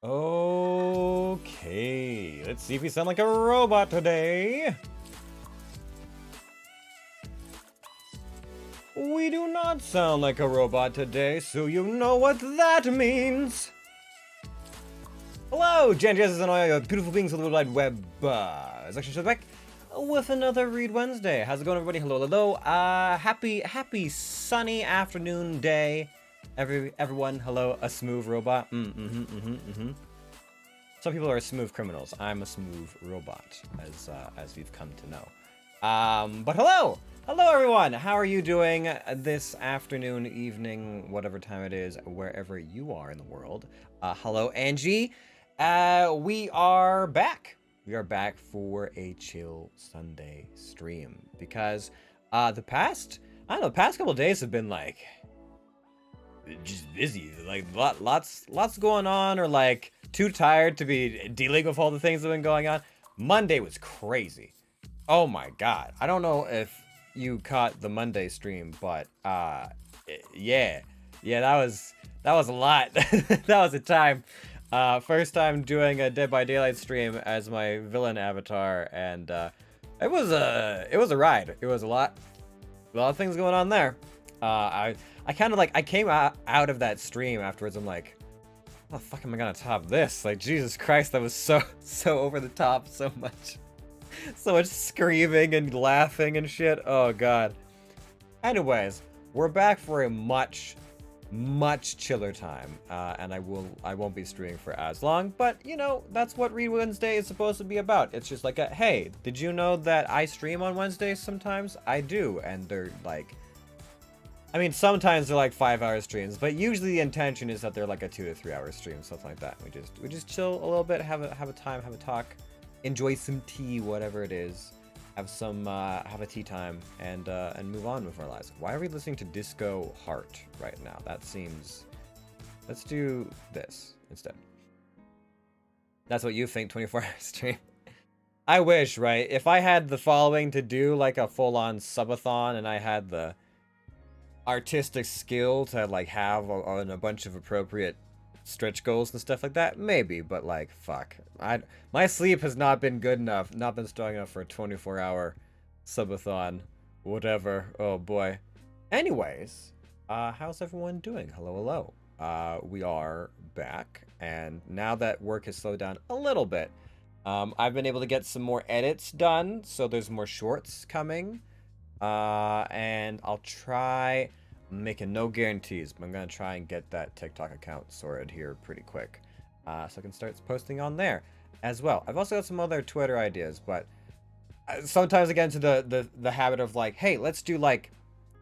Okay, let's see if we sound like a robot today. We do not sound like a robot today, so you know what that means. Hello, Jan-Jazz and all you beautiful beings of the World Wide Web. It's actually back with another Read Wednesday. How's it going, everybody? Hello, hello. Happy sunny afternoon day, everyone. Hello, a smooth robot. Some people are smooth criminals. I'm a smooth robot, as we've come to know. But hello, everyone. How are you doing this afternoon, evening, whatever time it is, wherever you are in the world? Hello, Angie. We are back. We are back for a chill Sunday stream because the past couple of days have been like just busy, like lots going on, or like too tired to be dealing with all the things that have been going on. Monday was crazy. Oh my god. I don't know if you caught the Monday stream, but yeah, that was a lot. That was a time. First time doing a Dead by Daylight stream as my villain avatar, and it was a ride. It was a lot of things going on there. I kind of like, I came out of that stream afterwards. I'm like, how the fuck am I gonna top this? Like, Jesus Christ, that was so over the top, so much screaming and laughing and shit. Oh god. Anyways, we're back for a much chiller time, and I won't be streaming for as long, but you know, that's what Read Wednesday is supposed to be about. It's just like a, hey, did you know that I stream on Wednesdays sometimes? I do, and they're like, I mean, sometimes they're like 5-hour streams, but usually the intention is that they're like a 2 to 3 hour stream, something like that. We just chill a little bit, have a time, have a talk, enjoy some tea, whatever it is. Have a tea time, and move on with our lives. Why are we listening to Disco Heart right now? That seems... Let's do this instead. That's what you think, 24-hour stream. I wish, right? If I had the following to do like a full-on subathon, and I had the artistic skill to like have on a bunch of appropriate stretch goals and stuff like that, maybe, but like, fuck. My sleep has not been good enough, not been strong enough for a 24-hour subathon, whatever. Oh boy. Anyways, how's everyone doing? Hello. We are back, and now that work has slowed down a little bit, I've been able to get some more edits done, so there's more shorts coming, and I'll try... I'm making no guarantees, but I'm gonna try and get that TikTok account sorted here pretty quick, so I can start posting on there as well. I've also got some other Twitter ideas, but sometimes I get into the habit of like, hey, let's do like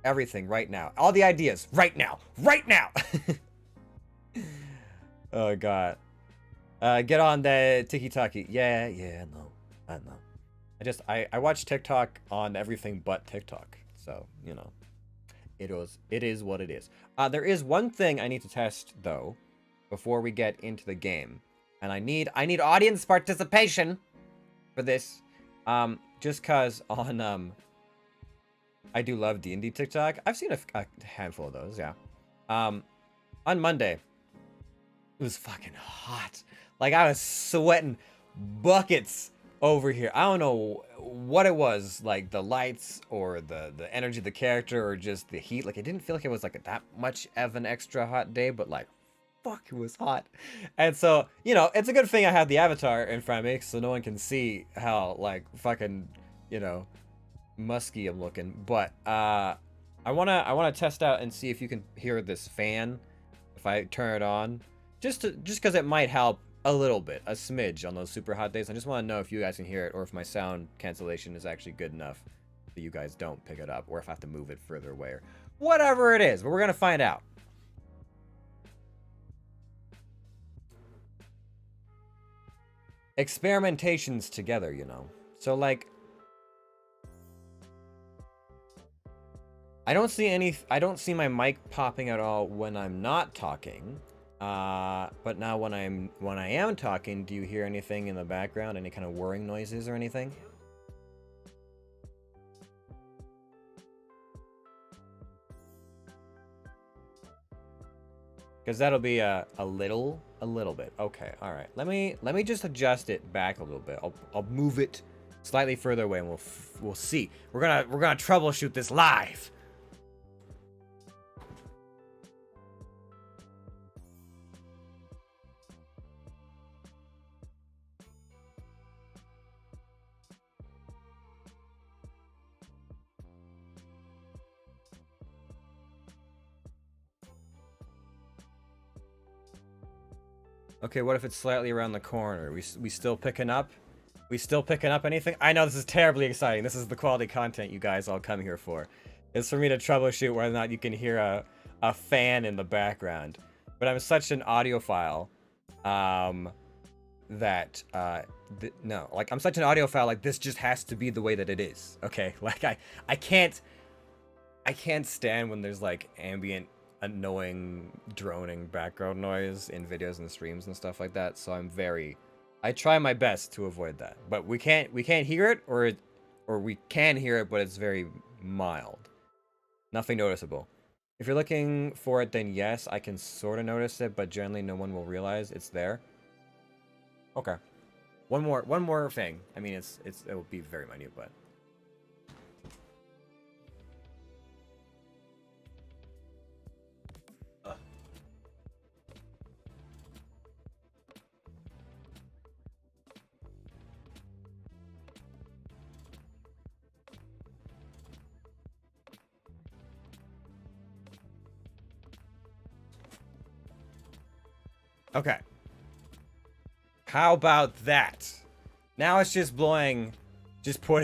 everything right now, all the ideas right now. Oh god. Get on the tiki-taki. Yeah, no, I know. I watch TikTok on everything but TikTok, so you know. It is what it is. There is one thing I need to test though before we get into the game, and I need audience participation for this. Just cause on I do love D&D TikTok. I've seen a handful of those, yeah. On Monday, it was fucking hot. Like, I was sweating buckets over here. I don't know what it was, like the lights or the energy of the character or just the heat. Like, it didn't feel like it was like that much of an extra hot day, but like, fuck, it was hot. And so, you know, it's a good thing I have the avatar in front of me so no one can see how like fucking, you know, musky I'm looking. But I wanna test out and see if you can hear this fan if I turn it on, just because it might help a little bit, a smidge on those super hot days. I just want to know if you guys can hear it, or if my sound cancellation is actually good enough that you guys don't pick it up, or if I have to move it further away, or whatever it is. But we're gonna find out. Experimentations together, you know. So like, I don't see my mic popping at all when I'm not talking. But now when I am talking, do you hear anything in the background? Any kind of whirring noises or anything? Because that'll be a little bit. Okay, all right. Let me just adjust it back a little bit. I'll move it slightly further away, and we'll see. We're gonna troubleshoot this live. Okay, what if it's slightly around the corner? We still picking up? We still picking up anything? I know this is terribly exciting. This is the quality content you guys all come here for. It's for me to troubleshoot whether or not you can hear a fan in the background. But I'm such an audiophile, that no, like I'm such an audiophile. Like this just has to be the way that it is. Okay, like I can't stand when there's like ambient, annoying droning background noise in videos and streams and stuff like that, so I try my best to avoid that. But we can't hear it, or we can hear it, but it's very mild. Nothing noticeable. If you're looking for it, then yes, I can sort of notice it, but generally no one will realize it's there. Okay. One more thing. I mean, it will be very minute, but okay. How about that? Now it's just blowing. Just put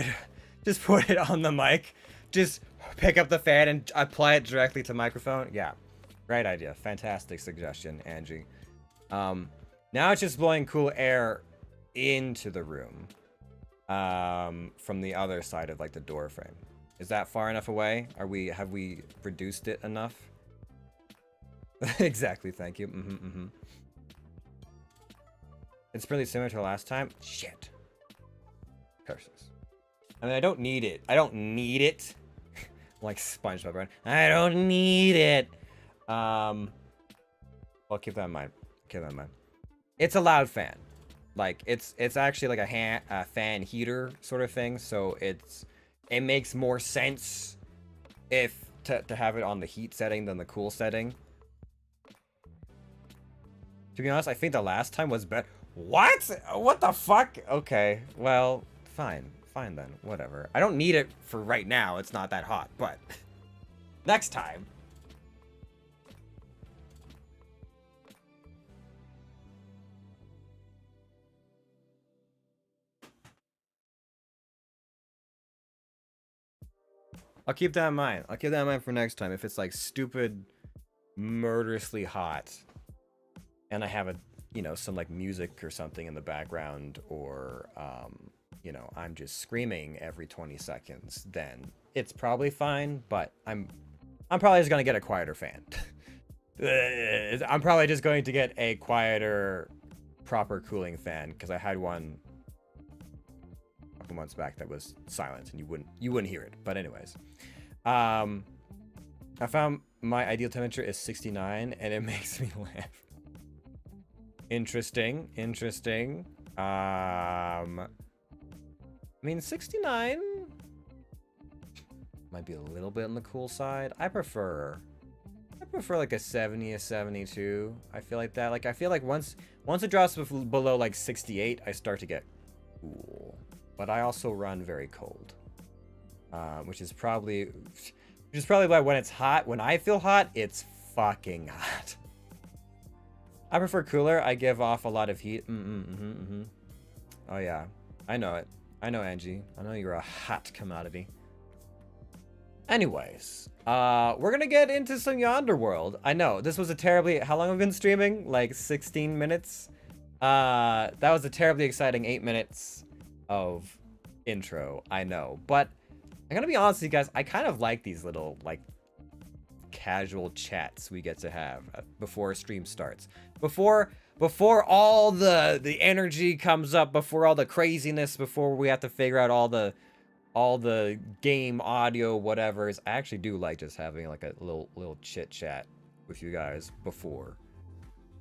it on the mic. Just pick up the fan and apply it directly to microphone. Yeah, great idea. Fantastic suggestion, Angie. Now it's just blowing cool air into the room, from the other side of like the door frame. Is that far enough away? Have we reduced it enough? Exactly. Thank you. It's pretty similar to last time. Shit. Curses. I mean, I don't need it. I don't need it. Like SpongeBob, right? I don't need it. I'll keep that in mind. Keep that in mind. It's a loud fan. Like it's actually like a fan heater sort of thing. So it makes more sense to have it on the heat setting than the cool setting. To be honest, I think the last time was better. What? What the fuck? Okay, well, fine then, whatever. I don't need it for right now. It's not that hot, but next time. I'll keep that in mind. I'll keep that in mind for next time. If it's like stupid, murderously hot, and I have some like music or something in the background, or I'm just screaming every 20 seconds, then it's probably fine. But I'm probably just gonna get a quieter fan. I'm probably just going to get a quieter, proper cooling fan, because I had one a couple months back that was silent and you wouldn't hear it. But anyways, I found my ideal temperature is 69 and it makes me laugh. Interesting. I mean, 69 might be a little bit on the cool side. I prefer like a 70, a 72. I feel like that. Like I feel like once it drops below like 68, I start to get cool. But I also run very cold, which is probably why when it's hot, when I feel hot, it's fucking hot. I prefer cooler. I give off a lot of heat. Oh yeah, I know it. I know, Angie. I know you're a hot commodity. Anyways, we're gonna get into some Yonder World. I know this was a terribly. How long have we been streaming? Like 16 minutes. That was a terribly exciting 8 minutes of intro. I know, but I'm gonna be honest with you guys. I kind of like these little like casual chats we get to have before a stream starts. Before all the energy comes up, before all the craziness, before we have to figure out all the game audio whatever's. I actually do like just having like a little chit chat with you guys before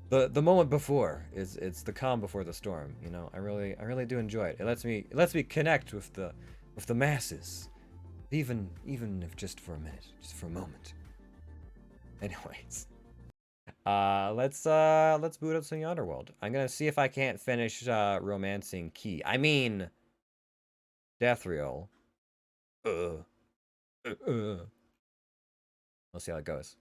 the moment before is it's the calm before the storm. You know, I really do enjoy it. It lets me connect with the masses, even if just for a minute, just for a moment. Anyways, let's boot up some Yonder World. I'm gonna see if I can't finish romancing Key. I mean, Deathriel. Uh, We'll see how it goes.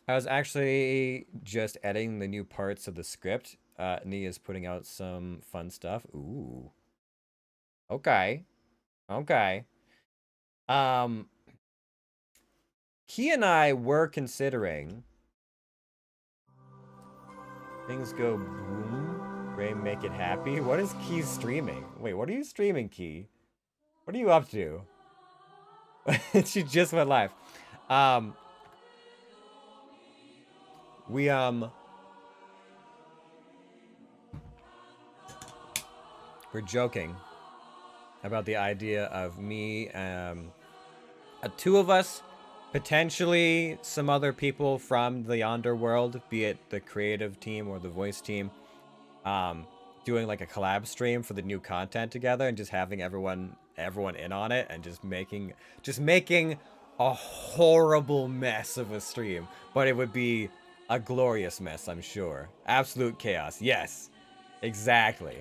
I was actually just editing the new parts of the script. Nia's putting out some fun stuff. Ooh. Okay. Okay. Um, Key and I were considering things go boom, Ray make it happy. What is Key streaming? Wait, what are you streaming, Key? What are you up to? She just went live. Um, we we're joking about the idea of me, two of us, potentially some other people from the Yonder world, be it the creative team or the voice team, doing like a collab stream for the new content together and just having everyone in on it and just making a horrible mess of a stream, but it would be a glorious mess, I'm sure. Absolute chaos. Yes. Exactly.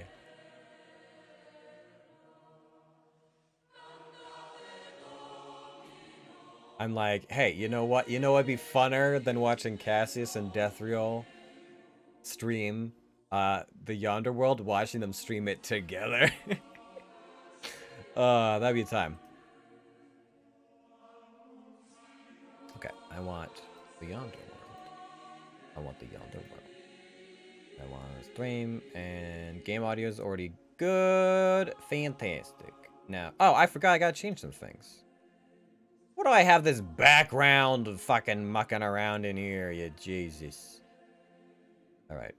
I'm like, hey, you know what? You know what'd be funner than watching Cassius and Deathriel stream the Yonder World, watching them stream it together. That'd be time. Okay, I want the Yonder World. I want the Yonder World. I want to stream, and game audio is already good. Fantastic. Now, oh, I forgot I gotta change some things. What do I have this background of fucking mucking around in here, you Jesus. Alright.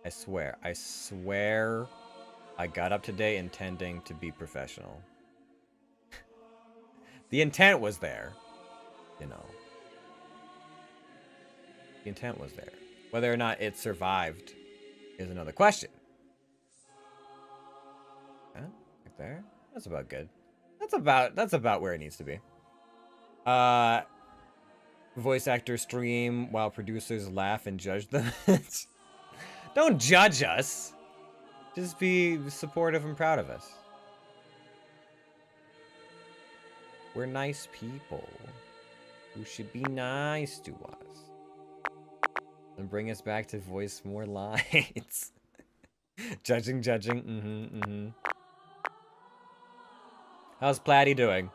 I swear I got up today intending to be professional. The intent was there, you know. The intent was there. Whether or not it survived is another question. Huh? Right there? That's about good. That's about where it needs to be. Voice actors stream while producers laugh and judge them. Don't judge us. Just be supportive and proud of us. We're nice people who should be nice to us and bring us back to voice more lines. Judging. How's Platty doing?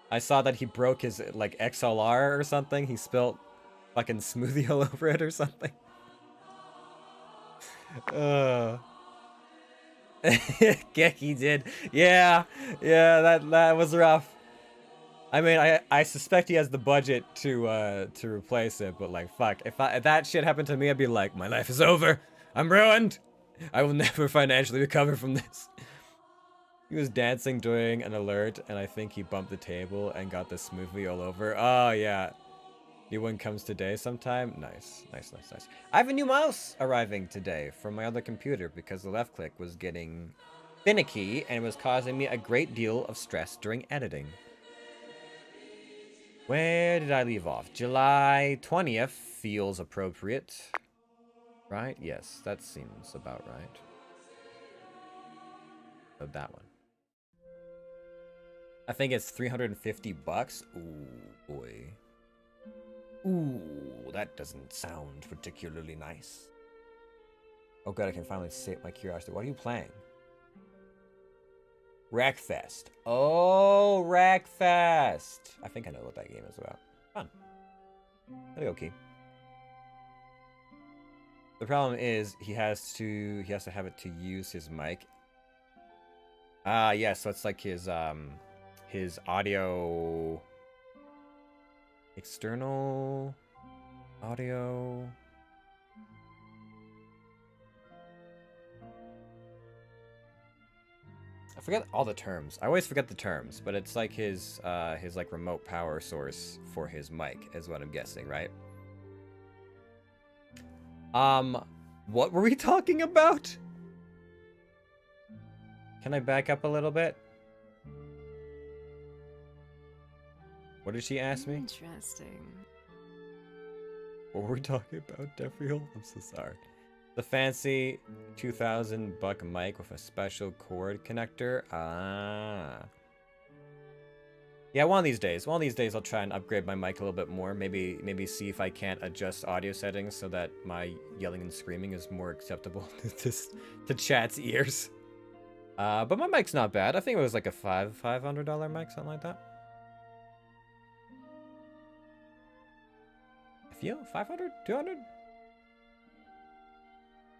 I saw that he broke his like XLR or something. He spilt fucking smoothie all over it or something. Geki did. Yeah, that was rough. I mean, I suspect he has the budget to replace it, but like, fuck, if that shit happened to me, I'd be like, my life is over. I'm ruined. I will never financially recover from this. He was dancing during an alert, and I think he bumped the table and got the smoothie all over. Oh yeah, new one comes today sometime. Nice. I have a new mouse arriving today from my other computer because the left click was getting finicky and it was causing me a great deal of stress during editing. Where did I leave off? July 20th feels appropriate. Right? Yes, that seems about right. Oh, that one. I think it's 350 bucks. Ooh, boy. Ooh, that doesn't sound particularly nice. Oh god, I can finally sate my curiosity. What are you playing? Wreckfest. Oh, Wreckfest. I think I know what that game is about. Fun. That'll be okay. The problem is he has to have it to use his mic. Yeah, so it's like his audio, external audio. I forget all the terms. I always forget the terms, but it's like his like remote power source for his mic is what I'm guessing, right? What were we talking about? Can I back up a little bit? What did she ask me? Interesting. What were we talking about, Defriel? I'm so sorry. The fancy $2,000 mic with a special cord connector. Ah. Yeah, one of these days I'll try and upgrade my mic a little bit more. Maybe see if I can't adjust audio settings so that my yelling and screaming is more acceptable to chat's ears. But my mic's not bad. I think it was like a $500 mic, something like that. I feel 500, 200,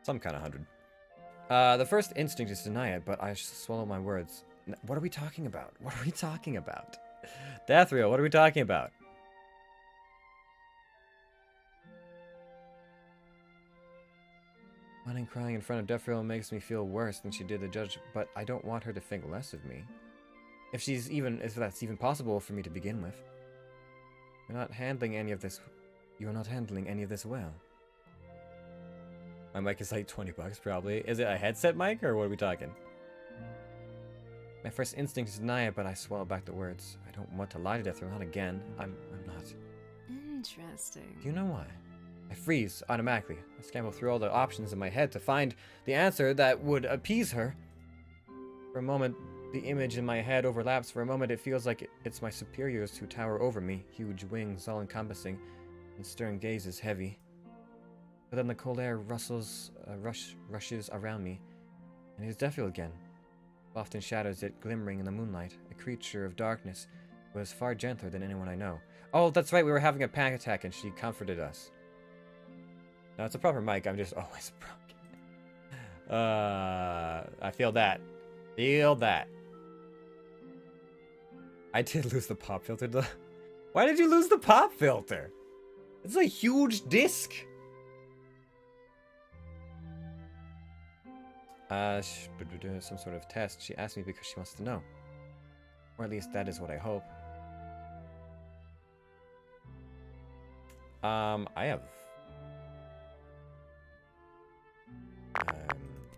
some kind of 100. The first instinct is to deny it, but I swallow my words. What are we talking about? What are we talking about? Deathriel, what are we talking about? Running crying in front of Deathriel makes me feel worse than she did the judge, but I don't want her to think less of me. If that's even possible for me to begin with. You're not handling any of this well. My mic is like $20 probably. Is it a headset mic or what are we talking? My first instinct is to deny it, but I swallow back the words. I don't want to lie to Deathriel, not again. I'm not. Interesting. Do you know why? I freeze automatically. I scramble through all the options in my head to find the answer that would appease her. For a moment, the image in my head overlaps. For a moment, it feels like it's my superiors who tower over me, huge wings, all-encompassing, and stern gaze is heavy. But then the cold air rushes around me, and it is Deathriel again. Soft in shadows, yet glimmering in the moonlight, a creature of darkness who is far gentler than anyone I know. Oh, that's right, we were having a panic attack and she comforted us. No, it's a proper mic, I'm just always broken. I feel that. Feel that. I did lose the pop filter though. Why did you lose the pop filter? It's a huge disc. Some sort of test. She asked me because she wants to know. Or at least that is what I hope. I have...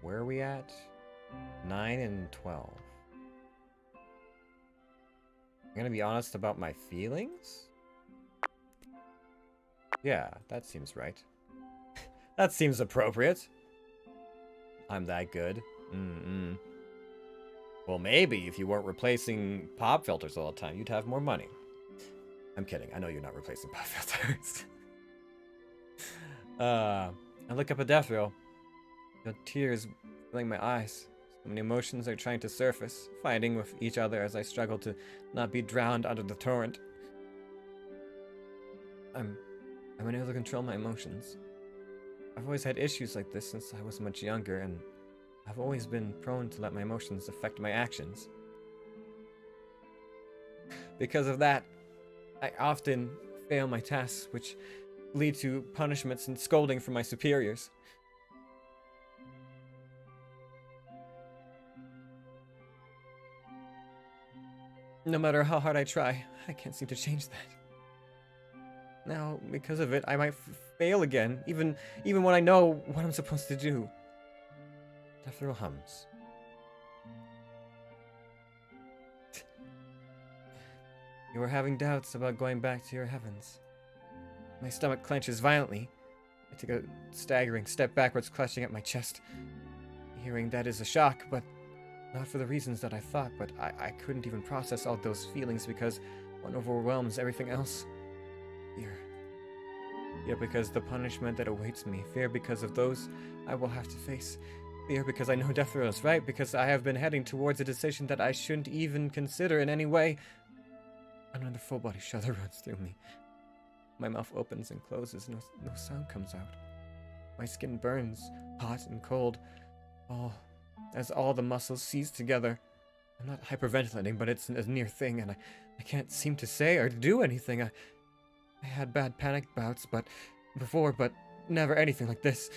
where are we at? 9 and 12. I'm gonna be honest about my feelings? Yeah, that seems right. That seems appropriate. I'm that good. Well, maybe if you weren't replacing pop filters all the time, you'd have more money. I'm kidding. I know you're not replacing pop filters. I look up at Deathriel. The tears filling my eyes. So many emotions are trying to surface, fighting with each other as I struggle to not be drowned under the torrent. I'm unable to control my emotions. I've always had issues like this since I was much younger, and I've always been prone to let my emotions affect my actions. Because of that, I often fail my tasks, which lead to punishments and scolding from my superiors. No matter how hard I try, I can't seem to change that. Now, because of it, I might fail again, even when I know what I'm supposed to do. Deathriel hums. You were having doubts about going back to your heavens. My stomach clenches violently. I take a staggering step backwards, clutching at my chest. Hearing that is a shock, but not for the reasons that I thought, but I couldn't even process all those feelings because one overwhelms everything else. Fear. Fear because the punishment that awaits me. Fear because of those I will have to face. Fear because I know Deathriel is right, because I have been heading towards a decision that I shouldn't even consider in any way. Another full-body shudder runs through me. My mouth opens and closes, no sound comes out. My skin burns, hot and cold, as all the muscles seize together. I'm not hyperventilating, but it's a near thing, and I can't seem to say or do anything. I had bad panic bouts before, but never anything like this.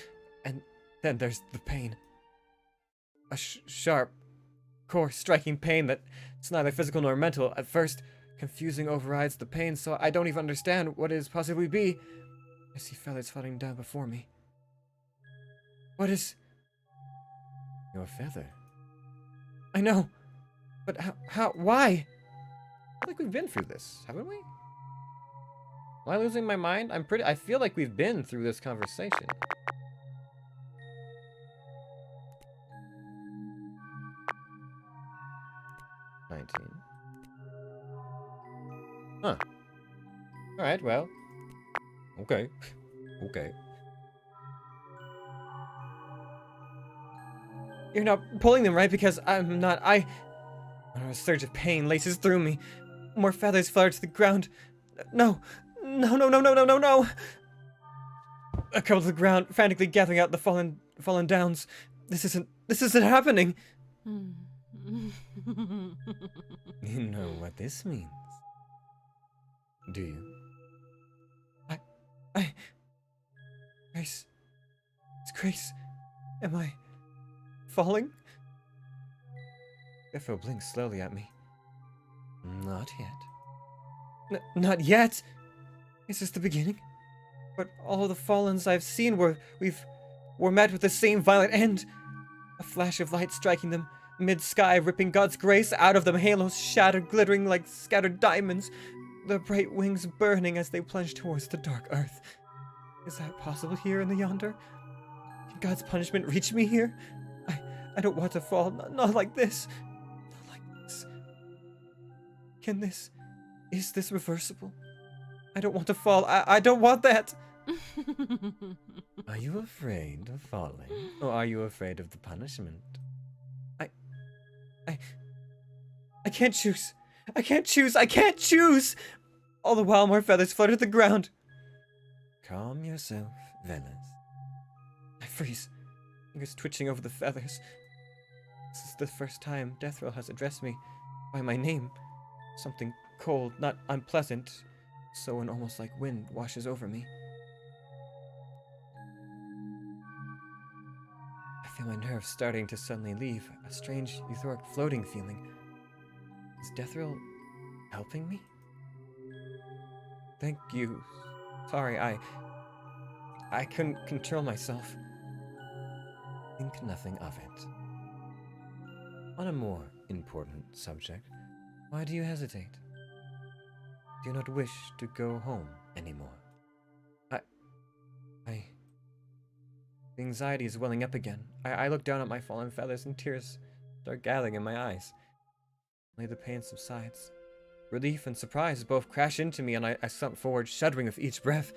And then there's the pain. A sharp, core striking pain that's neither physical nor mental. At first, confusing overrides the pain, so I don't even understand what it is possibly be. I see feathers floating down before me. What is... Your feather. I know, but why? I feel like we've been through this, haven't we? Am I losing my mind? I feel like we've been through this conversation. Huh. Alright, well. Okay. Okay. You're not pulling them, right? Because I'm not. A surge of pain laces through me. More feathers flutter to the ground. No. No, no, no, no, no, no, no. I curl to the ground, frantically gathering out the fallen downs. This isn't happening. You know what this means, do you? Grace. It's Grace. Am I falling? Jeffro blinks slowly at me. Not yet. Not yet? Is this the beginning? But all of the fallens I've seen were met with the same violent end. A flash of light striking them mid-sky, ripping God's grace out of them, halos shattered, glittering like scattered diamonds, their bright wings burning as they plunge towards the dark earth. Is that possible here in the Yonder? Can God's punishment reach me here? I don't want to fall, not like this. Not like this. Is this reversible? I don't want to fall, I don't want that! Are you afraid of falling? Or are you afraid of the punishment? I can't choose. I can't choose. I can't choose! All the while more feathers flutter to the ground. Calm yourself, Velas. I freeze, fingers twitching over the feathers. This is the first time Deathrill has addressed me by my name. Something cold, not unpleasant, so an almost like wind washes over me. I feel my nerves starting to suddenly leave, a strange, euphoric floating feeling. Is Deathrill helping me? Thank you. Sorry, I couldn't control myself. Think nothing of it. On a more important subject, why do you hesitate? Do you not wish to go home anymore? The anxiety is welling up again. I look down at my fallen feathers and tears start gathering in my eyes. Only the pain subsides. Relief and surprise both crash into me, and I slump forward, shuddering with each breath.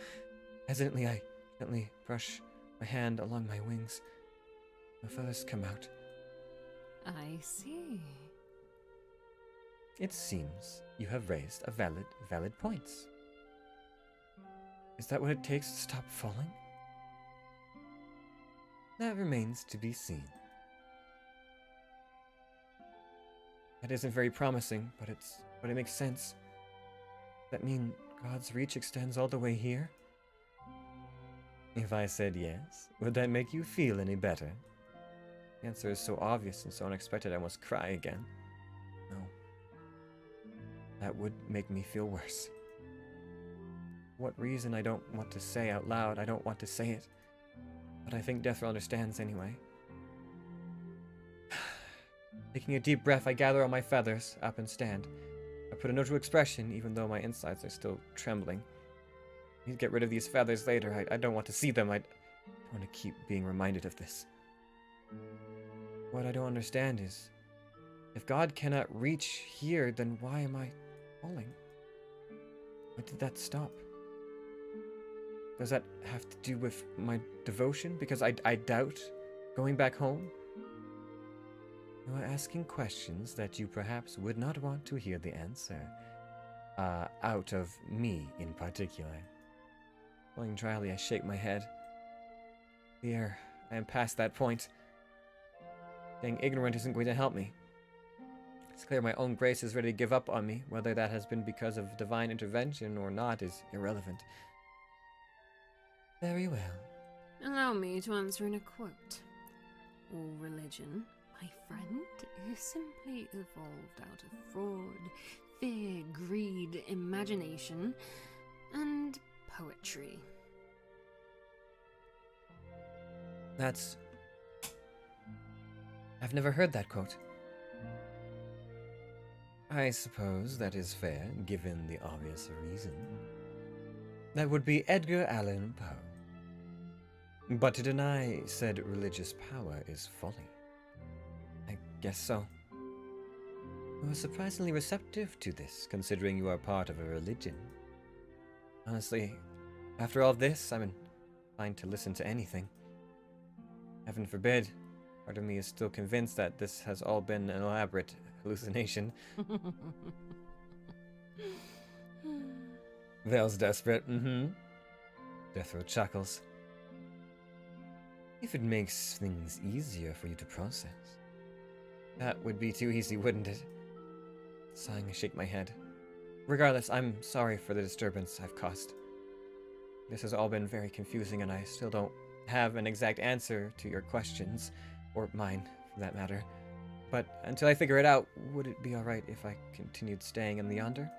Hesitantly, I gently brush my hand along my wings. My feathers come out. I see. It seems you have raised a valid points. Is that what it takes to stop falling? That remains to be seen. That isn't very promising, but it makes sense. Does that mean God's reach extends all the way here? If I said yes, would that make you feel any better? The answer is so obvious and so unexpected I almost cry again. No. That would make me feel worse. What reason I don't want to say out loud, I don't want to say it. But I think Deathrill understands anyway. Taking a deep breath, I gather all my feathers up and stand. I put a neutral expression, even though my insides are still trembling. I need to get rid of these feathers later. I don't want to see them. I don't want to keep being reminded of this. What I don't understand is, if God cannot reach here, then why am I falling? When did that stop? Does that have to do with my devotion? Because I doubt going back home? You are asking questions that you perhaps would not want to hear the answer. Out of me in particular. Falling dryly, I shake my head. Dear, I am past that point. Being ignorant isn't going to help me. It's clear my own grace is ready to give up on me. Whether that has been because of divine intervention or not is irrelevant. Very well. Allow me to answer in a quote. All religion, my friend, who simply evolved out of fraud, fear, greed, imagination, and poetry. I've never heard that quote. I suppose that is fair, given the obvious reason. That would be Edgar Allan Poe. But to deny said religious power is folly. I guess so. You are surprisingly receptive to this, considering you are part of a religion. Honestly, after all this, I'm inclined to listen to anything. Heaven forbid, part of me is still convinced that this has all been an elaborate hallucination. Vale's desperate, Death Row chuckles. If it makes things easier for you to process. That would be too easy, wouldn't it? Sighing, I shake my head. Regardless, I'm sorry for the disturbance I've caused. This has all been very confusing, and I still don't have an exact answer to your questions, or mine, for that matter. But until I figure it out, would it be alright if I continued staying in the Yonder?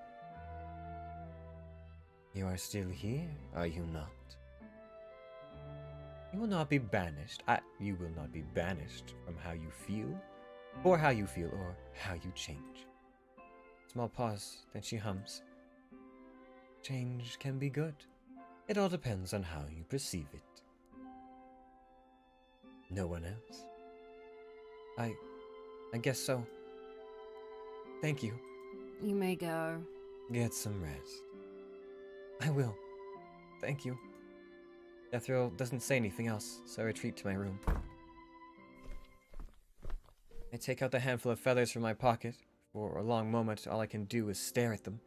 You are still here, are you not? You will not be banished. You will not be banished from how you feel, or how you feel, or how you change. Small pause, then she hums. Change can be good. It all depends on how you perceive it. No one else? I guess so. Thank you. You may go. Get some rest. I will. Thank you. Deathrow doesn't say anything else, so I retreat to my room. I take out the handful of feathers from my pocket. For a long moment, all I can do is stare at them.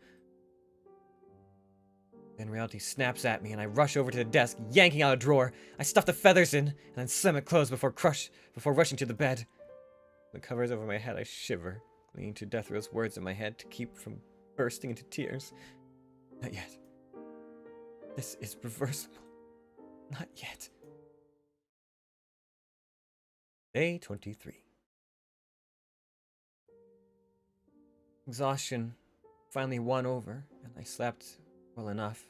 Then reality snaps at me, and I rush over to the desk, yanking out a drawer. I stuff the feathers in, and then slam it closed before rushing to the bed. The covers over my head, I shiver, clinging to Deathrow's words in my head to keep from bursting into tears. Not yet. This is reversible. Not yet. Day 23. Exhaustion finally won over, and I slept well enough.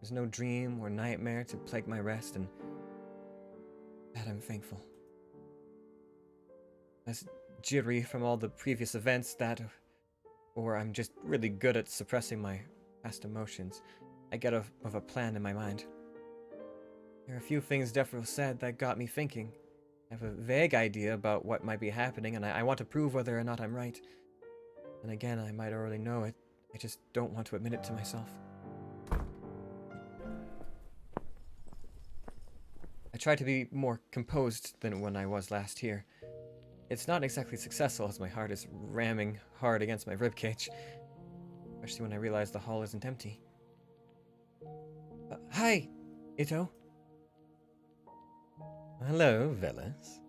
There's no dream or nightmare to plague my rest, and that I'm thankful. As jittery from all the previous events or I'm just really good at suppressing my past emotions, I get of a plan in my mind. There are a few things Deathrow said that got me thinking. I have a vague idea about what might be happening, and I want to prove whether or not I'm right. And again, I might already know it. I just don't want to admit it to myself. I try to be more composed than when I was last here. It's not exactly successful, as my heart is ramming hard against my ribcage, especially when I realize the hall isn't empty. Hi, Ito. Hello, Veles.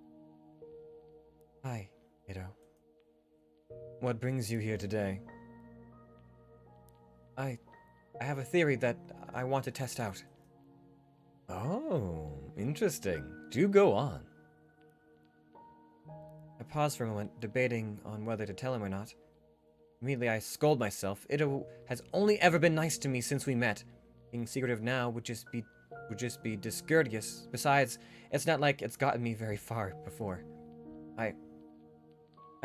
Hi, Ito. What brings you here today? I have a theory that I want to test out. Oh, interesting. Do go on. I pause for a moment, debating on whether to tell him or not. Immediately I scold myself. Ito has only ever been nice to me since we met. Being secretive now would just be discourteous. Besides, it's not like it's gotten me very far before. I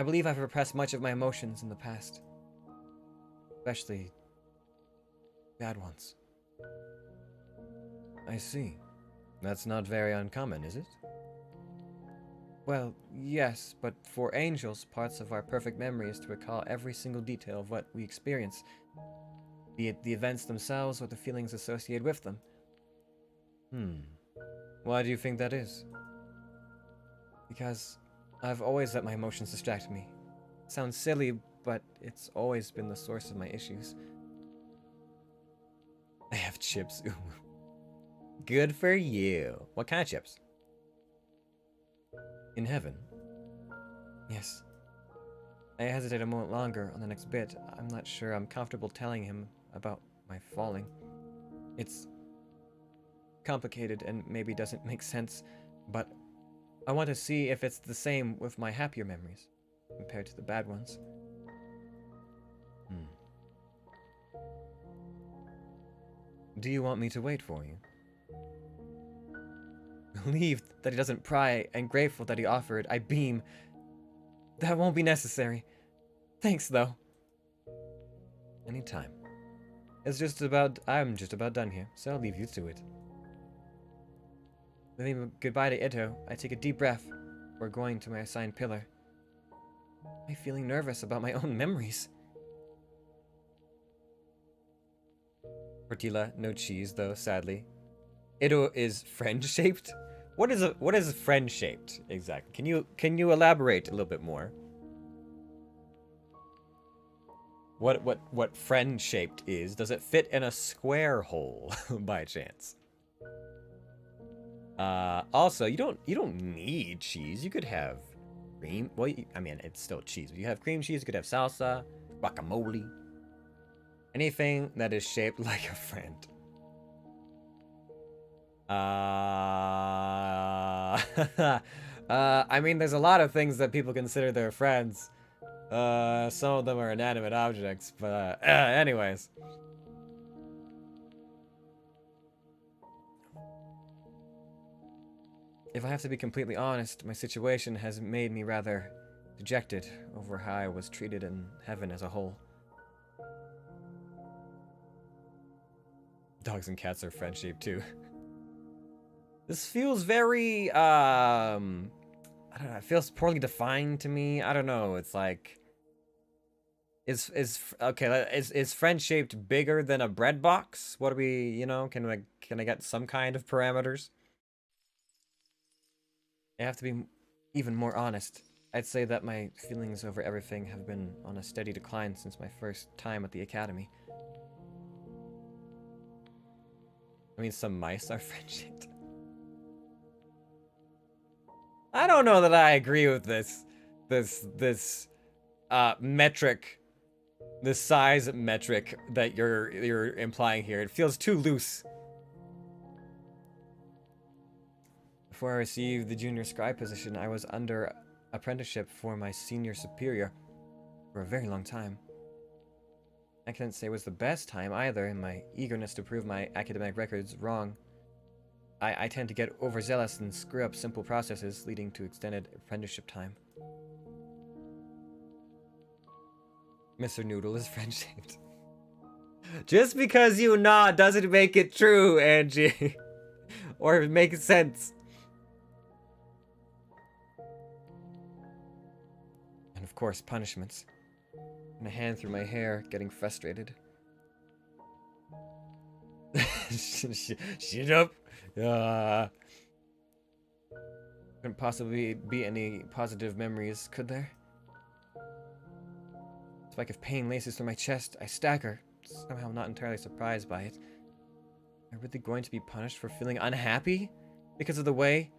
believe I've repressed much of my emotions in the past. Especially bad ones. I see. That's not very uncommon, is it? Well, yes, but for angels, parts of our perfect memory is to recall every single detail of what we experience, be it the events themselves or the feelings associated with them. Why do you think that is? Because I've always let my emotions distract me. It sounds silly, but it's always been the source of my issues. I have chips. Ooh. Good for you. What kind of chips? In heaven? Yes. I hesitate a moment longer on the next bit. I'm not sure I'm comfortable telling him about my falling. It's complicated and maybe doesn't make sense, but I want to see if it's the same with my happier memories, compared to the bad ones. Do you want me to wait for you? Relieved that he doesn't pry and grateful that he offered, I beam. That won't be necessary. Thanks, though. Anytime. I'm just about done here, so I'll leave you to it. Waving goodbye to Ito, I take a deep breath before going to my assigned pillar. I'm feeling nervous about my own memories. Tortilla, no cheese, though, sadly. Ito is friend-shaped? What is friend-shaped, exactly? Can you elaborate a little bit more? What friend-shaped is? Does it fit in a square hole, by chance? Also, you don't need cheese. You could have cream. Well, I mean, it's still cheese. But you have cream cheese. You could have salsa, guacamole. Anything that is shaped like a friend. I mean, there's a lot of things that people consider their friends. Some of them are inanimate objects, but, anyways. If I have to be completely honest, my situation has made me rather dejected over how I was treated in heaven as a whole. Dogs and cats are friend-shaped too. This feels very, I don't know, it feels poorly defined to me. I don't know, it's like... Is friend-shaped bigger than a bread box? What do we, you know, can I get some kind of parameters? I have to be even more honest. I'd say that my feelings over everything have been on a steady decline since my first time at the academy. I mean, some mice are friend-shaped. I don't know that I agree with this metric, this size metric that you're implying here. It feels too loose. Before I received the junior scribe position, I was under apprenticeship for my senior superior for a very long time. I couldn't say it was the best time either, in my eagerness to prove my academic records wrong. I tend to get overzealous and screw up simple processes, leading to extended apprenticeship time. Mr. Noodle is friend-shaped. Just because you nod doesn't make it true, Angie. Or make sense. And of course, punishments. And a hand through my hair, getting frustrated. Shut up. Couldn't possibly be any positive memories, could there? A spike of pain laces through my chest. I stagger, somehow not entirely surprised by it. Am I really going to be punished for feeling unhappy because of the way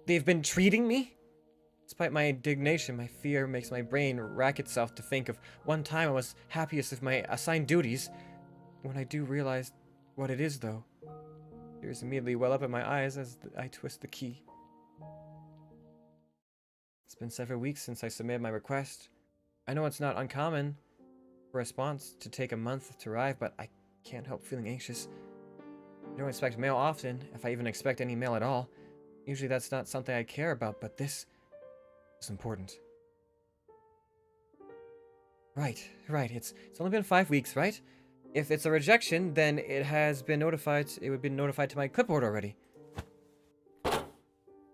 they've been treating me? Despite my indignation, my fear makes my brain rack itself to think of one time I was happiest with my assigned duties. When I do realize what it is, though, tears immediately well up in my eyes as I twist the key. It's been several weeks since I submitted my request. I know it's not uncommon for a response to take a month to arrive, but I can't help feeling anxious. I don't expect mail often, if I even expect any mail at all. Usually that's not something I care about, but this is important. Right. It's only been 5 weeks, right? If it's a rejection, then it has been notified. It would be notified to my clipboard already. A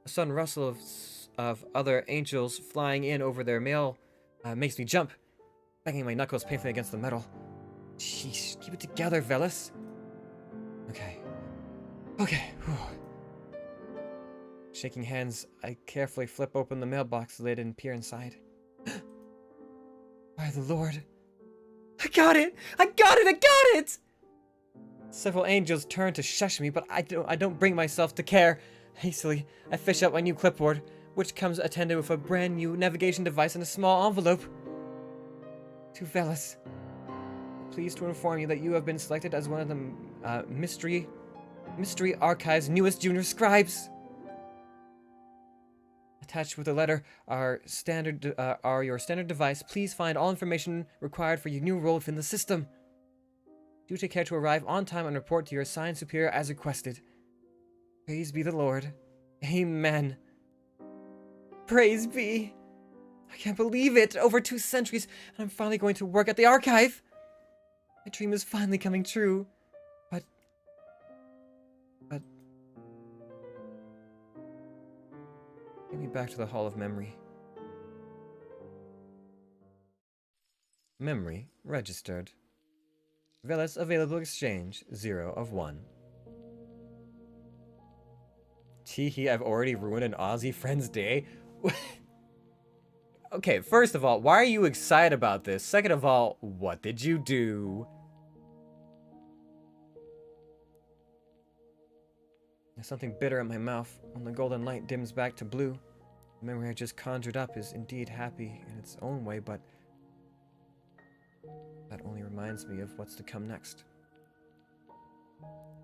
sudden rustle of other angels flying in over their mail makes me jump, banging my knuckles painfully against the metal. Jeez, keep it together, Velis. Okay. Whew. Shaking hands, I carefully flip open the mailbox lid and peer inside. By the Lord. I got it! Several angels turn to shush me, but I don't bring myself to care. Hastily, I fish out my new clipboard, which comes attended with a brand new navigation device and a small envelope. To Velis. Pleased to inform you that you have been selected as one of the Mystery Archive's newest junior scribes. Attached with the letter are your standard device. Please find all information required for your new role within the system. Do take care to arrive on time and report to your assigned superior as requested. Praise be the Lord. Amen. Praise be. I can't believe it. Over 2 centuries, and I'm finally going to work at the archive. My dream is finally coming true. But... Get me back to the Hall of Memory. Memory registered. Velis available exchange 0 of 1. Teehee, I've already ruined an Aussie friend's day. Okay, first of all, why are you excited about this? Second of all, what did you do? There's something bitter in my mouth. When the golden light dims back to blue, the memory I just conjured up is indeed happy in its own way, but that only reminds me of what's to come next.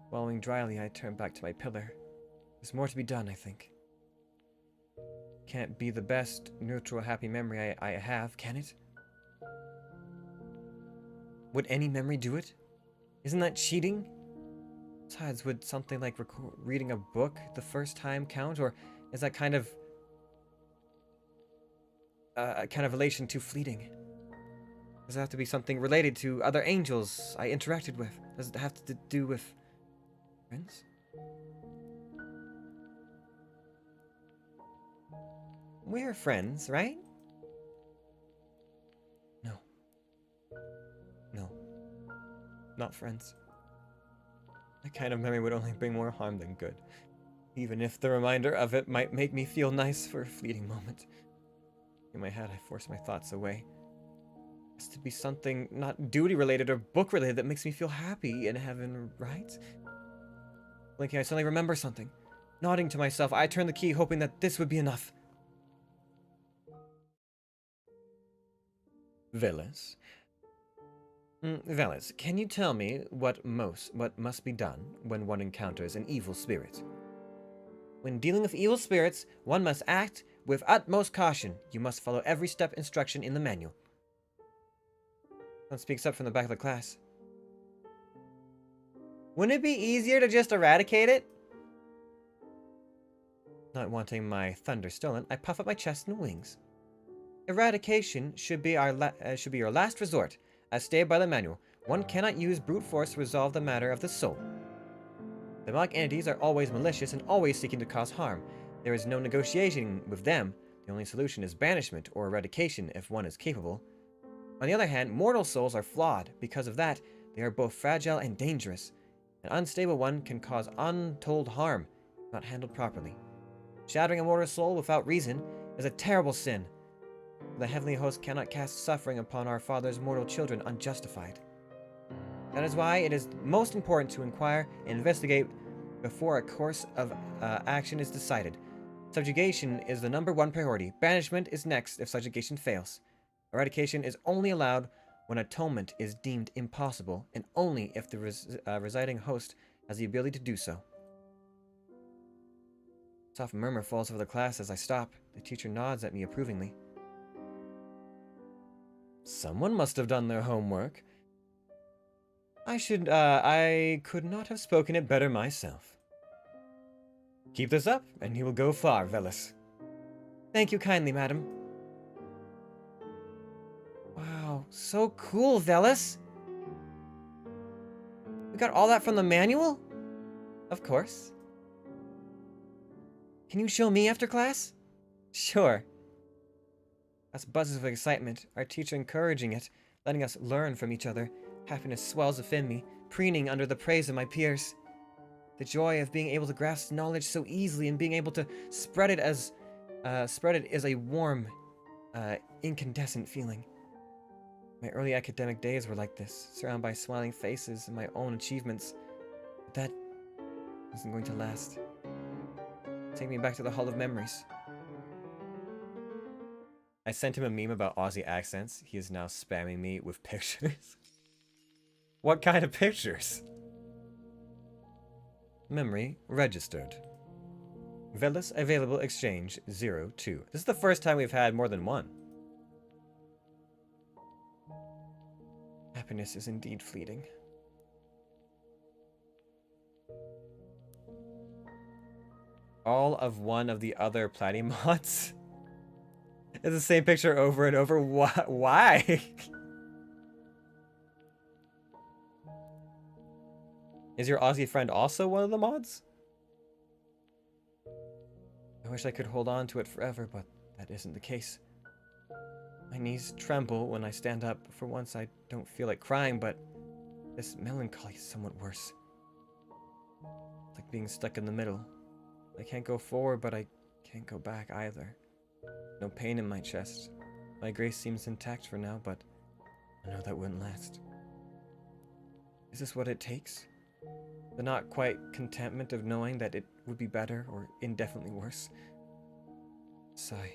Swallowing dryly, I turn back to my pillar. There's more to be done, I think. Can't be the best, neutral, happy memory I have, can it? Would any memory do it? Isn't that cheating? Besides, would something like reading a book the first time count, or is that kind of relation too fleeting? Does it have to be something related to other angels I interacted with? Does it have to do with friends? We're friends, right? No. No. Not friends. That kind of memory would only bring more harm than good. Even if the reminder of it might make me feel nice for a fleeting moment. In my head, I force my thoughts away. It has to be something not duty-related or book-related that makes me feel happy in heaven, right? Blinking, I suddenly remember something. Nodding to myself, I turn the key, hoping that this would be enough. Velis. Velis, can you tell me what must be done when one encounters an evil spirit? When dealing with evil spirits, one must act with utmost caution. You must follow every step instruction in the manual. Someone speaks up from the back of the class. Wouldn't it be easier to just eradicate it? Not wanting my thunder stolen, I puff up my chest and wings. Eradication should be your last resort. As stated by the manual, one cannot use brute force to resolve the matter of the soul. Demonic entities are always malicious and always seeking to cause harm. There is no negotiating with them. The only solution is banishment or eradication if one is capable. On the other hand, mortal souls are flawed. Because of that, they are both fragile and dangerous. An unstable one can cause untold harm if not handled properly. Shattering a mortal soul without reason is a terrible sin. The heavenly host cannot cast suffering upon our Father's mortal children unjustified. That is why it is most important to inquire and investigate before a course of action is decided. Subjugation is the #1 priority. Banishment is next if subjugation fails. Eradication is only allowed when atonement is deemed impossible, and only if the residing host has the ability to do so. A soft murmur falls over the class as I stop. The teacher nods at me approvingly. Someone must have done their homework. I could not have spoken it better myself. Keep this up, and you will go far, Velis. Thank you kindly, madam. Wow, so cool, Velis. We got all that from the manual? Of course. Can you show me after class? Sure. Us buzzes with excitement, our teacher encouraging it, letting us learn from each other. Happiness swells within me, preening under the praise of my peers. The joy of being able to grasp knowledge so easily and being able to spread it is a warm, incandescent feeling. My early academic days were like this, surrounded by smiling faces and my own achievements. But that isn't going to last. Take me back to the Hall of Memories. I sent him a meme about Aussie accents. He is now spamming me with pictures. What kind of pictures? Memory registered. Velas available exchange 02. This is the first time we've had more than one. Happiness is indeed fleeting. All of one of the other Platy mods? It's the same picture over and over. Why? Is your Aussie friend also one of the mods? I wish I could hold on to it forever, but that isn't the case. My knees tremble when I stand up. For once, I don't feel like crying, but this melancholy is somewhat worse. It's like being stuck in the middle. I can't go forward, but I can't go back either. No pain in my chest. My grace seems intact for now, but I know that wouldn't last. Is this what it takes? The not quite contentment of knowing that it would be better or indefinitely worse? Sigh.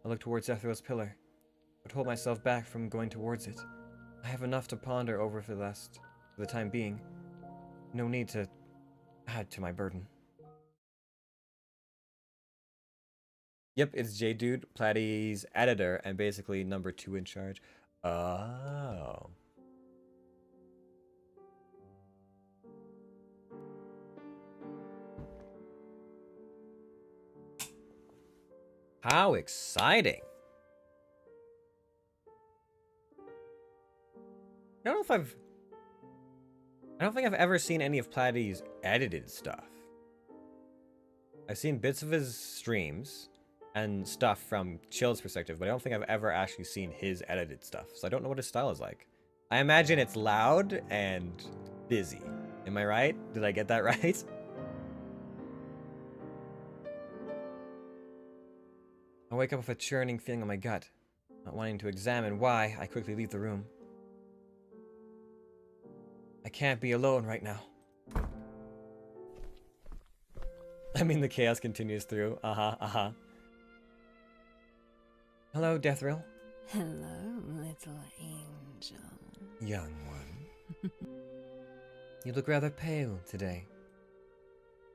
I look towards Ethereal's pillar, but hold myself back from going towards it. I have enough to ponder over for the time being. No need to add to my burden. Yep, it's J-Dude, Platy's editor, and basically number 2 in charge. Oh. How exciting. I don't think I've ever seen any of Platy's edited stuff. I've seen bits of his streams and stuff from Chill's perspective, but I don't think I've ever actually seen his edited stuff, so I don't know what his style is like. I imagine it's loud and busy. Am I right? Did I get that right? I wake up with a churning feeling in my gut. Not wanting to examine why, I quickly leave the room. I can't be alone right now. I mean, the chaos continues through. Hello, Deathrill. Hello, little angel. Young one. You look rather pale today.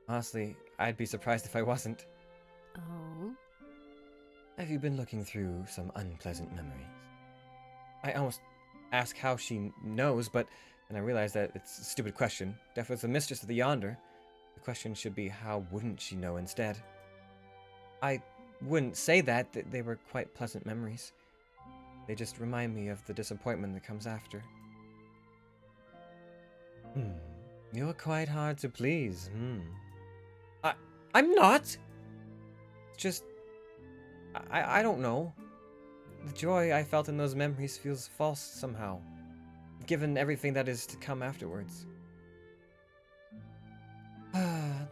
Honestly, I'd be surprised if I wasn't. Oh? Have you been looking through some unpleasant memories? I almost ask how she knows, but then I realize that it's a stupid question. Death the mistress of the Yonder. The question should be, how wouldn't she know instead? I wouldn't say that. They were quite pleasant memories. They just remind me of the disappointment that comes after. You're quite hard to please. I'm not! It's just... I don't know. The joy I felt in those memories feels false somehow, given everything that is to come afterwards.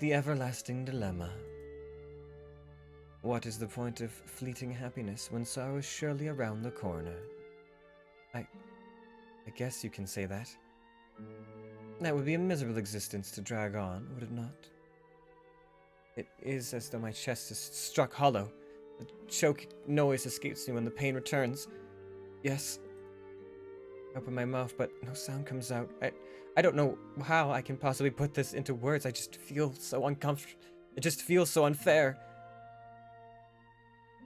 The everlasting dilemma. What is the point of fleeting happiness when sorrow is surely around the corner? I guess you can say that. That would be a miserable existence to drag on, would it not? It is as though my chest is struck hollow. A choke noise escapes me when the pain returns. Yes. I open my mouth, but no sound comes out. I don't know how I can possibly put this into words. I just feel so uncomfortable. It just feels so unfair.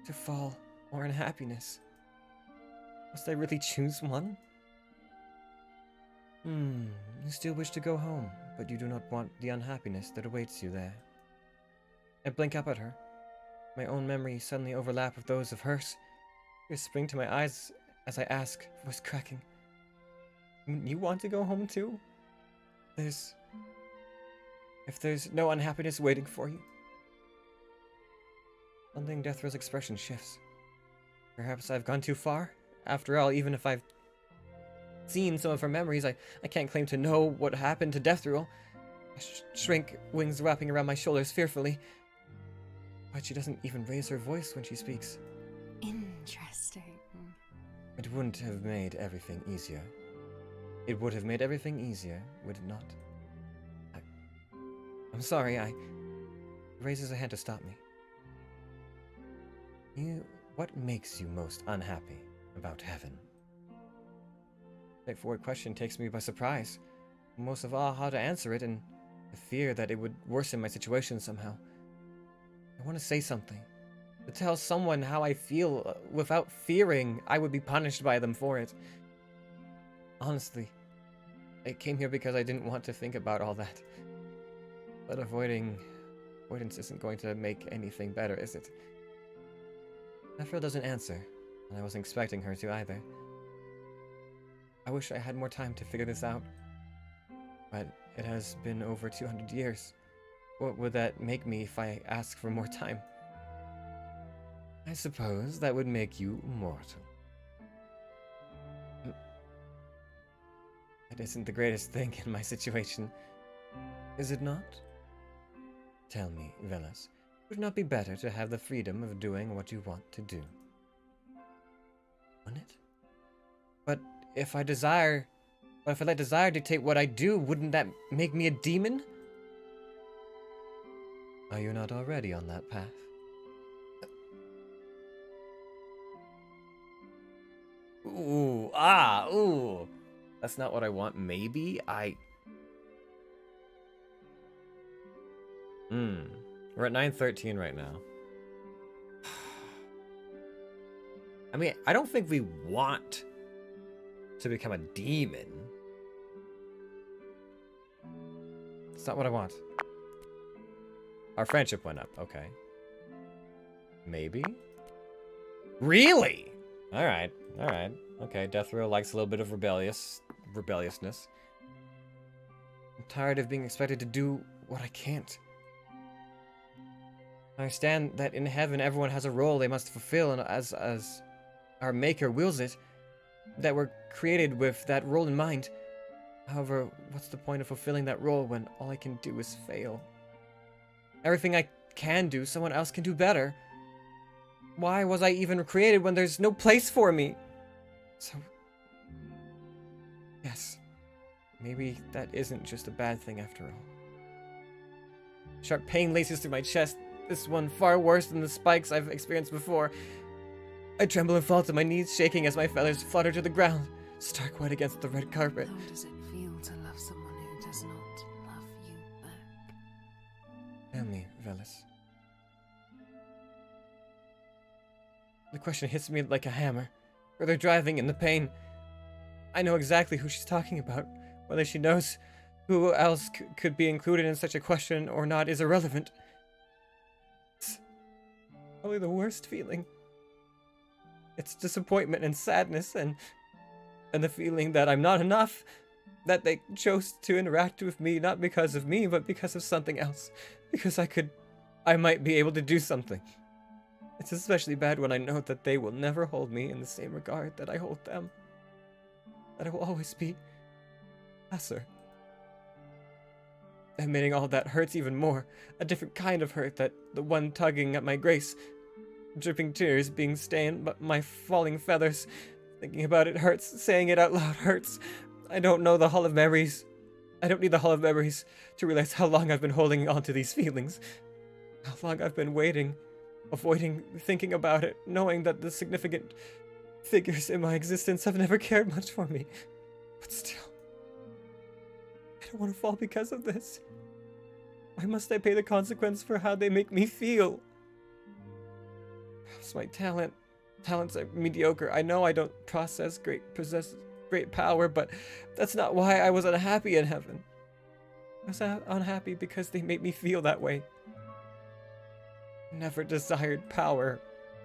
To fall or in happiness. Must I really choose one? You still wish to go home, but you do not want the unhappiness that awaits you there. I blink up at her. My own memories suddenly overlap with those of hers. Tears spring to my eyes as I ask, voice cracking. You want to go home too? If there's no unhappiness waiting for you. Something Deathrill's expression shifts. Perhaps I've gone too far? After all, even if I've seen some of her memories, I can't claim to know what happened to Deathrill. I shrink, wings wrapping around my shoulders fearfully. But she doesn't even raise her voice when she speaks. Interesting. It wouldn't have made everything easier. It would have made everything easier, would it not? I'm sorry, He raises a hand to stop me. What makes you most unhappy about heaven? Straightforward question takes me by surprise. Most of all, how to answer it, and the fear that it would worsen my situation somehow. I want to say something. To tell someone how I feel without fearing I would be punished by them for it. Honestly, I came here because I didn't want to think about all that. But avoidance isn't going to make anything better, is it? Ephra doesn't answer, and I wasn't expecting her to either. I wish I had more time to figure this out. But it has been over 200 years. What would that make me if I ask for more time? I suppose that would make you mortal. It isn't the greatest thing in my situation, is it not? Tell me, Velas, would it not be better to have the freedom of doing what you want to do? Wouldn't it? But if I let desire dictate what I do, wouldn't that make me a demon? Are you not already on that path? Ooh. That's not what I want. Maybe We're at 9:13 right now. I mean, I don't think we want to become a demon. It's not what I want. Our friendship went up. Okay. Maybe? Really? Alright. Okay, Death Row likes a little bit of rebelliousness. I'm tired of being expected to do what I can't. I understand that in heaven everyone has a role they must fulfill, and as our Maker wills it, that we're created with that role in mind. However, what's the point of fulfilling that role when all I can do is fail? Everything I can do, someone else can do better. Why was I even created when there's no place for me? So, yes, maybe that isn't just a bad thing after all. Sharp pain laces through my chest, this one far worse than the spikes I've experienced before. I tremble and fall to my knees, shaking as my feathers flutter to the ground, stark white against the red carpet. How does it feel to love someone who does not love you back? Tell me, Velas. The question hits me like a hammer, further driving in the pain. I know exactly who she's talking about. Whether she knows who else could be included in such a question or not is irrelevant. It's probably the worst feeling. It's disappointment and sadness and the feeling that I'm not enough, that they chose to interact with me not because of me, but because of something else, because I might be able to do something. It's especially bad when I know that they will never hold me in the same regard that I hold them, that I will always be lesser. Admitting all that hurts even more, a different kind of hurt, that the one tugging at my grace, dripping tears being stained by my falling feathers. Thinking about it hurts, saying it out loud hurts. I don't know the Hall of Memories. I don't need the Hall of Memories to realize how long I've been holding on to these feelings. How long I've been waiting, avoiding thinking about it, knowing that the significant figures in my existence have never cared much for me. But still, I don't want to fall because of this. Why must I pay the consequence for how they make me feel? Perhaps my talents are mediocre. I know I don't possess great power, but that's not why I was unhappy in heaven. I was unhappy because they made me feel that way. I never desired power.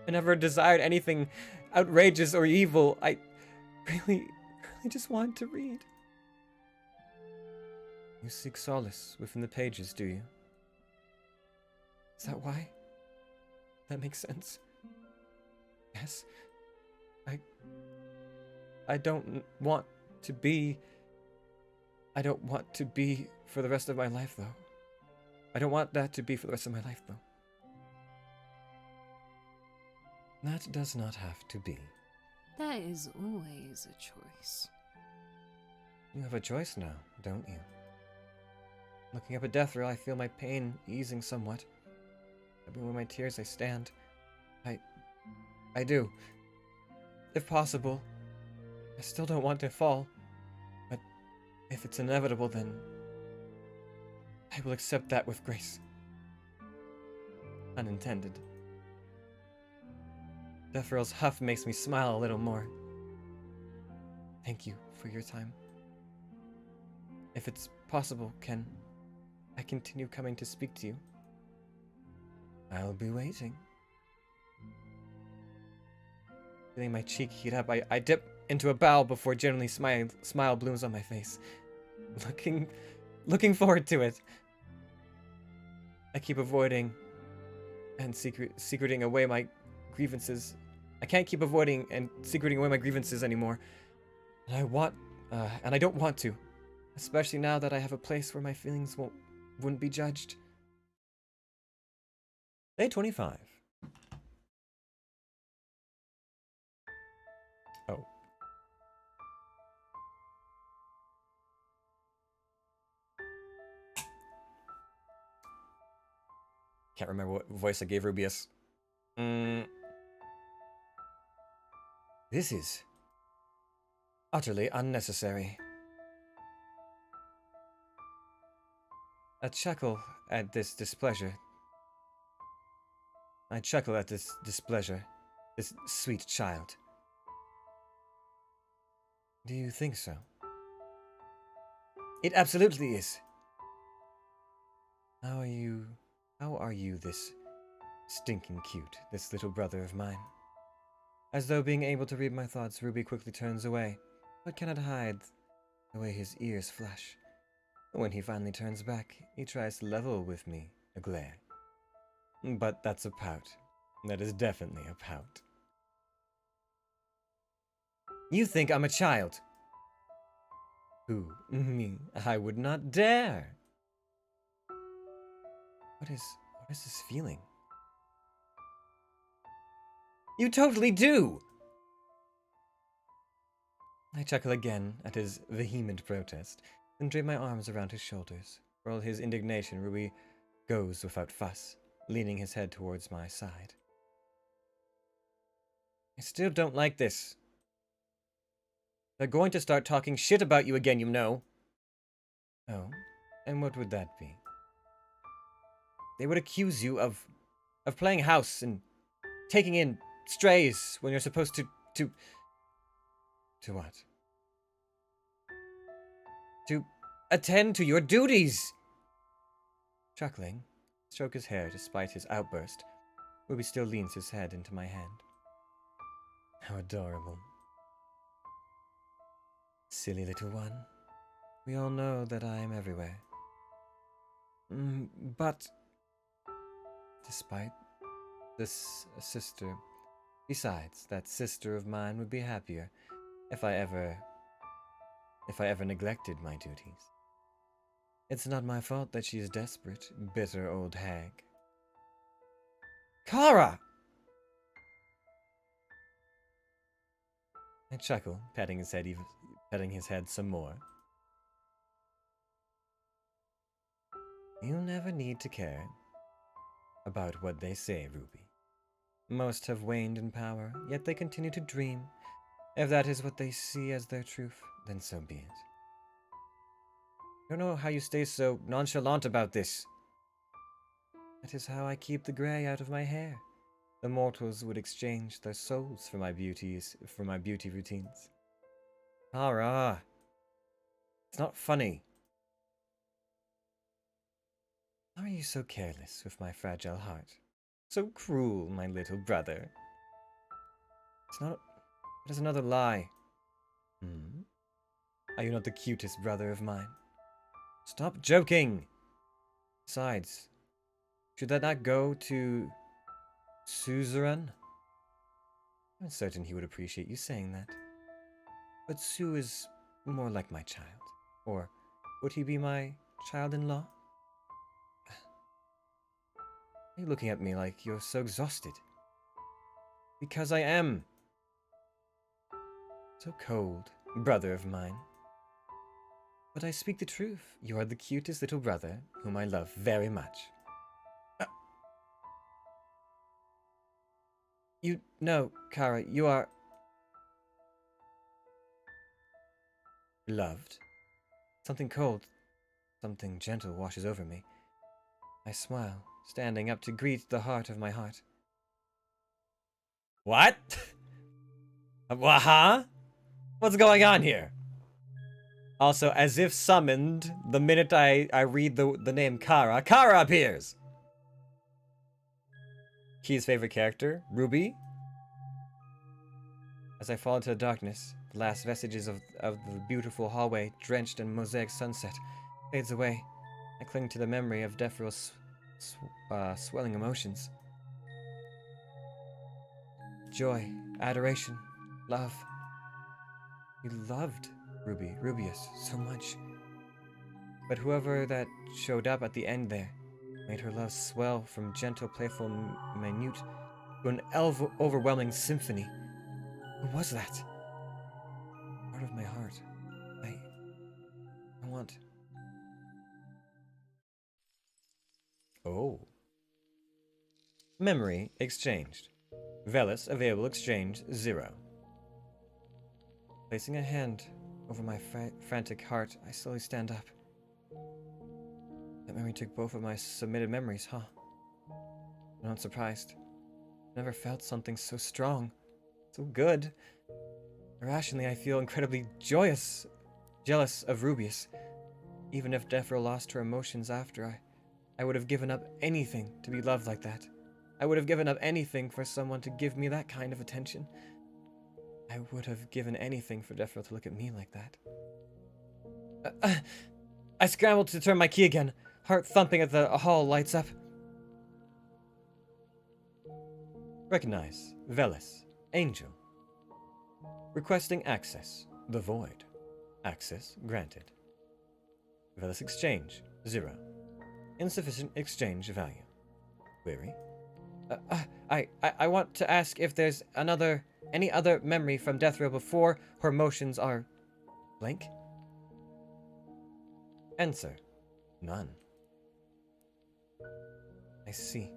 I never desired anything outrageous or evil. I really just wanted to read. You seek solace within the pages, do you? Is that why? That makes sense. Yes. I don't want to be for the rest of my life, though. I don't want that to be for the rest of my life, though. That does not have to be. That is always a choice. You have a choice now, don't you? Looking up at Death Row, I feel my pain easing somewhat. Every with my tears I stand. I do. If possible. I still don't want to fall. But if it's inevitable, then I will accept that with grace. Unintended. Deferel's huff makes me smile a little more. Thank you for your time. If it's possible, can I continue coming to speak to you? I'll be waiting. Feeling my cheek heat up, I dip into a bow before generally smile blooms on my face. Looking forward to it. I keep avoiding and secreting away my grievances. I can't keep avoiding and secreting away my grievances anymore. And I don't want to. Especially now that I have a place where my feelings wouldn't be judged. Day 25. Oh. Can't remember what voice I gave Rubius. This is utterly unnecessary. I chuckle at this displeasure. This sweet child. Do you think so? It absolutely is. How are you this stinking cute, this little brother of mine? As though being able to read my thoughts, Ruby quickly turns away, but cannot hide the way his ears flash. When he finally turns back, he tries to level with me, a glare. But that's a pout. That is definitely a pout. You think I'm a child? Who? Me? I would not dare. What is this feeling? You totally do! I chuckle again at his vehement protest, then drape my arms around his shoulders. For all his indignation, Ruby goes without fuss, leaning his head towards my side. I still don't like this. They're going to start talking shit about you again, you know. Oh, and what would that be? They would accuse you of playing house and taking in strays when you're supposed to what? To attend to your duties! Chuckling, stroke his hair despite his outburst. Ruby still leans his head into my hand. How adorable. Silly little one. We all know that I am everywhere. But despite this sister, besides, that sister of mine would be happier if I ever neglected my duties. It's not my fault that she is desperate, bitter old hag. Kara! I chuckle, patting his head some more. You never need to care about what they say, Ruby. Most have waned in power, yet they continue to dream. If that is what they see as their truth, then so be it. I don't know how you stay so nonchalant about this. That is how I keep the grey out of my hair. The mortals would exchange their souls for my beauty routines. Tara, it's not funny. How are you so careless with my fragile heart? So cruel, my little brother. It is another lie. Are you not the cutest brother of mine? Stop joking! Besides, should that not go to Suzerain? I'm certain he would appreciate you saying that. But Sue is more like my child. Or would he be my child-in-law? Are you looking at me like you're so exhausted? Because I am. So cold, brother of mine. But I speak the truth. You are the cutest little brother, whom I love very much. No, Kara, you are... Loved. Something cold, something gentle washes over me. I smile, standing up to greet the heart of my heart. What? Huh? What's going on here? Also, as if summoned, the minute I read the name Kara, Kara appears! Key's favorite character, Ruby. As I fall into the darkness, the last vestiges of the beautiful hallway, drenched in mosaic sunset, fades away. I cling to the memory of Defril's swelling emotions. Joy, adoration, love. You loved Rubius, so much. But whoever that showed up at the end there made her love swell from gentle, playful, minute to an overwhelming symphony. Who was that? Part of my heart. I want... Oh. Memory exchanged. Velis available exchange 0. Placing a hand over my frantic heart, I slowly stand up. That memory took both of my submitted memories, huh? I'm not surprised. Never felt something so strong, so good. Irrationally, I feel incredibly jealous of Rubius. Even if Defril lost her emotions after, I would have given up anything to be loved like that. I would have given up anything for someone to give me that kind of attention. I would have given anything for Defril to look at me like that. I scrambled to turn my key again, heart thumping as the hall lights up. Recognize. Velis. Angel. Requesting access. The Void. Access granted. Velis exchange. 0. Insufficient exchange value. Query. I want to ask if there's any other memory from Defril before her emotions are blank? Answer. None. I see.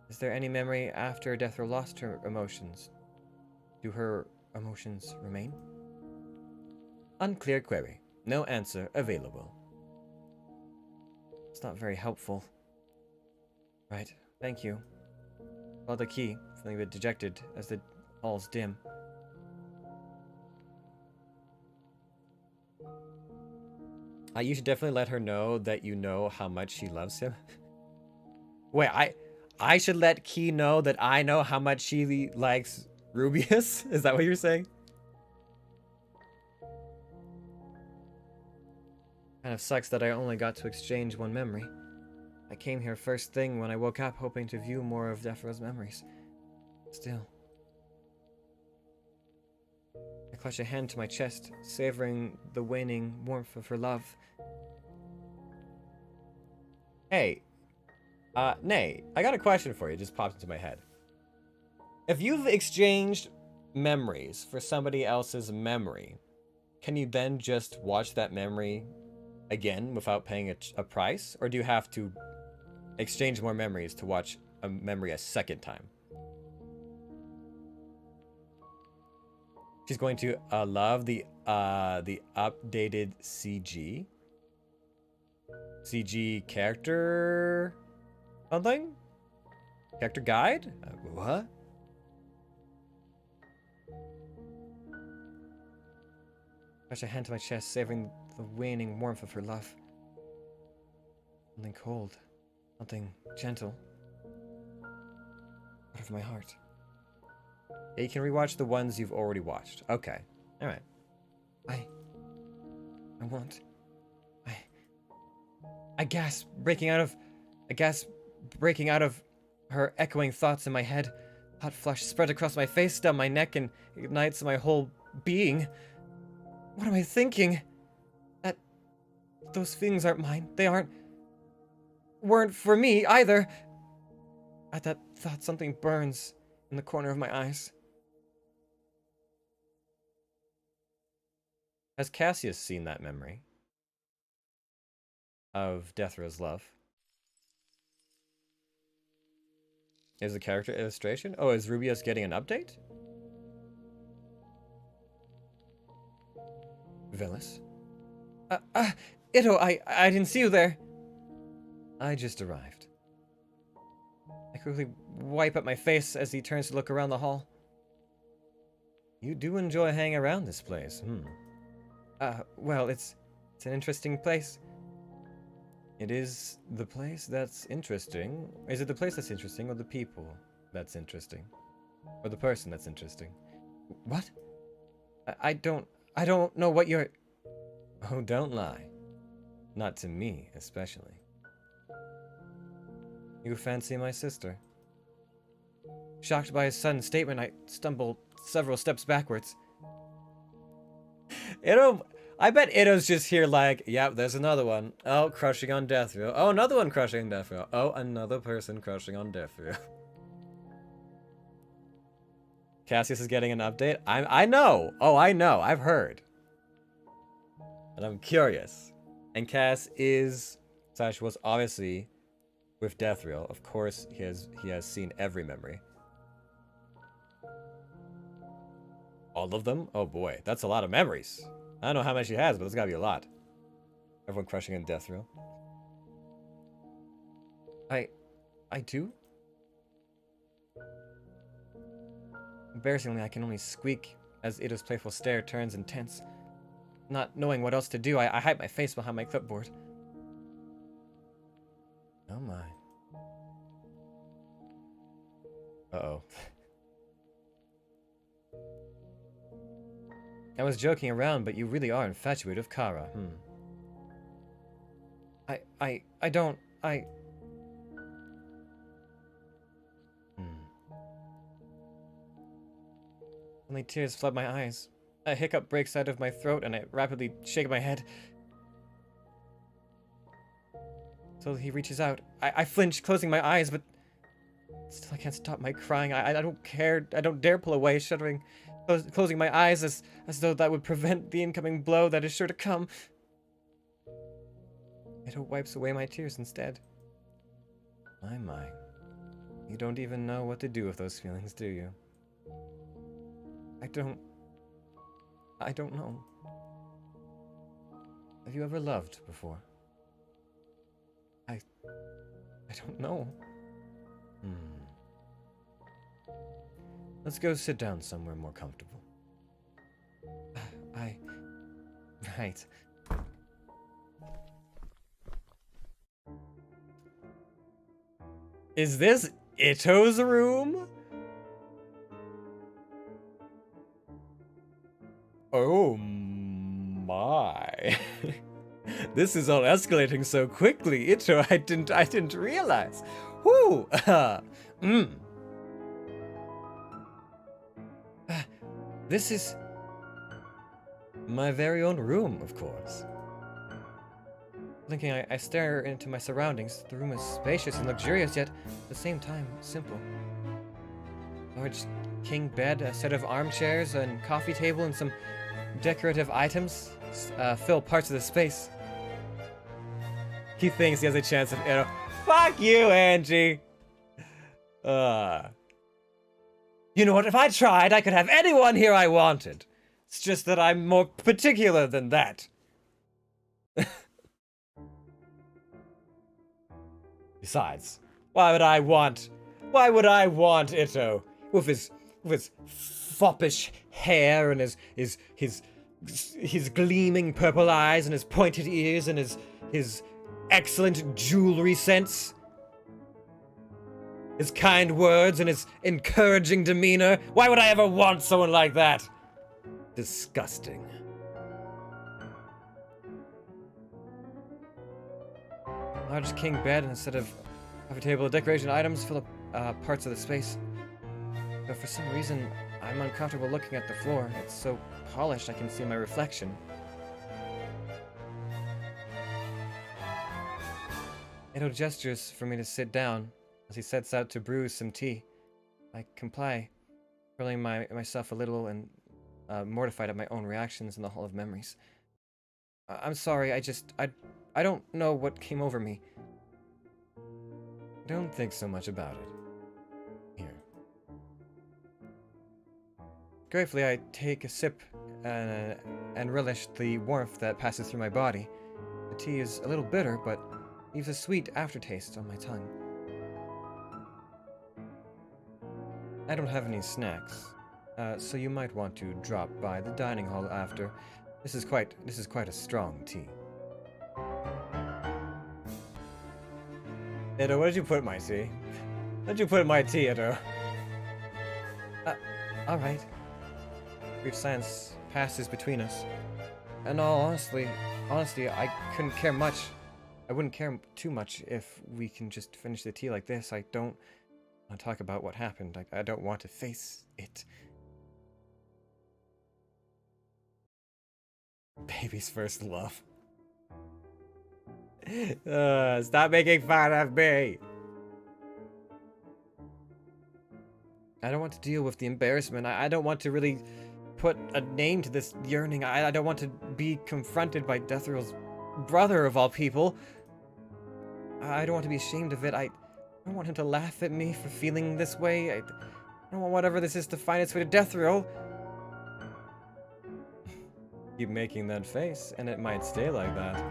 Is there any memory after Defril lost her emotions? Do her emotions remain? Unclear query. No answer available. It's not very helpful. Right, thank you. Follow the key, feeling a bit dejected as the halls dim. You should definitely let her know that you know how much she loves him. Wait, I should let Key know that I know how much she likes Rubius? Is that what you're saying? Kind of sucks that I only got to exchange one memory. I came here first thing when I woke up, hoping to view more of Defril's memories. Still. I clutch a hand to my chest, savoring the waning warmth of her love. Hey, Nay, I got a question for you, just popped into my head. If you've exchanged memories for somebody else's memory, can you then just watch that memory again without paying a price? Or do you have to exchange more memories to watch a memory a second time? She's going to love the updated CG character something? Character guide? What? Press her hand to my chest, savoring the waning warmth of her love. Something cold. Something gentle. Out of my heart. Yeah, you can rewatch the ones you've already watched. Okay. Alright. I gasp, breaking out of her echoing thoughts in my head. Hot flush spread across my face, down my neck, and ignites my whole being. What am I thinking? Those feelings aren't mine. They weren't for me either. At that thought, something burns in the corner of my eyes. Has Cassius seen that memory of Defra's love? Is the character illustration? Oh, is Rubius getting an update? Velis? Ito, I didn't see you there. I just arrived. I quickly wipe up my face as he turns to look around the hall. You do enjoy hanging around this place, well, it's an interesting place. It is the place that's interesting. Is it the place that's interesting, or the people that's interesting? Or the person that's interesting? What? I don't know what you're... Oh, don't lie. Not to me, especially. You fancy my sister? Shocked by his sudden statement, I stumble several steps backwards. I bet Ito's just here like, yep, there's another one. Oh, crushing on death row. Oh, another one crushing on death row. Oh, another person crushing on death row. Cassius is getting an update. I know. Oh, I know. I've heard. And I'm curious. And Cass is was obviously with Deathriel. Of course, he has seen every memory. All of them? Oh boy, that's a lot of memories. I don't know how much he has, but there's gotta be a lot. Everyone crushing in Deathriel. I do? Embarrassingly, I can only squeak as Ito's playful stare turns intense. Not knowing what else to do, I hide my face behind my clipboard. Oh my. Uh-oh. I was joking around, but you really are infatuated with Kara, I don't... Only tears flood my eyes. A hiccup breaks out of my throat, and I rapidly shake my head. So he reaches out. I flinch, closing my eyes, but still I can't stop my crying. I don't care. I don't dare pull away, shuddering, closing my eyes as though that would prevent the incoming blow that is sure to come. Ito wipes away my tears instead. My. You don't even know what to do with those feelings, do you? I don't know. Have you ever loved before? I don't know. Let's go sit down somewhere more comfortable. Right. Is this Ito's room? Oh my. This is all escalating so quickly, Ito. I didn't realize. Whoo! This is my very own room, of course. Blinking, I stare into my surroundings. The room is spacious and luxurious, yet at the same time simple. Large king bed, a set of armchairs, and coffee table, and some decorative items fill parts of the space. He thinks he has a chance of Ito. Fuck you, Angie! You know what, if I tried, I could have anyone here I wanted. It's just that I'm more particular than that. Besides, why would I want Ito with his foppish hair and his gleaming purple eyes and his pointed ears and his excellent jewelry sense? His kind words and his encouraging demeanor. Why would I ever want someone like that? Disgusting. Large king bed and a set of coffee table decoration items fill up parts of the space. But for some reason, I'm uncomfortable looking at the floor. It's so polished I can see my reflection. Ito gestures for me to sit down as he sets out to brew some tea. I comply, feeling myself a little and mortified at my own reactions in the Hall of Memories. I'm sorry, I don't know what came over me. Don't think so much about it. Here. Gratefully, I take a sip and relish the warmth that passes through my body. The tea is a little bitter, but leaves a sweet aftertaste on my tongue. I don't have any snacks, so you might want to drop by the dining hall after. This is quite a strong tea. Edo, what did you put in my tea? What did you put in my tea, Edo? Alright. Brief silence passes between us. And all honestly, I couldn't care much. I wouldn't care too much if we can just finish the tea like this. I don't want to talk about what happened. I don't want to face it. Baby's first love. Stop making fun of me. I don't want to deal with the embarrassment. I don't want to really put a name to this yearning. I don't want to be confronted by Deathriel's brother of all people. I don't want to be ashamed of it. I don't want him to laugh at me for feeling this way. I don't want whatever this is to find its way to Deathriel. Keep making that face, and it might stay like that.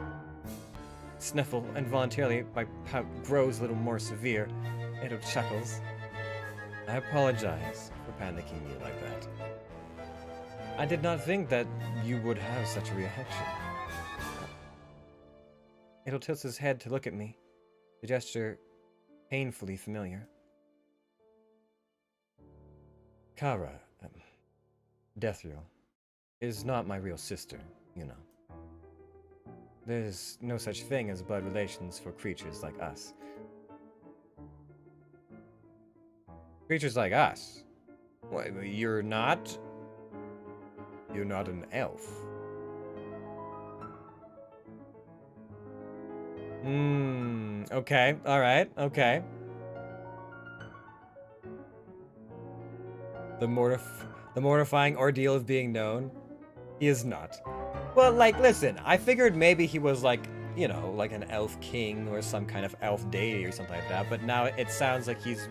Sniffle, involuntarily, my pout grows a little more severe. Edo chuckles. I apologize for panicking you like that. I did not think that you would have such a reaction. Edo tilts his head to look at me, the gesture painfully familiar. Kara, Deathriel, is not my real sister, you know. There's no such thing as blood relations for creatures like us. Creatures like us? What, you're not? You're not an elf. Okay, alright, okay. The mortifying ordeal of being known? He is not. Well, like, listen, I figured maybe he was like, you know, like an elf king or some kind of elf deity or something like that, but now it sounds like he's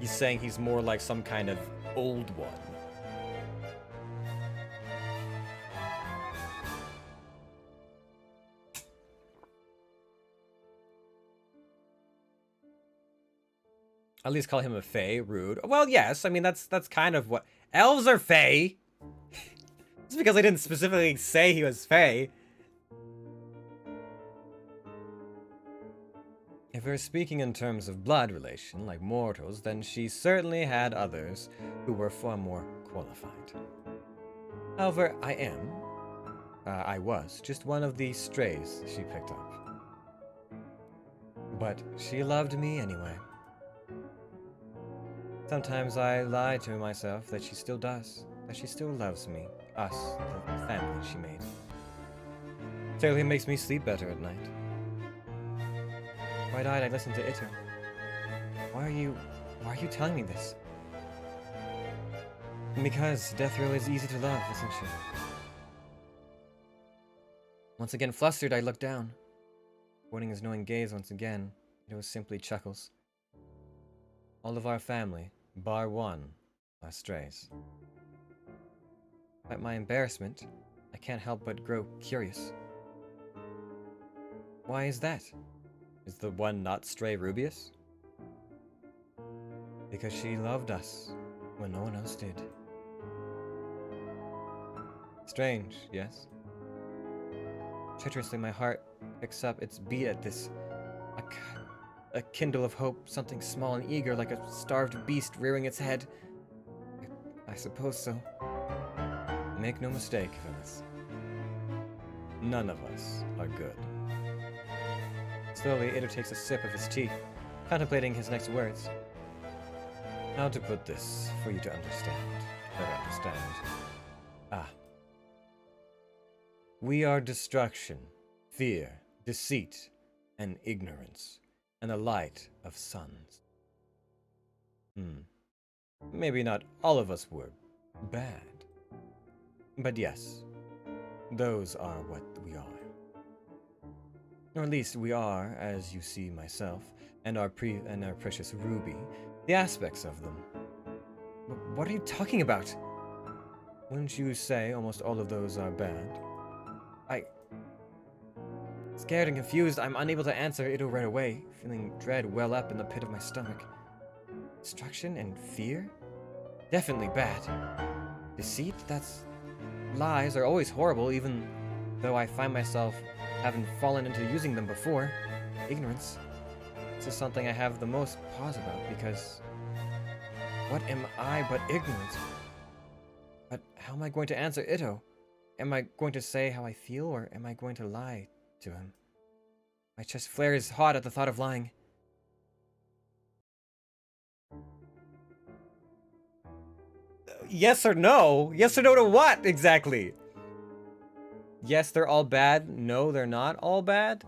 saying he's more like some kind of old one. At least call him a fae, rude. Well, yes, I mean, that's kind of what... Elves are fae! Just because I didn't specifically say he was fae. If we're speaking in terms of blood relation, like mortals, then she certainly had others who were far more qualified. However, I was just one of the strays she picked up. But she loved me anyway. Sometimes I lie to myself that she still does, that she still loves me, us, the family she made. Certainly makes me sleep better at night. Wide-eyed, I listen to Ito. Why are you telling me this? Because Deathriel is easy to love, isn't she? Once again flustered, I look down. Avoiding his knowing gaze once again, Ito simply chuckles. All of our family, bar one, are strays. At my embarrassment, I can't help but grow curious. Why is that? Is the one not stray Rubius? Because she loved us when no one else did. Strange, yes? Treacherously, my heart picks up its beat at this. A kindle of hope, something small and eager, like a starved beast rearing its head. I suppose so. Make no mistake, Phyllis. None of us are good. Slowly, Ito takes a sip of his tea, contemplating his next words. How to put this for you to better understand. We are destruction, fear, deceit, and ignorance, and the light of suns. Maybe not all of us were bad. But yes, those are what we are. Or at least we are, as you see myself, and our precious Ruby, the aspects of them. But what are you talking about? Wouldn't you say almost all of those are bad? Scared and confused, I'm unable to answer Ito right away, feeling dread well up in the pit of my stomach. Destruction and fear? Definitely bad. Deceit? Lies are always horrible, even though I find myself having fallen into using them before. Ignorance. This is something I have the most pause about, because what am I but ignorance? But how am I going to answer Ito? Am I going to say how I feel, or am I going to lie to him? My chest flares hot at the thought of lying. Yes or no? Yes or no to what, exactly? Yes, they're all bad. No, they're not all bad?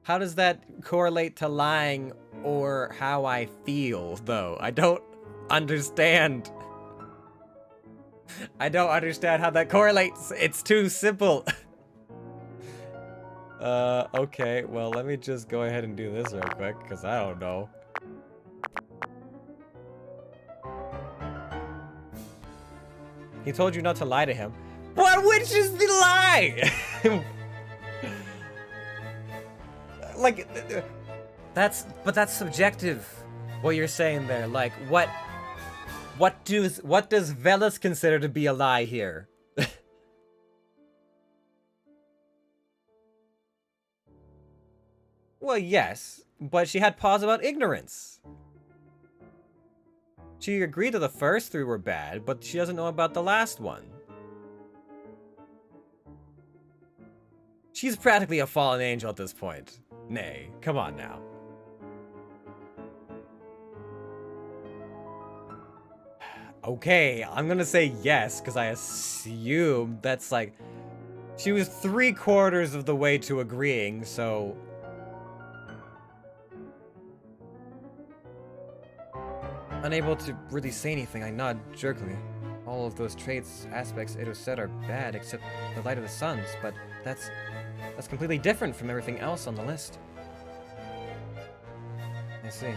How does that correlate to lying or how I feel, though? I don't understand. I don't understand how that correlates. It's too simple. Okay. Well, let me just go ahead and do this real quick, because I don't know. He told you not to lie to him. What? Which is the lie? Like, that's subjective. What you're saying there, like, what does Velas consider to be a lie here? Well, yes, but she had pause about ignorance. She agreed that the first three were bad, but she doesn't know about the last one. She's practically a fallen angel at this point. Nay, come on now. Okay, I'm gonna say yes, because I assume that's like... She was 3/4 of the way to agreeing, so... Unable to really say anything, I nod jerkily. All of those traits, aspects Ito said are bad, except the light of the suns, but that's completely different from everything else on the list. I see.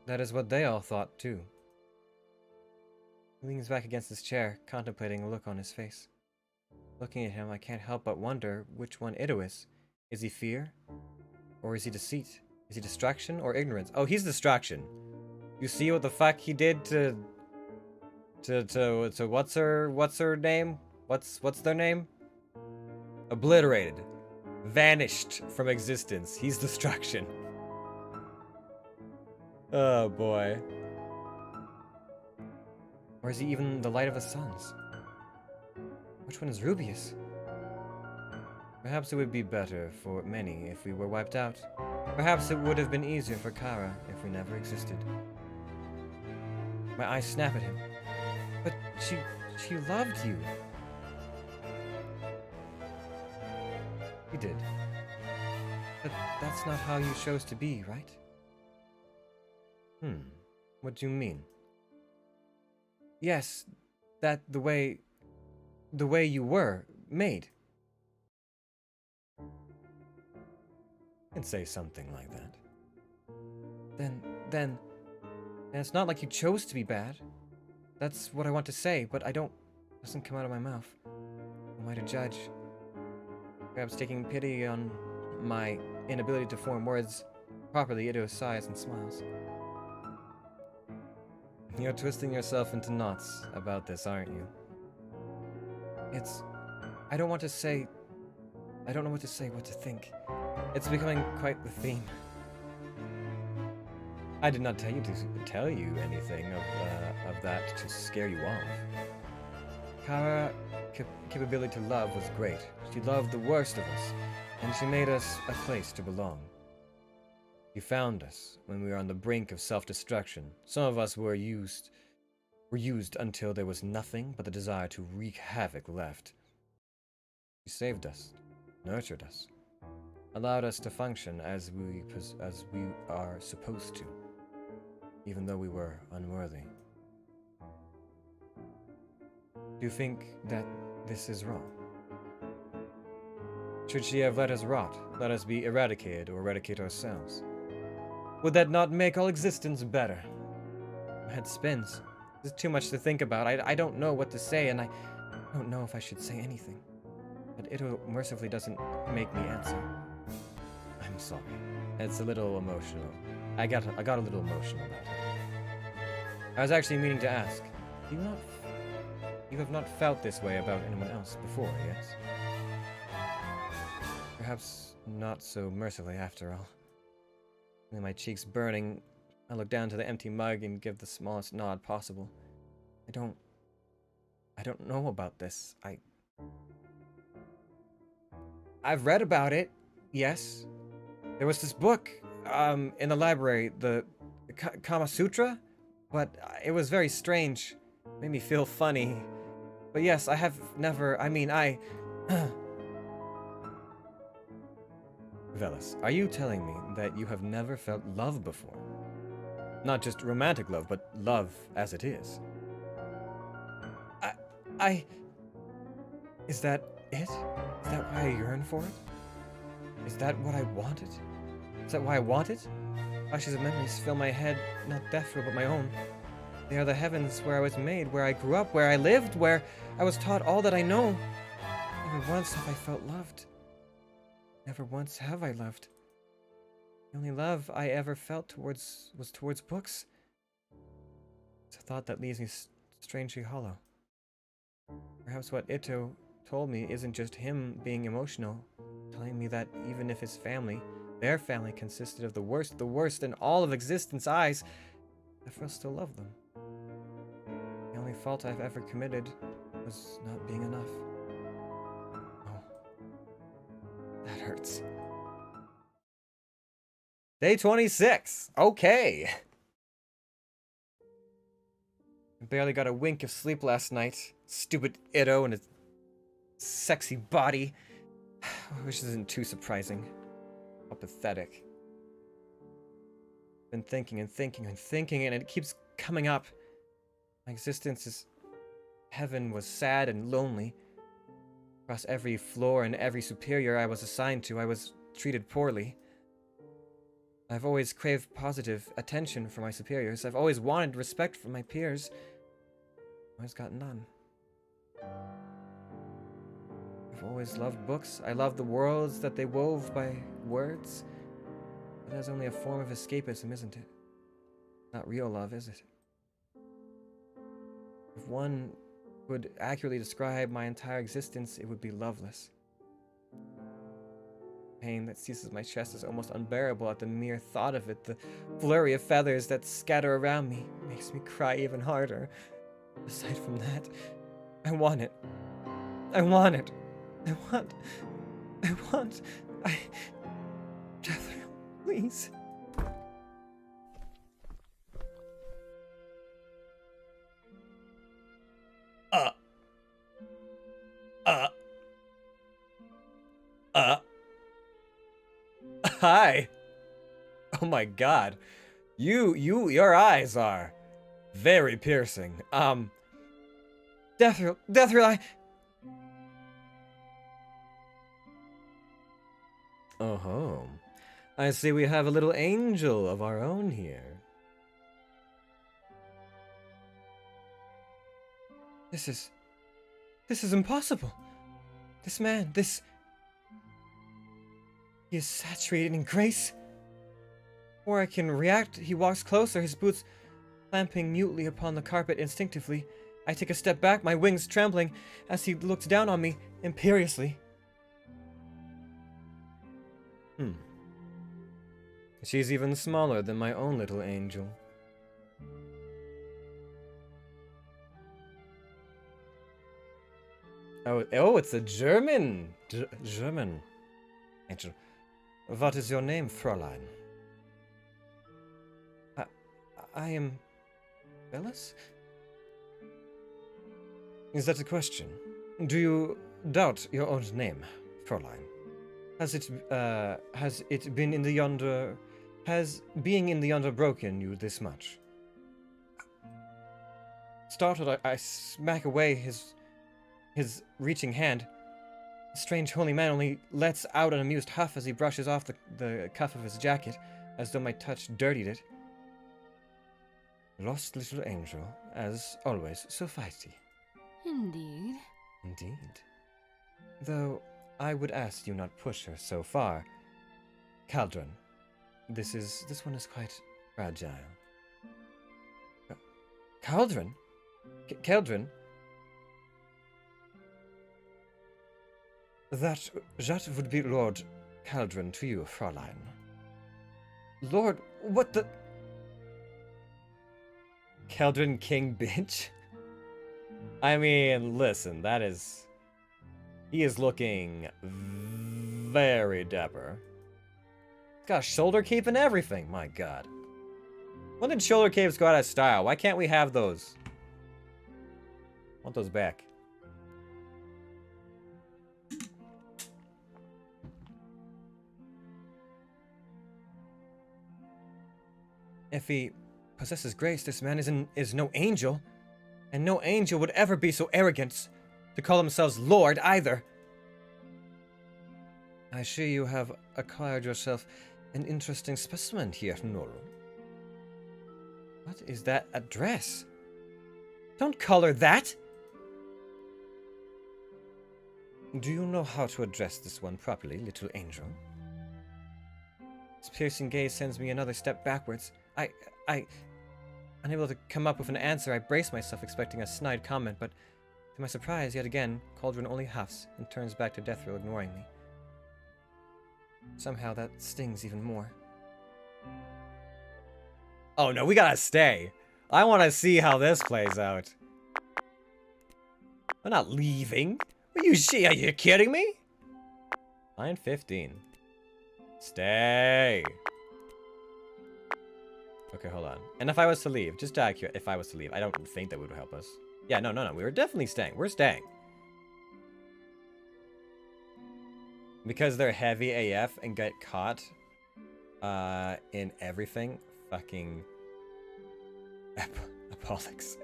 That is what they all thought, too. He leans back against his chair, contemplating a look on his face. Looking at him, I can't help but wonder which one Ito is. Is he fear? Or is he deceit? Is he distraction or ignorance? Oh, he's distraction. You see what the fuck he did to what's her name? What's their name? Obliterated. Vanished from existence. He's distraction. Oh boy. Or is he even the light of the suns? Which one is Rubius? Perhaps it would be better for many if we were wiped out. Perhaps it would have been easier for Kara if we never existed. My eyes snap at him. But she loved you. You did. But that's not how you chose to be, right? What do you mean? Yes, that the way you were made. You can say something like that. Then it's not like you chose to be bad. That's what I want to say, but it doesn't come out of my mouth. Who am I to judge? Perhaps taking pity on my inability to form words properly, Ito sighs and smiles. You're twisting yourself into knots about this, aren't you? I don't know what to say, what to think. It's becoming quite the theme. I did not tell you anything of that to scare you off. Kara's capability to love was great. She loved the worst of us, and she made us a place to belong. You found us when we were on the brink of self-destruction. Some of us were used until there was nothing but the desire to wreak havoc left. You saved us, nurtured us, allowed us to function as we are supposed to, even though we were unworthy. Do you think that this is wrong? Should she have let us rot, let us be eradicated, or eradicate ourselves? Would that not make all existence better? My head spins. There's too much to think about. I don't know what to say, and I don't know if I should say anything. but it mercifully doesn't make me answer. I'm sorry. It's a little emotional. I got a little emotional about it. I was actually meaning to ask, you have not felt this way about anyone else before, yes? Perhaps not so mercifully after all. With my cheeks burning, I look down to the empty mug and give the smallest nod possible. I don't know about this. I've read about it, yes. There was this book, in the library, the Kama Sutra, but it was very strange. Made me feel funny. But yes, I have never, Velas, are you telling me that you have never felt love before? Not just romantic love, but love as it is. Is that it? Is that why I yearn for it? Is that what I wanted? Is that why I want it? Flashes of memories fill my head, not Defra, but my own. They are the heavens where I was made, where I grew up, where I lived, where I was taught all that I know. Never once have I felt loved. Never once have I loved. The only love I ever felt was towards books. It's a thought that leaves me strangely hollow. Perhaps what Ito told me isn't just him being emotional, telling me that even if his family, their family, consisted of the worst in all of existence, I still love them. The only fault I've ever committed was not being enough. Oh, that hurts. Day 26. Okay. I barely got a wink of sleep last night. Stupid Ito and his sexy body. Which isn't too surprising. How pathetic. Been thinking and thinking and thinking, and it keeps coming up. My existence as heaven was sad and lonely. Across every floor and every superior I was assigned to, I was treated poorly. I've always craved positive attention from my superiors. I've always wanted respect from my peers. I've always got none. I've always loved books. I love the worlds that they wove by words. But that's only a form of escapism, isn't it? Not real love, is it? If one would accurately describe my entire existence, it would be loveless. Pain that seizes my chest is almost unbearable at the mere thought of it. The flurry of feathers that scatter around me makes me cry even harder. Aside from that, I want it. I want it. Jethro, please. Hi. Oh my god. Your eyes are very piercing. Deathrill, Oh-ho. I see we have a little angel of our own here. This is impossible. This man, he is saturated in grace. Before I can react, he walks closer, his boots clamping mutely upon the carpet instinctively. I take a step back, my wings trembling, as he looks down on me imperiously. She's even smaller than my own little angel. Oh, it's a German. German angel. What is your name, Fräulein? I am Velas? Is that a question? Do you doubt your own name, Fräulein? Has it been in the Yonder... Has being in the Yonder broken you this much? Startled, I smack away his reaching hand. The strange holy man only lets out an amused huff as he brushes off the cuff of his jacket, as though my touch dirtied it. Lost little angel, as always, so feisty. Indeed. Indeed. Though I would ask you not push her so far. Cauldron, this one is quite fragile. Cauldron? Cauldron? That would be Lord Cauldron to you, Fräulein. Lord, what the... Cauldron King bitch? I mean, listen, that is... He is looking very dapper. He's got a shoulder cape and everything, my god. When did shoulder capes go out of style? Why can't we have those? I want those back. If he possesses grace, this man is no angel. And no angel would ever be so arrogant to call themselves Lord either. I see you have acquired yourself an interesting specimen here, Null. What is that address? Don't call her that! Do you know how to address this one properly, little angel? His piercing gaze sends me another step backwards. Unable to come up with an answer, I brace myself expecting a snide comment, but to my surprise, yet again, Cauldron only huffs and turns back to Deathrill, ignoring me. Somehow that stings even more. Oh no, we gotta stay. I want to see how this plays out. I'm not leaving. Are you kidding me? Line 15. Stay. Okay, hold on. And if I was to leave, just accurate, if I was to leave, I don't think that would help us. Yeah, no. We were definitely staying. We're staying. Because they're heavy AF and get caught in everything. Fucking Apollyx.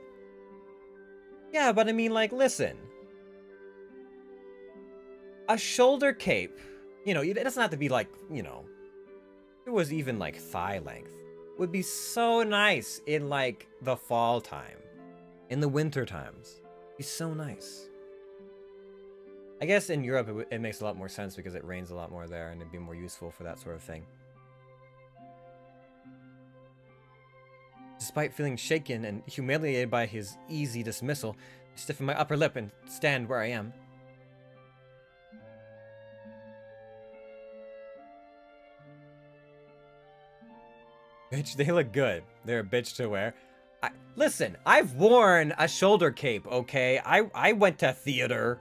Yeah, but I mean, like, listen. A shoulder cape, you know, it doesn't have to be like, you know, it was even like thigh length. Would be so nice in like the fall time. In the winter times. Be so nice. I guess in Europe it makes a lot more sense because it rains a lot more there and it'd be more useful for that sort of thing. Despite feeling shaken and humiliated by his easy dismissal, I stiffen my upper lip and stand where I am. Bitch, they look good. They're a bitch to wear. Listen, I've worn a shoulder cape, okay? I went to theater.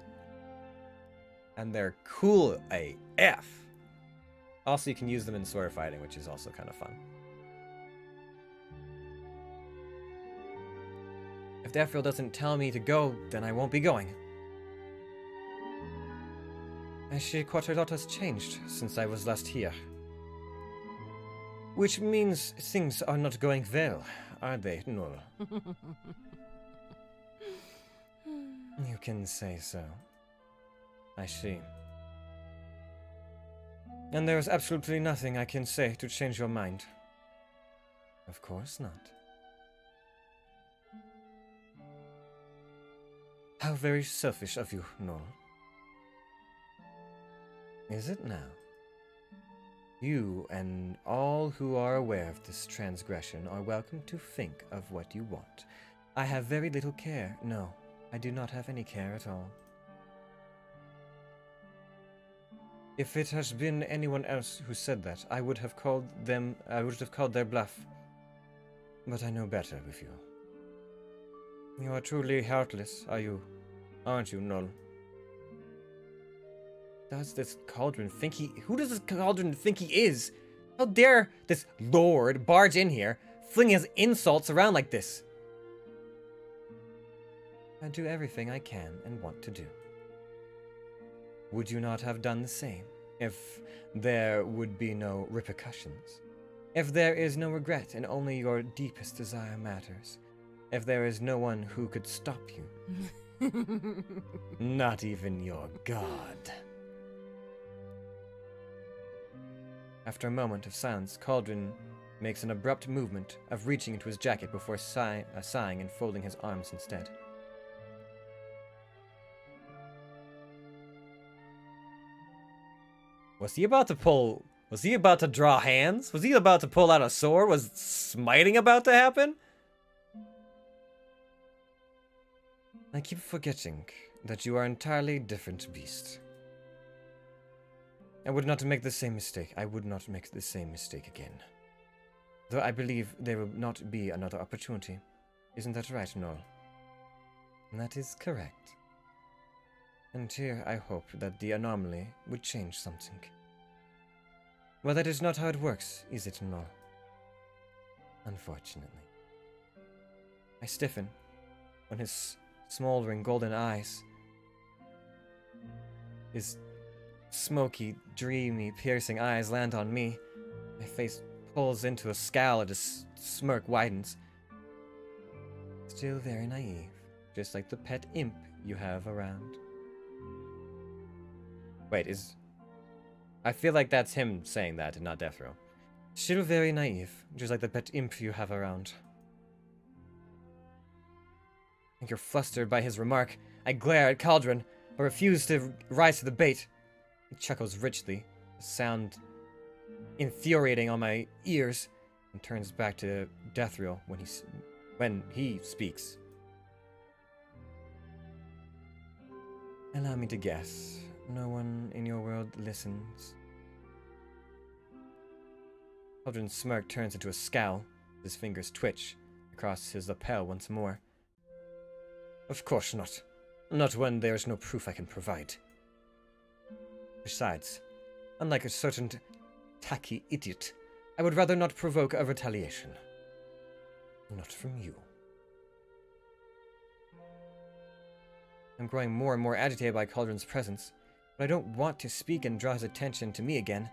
And they're cool AF. Also, you can use them in sword fighting, which is also kind of fun. If Deathrill doesn't tell me to go, then I won't be going. I see quite a lot has changed since I was last here. Which means things are not going well, are they, Null? You can say so. I see. And there is absolutely nothing I can say to change your mind. Of course not. How very selfish of you, Null. Is it now? You and all who are aware of this transgression are welcome to think of what you want. I have very little care. No, I do not have any care at all. If it has been anyone else who said that, I would have called their bluff. But I know better with you. You are truly heartless, aren't you, Null? Does this Cauldron think who does this Cauldron think he is? How dare this lord barge in here, fling his insults around like this? I do everything I can and want to do. Would you not have done the same, if there would be no repercussions? If there is no regret and only your deepest desire matters? If there is no one who could stop you? Not even your god. After a moment of silence, Cauldron makes an abrupt movement of reaching into his jacket before sighing and folding his arms instead. Was he about to pull... Was he about to draw hands? Was he about to pull out a sword? Was smiting about to happen? I keep forgetting that you are an entirely different beast. I would not make the same mistake. I would not make the same mistake again. Though I believe there will not be another opportunity. Isn't that right, Noel? That is correct. And here I hope that the anomaly would change something. Well, that is not how it works, is it, Noel? Unfortunately. I stiffen when his smoldering golden eyes, his smoky, dreamy, piercing eyes land on me. My face pulls into a scowl and his smirk widens. Still very naive, just like the pet imp you have around. Wait, I feel like that's him saying that and not Death Row. Still very naive, just like the pet imp you have around. I think you're flustered by his remark. I glare at Cauldron, but refuse to rise to the bait. He chuckles richly, a sound infuriating on my ears, and turns back to Deathriel when he speaks. Allow me to guess. No one in your world listens. Cauldron's smirk turns into a scowl. His fingers twitch across his lapel once more. Of course not. Not when there is no proof I can provide. Besides, unlike a certain tacky idiot, I would rather not provoke a retaliation. Not from you. I'm growing more and more agitated by Cauldron's presence, but I don't want to speak and draw his attention to me again.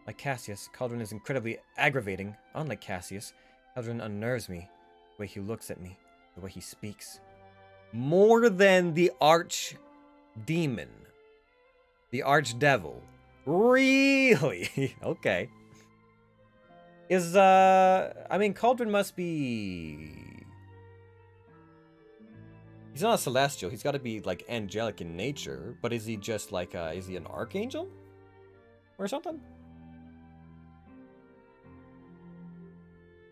Like Cassius, Cauldron is incredibly aggravating. Unlike Cassius, Cauldron unnerves me. The way he looks at me, the way he speaks. More than the arch-demon. The arch-devil. Really? Okay. I mean, Cauldron must be... He's not a celestial. He's got to be, like, angelic in nature. But is he just, like, is he an archangel? Or something?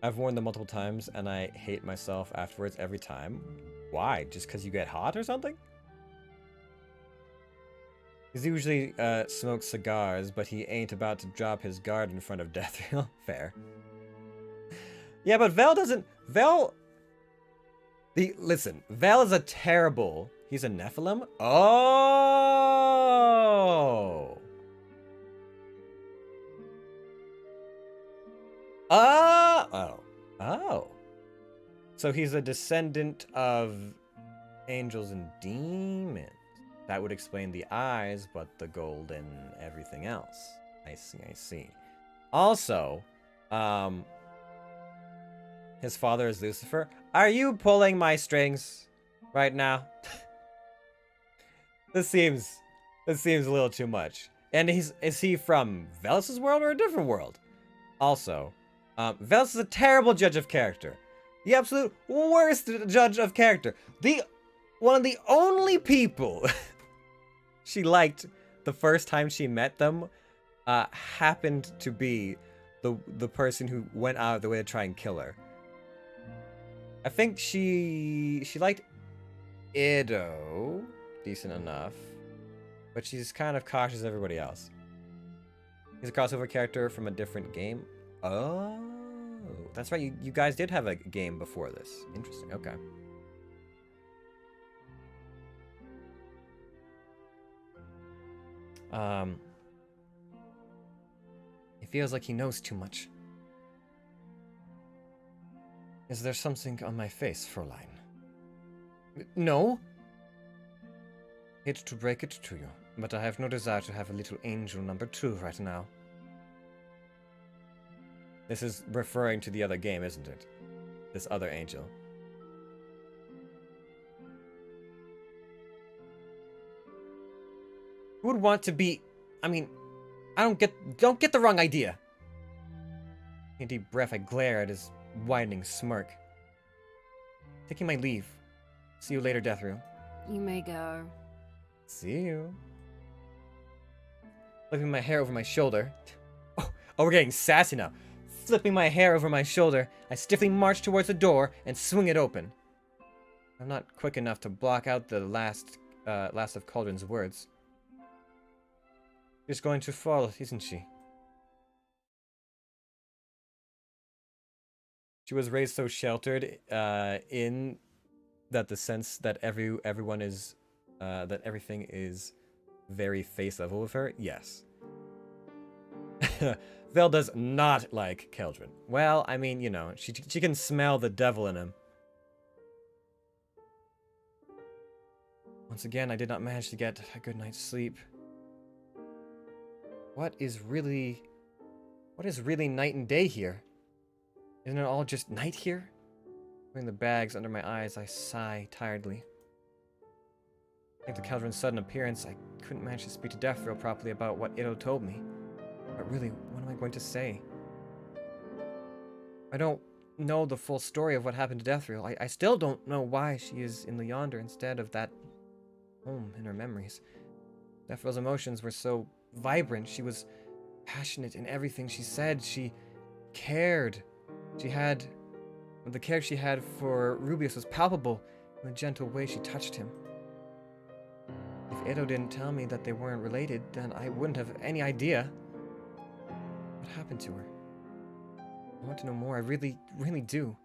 I've worn them multiple times, and I hate myself afterwards every time. Why? Just because you get hot or something? He usually smokes cigars, but he ain't about to drop his guard in front of Deathriel. Fair. Yeah, but Vel doesn't... Listen, Vel is a terrible... He's a Nephilim? Oh! Oh. So he's a descendant of angels and demons. That would explain the eyes, but the gold and everything else. I see. Also, his father is Lucifer. Are you pulling my strings right now? This seems a little too much. And is he from Velus's world or a different world? Also, Velus is a terrible judge of character. The absolute worst judge of character. One of the only people she liked the first time she met them happened to be the person who went out of the way to try and kill her. I think she liked Ido decent enough, but she's kind of cautious of everybody else. He's a crossover character from a different game. Oh, that's right. You guys did have a game before this. Interesting. Okay. He feels like he knows too much. Is there something on my face, Fräulein? No. Hate to break it to you, but I have no desire to have a little angel number 2 right now. This is referring to the other game, isn't it? This other angel. Who would want to be... I mean, don't get the wrong idea. In a deep breath, I glare at his widening smirk. Taking my leave. See you later, Deathriel. You may go. See you. Flipping my hair over my shoulder. Oh, we're getting sassy now. Flipping my hair over my shoulder, I stiffly march towards the door and swing it open. I'm not quick enough to block out the last of Cauldron's words. She's going to fall, isn't she? She was raised so sheltered in that the sense that everyone is that everything is very face level with her. Yes. Vel does not like Keldrin. Well, I mean, you know, she can smell the devil in him. Once again, I did not manage to get a good night's sleep. What is really night and day here? Isn't it all just night here? Putting the bags under my eyes, I sigh tiredly. Thanks to Keldrin's sudden appearance, I couldn't manage to speak to Deathrill properly about what Ito told me. But really, what am I going to say? I don't know the full story of what happened to Deathrill. I still don't know why she is in the Yonder instead of that home in her memories. Deathrill's emotions were so vibrant. She was passionate in everything she said. She cared. The care she had for Rubius was palpable in the gentle way she touched him. If Ito didn't tell me that they weren't related, then I wouldn't have any idea. What happened to her? I want to know more. I really, really do.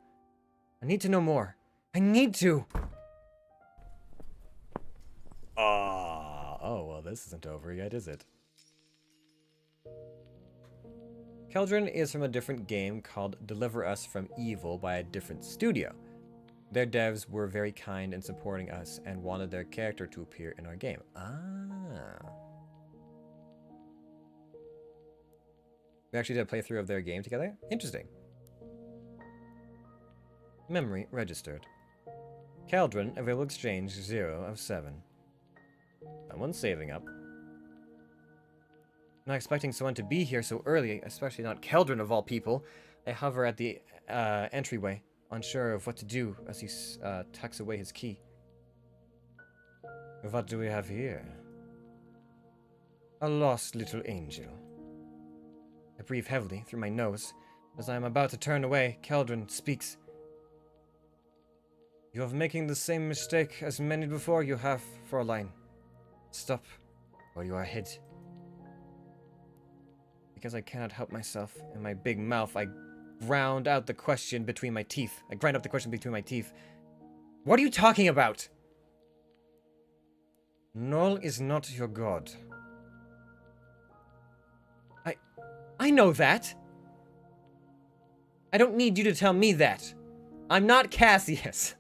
I need to know more. I need to! Oh, well, this isn't over yet, is it? Keldrin is from a different game called Deliver Us from Evil by a different studio. Their devs were very kind in supporting us and wanted their character to appear in our game. We actually did a playthrough of their game together? Interesting. Memory registered. Keldrin, available exchange 0 of 7. Someone's saving up. Not expecting someone to be here so early, especially not Keldrin of all people. I hover at the entryway, unsure of what to do as he tucks away his key. What do we have here? A lost little angel. I breathe heavily through my nose. As I am about to turn away, Keldrin speaks. You are making the same mistake as many before you have, Fräulein. Stop, or you are hid. Because I cannot help myself, in my big mouth, I ground out the question between my teeth. I grind up the question between my teeth. What are you talking about? Null is not your god. I know that. I don't need you to tell me that. I'm not Cassius.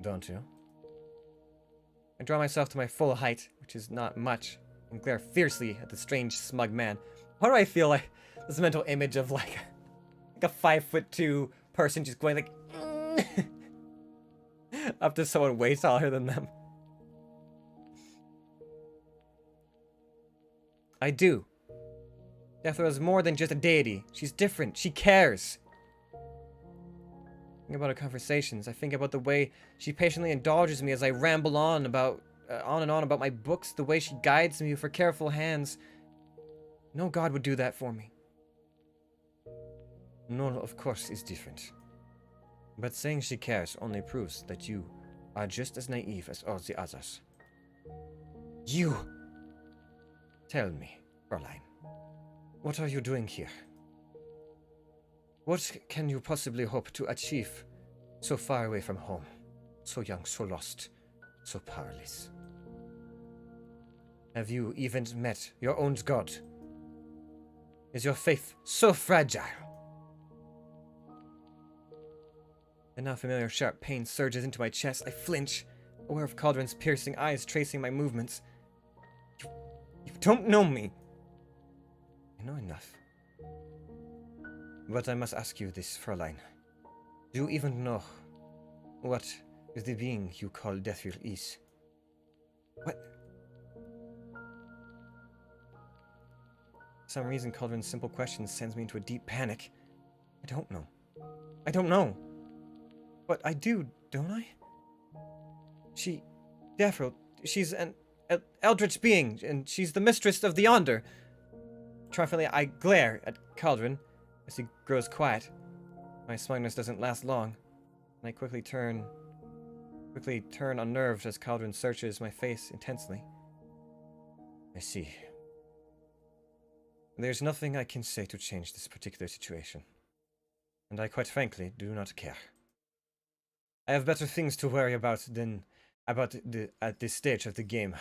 Don't you? I draw myself to my full height, which is not much, and glare fiercely at the strange, smug man. Why do I feel like this mental image of like a 5'2" person just going like up to someone way taller than them? I do. Deathra is more than just a deity. She's different. She cares. I think about our conversations. I think about the way she patiently indulges me as I ramble on and on about my books, the way she guides me with her careful hands. No god would do that for me. Null, of course, is different. But saying she cares only proves that you are just as naive as all the others. You! Tell me, Fräulein, what are you doing here? What can you possibly hope to achieve so far away from home? So young, so lost, so powerless. Have you even met your own god? Is your faith so fragile? The now familiar sharp pain surges into my chest. I flinch, aware of Cauldron's piercing eyes tracing my movements. You don't know me. I know enough. But I must ask you this, Fräulein. Do you even know what the being you call Deathrill is? What? For some reason, Cauldron's simple question sends me into a deep panic. I don't know. I don't know. But I do, don't I? Deathrill, she's an eldritch being, and she's the mistress of the Yonder. Triumphantly, I glare at Cauldron as he grows quiet. My smugness doesn't last long, and I quickly turn unnerved as Cauldron searches my face intensely. I see. There's nothing I can say to change this particular situation, and I quite frankly do not care. I have better things to worry about at this stage of the game.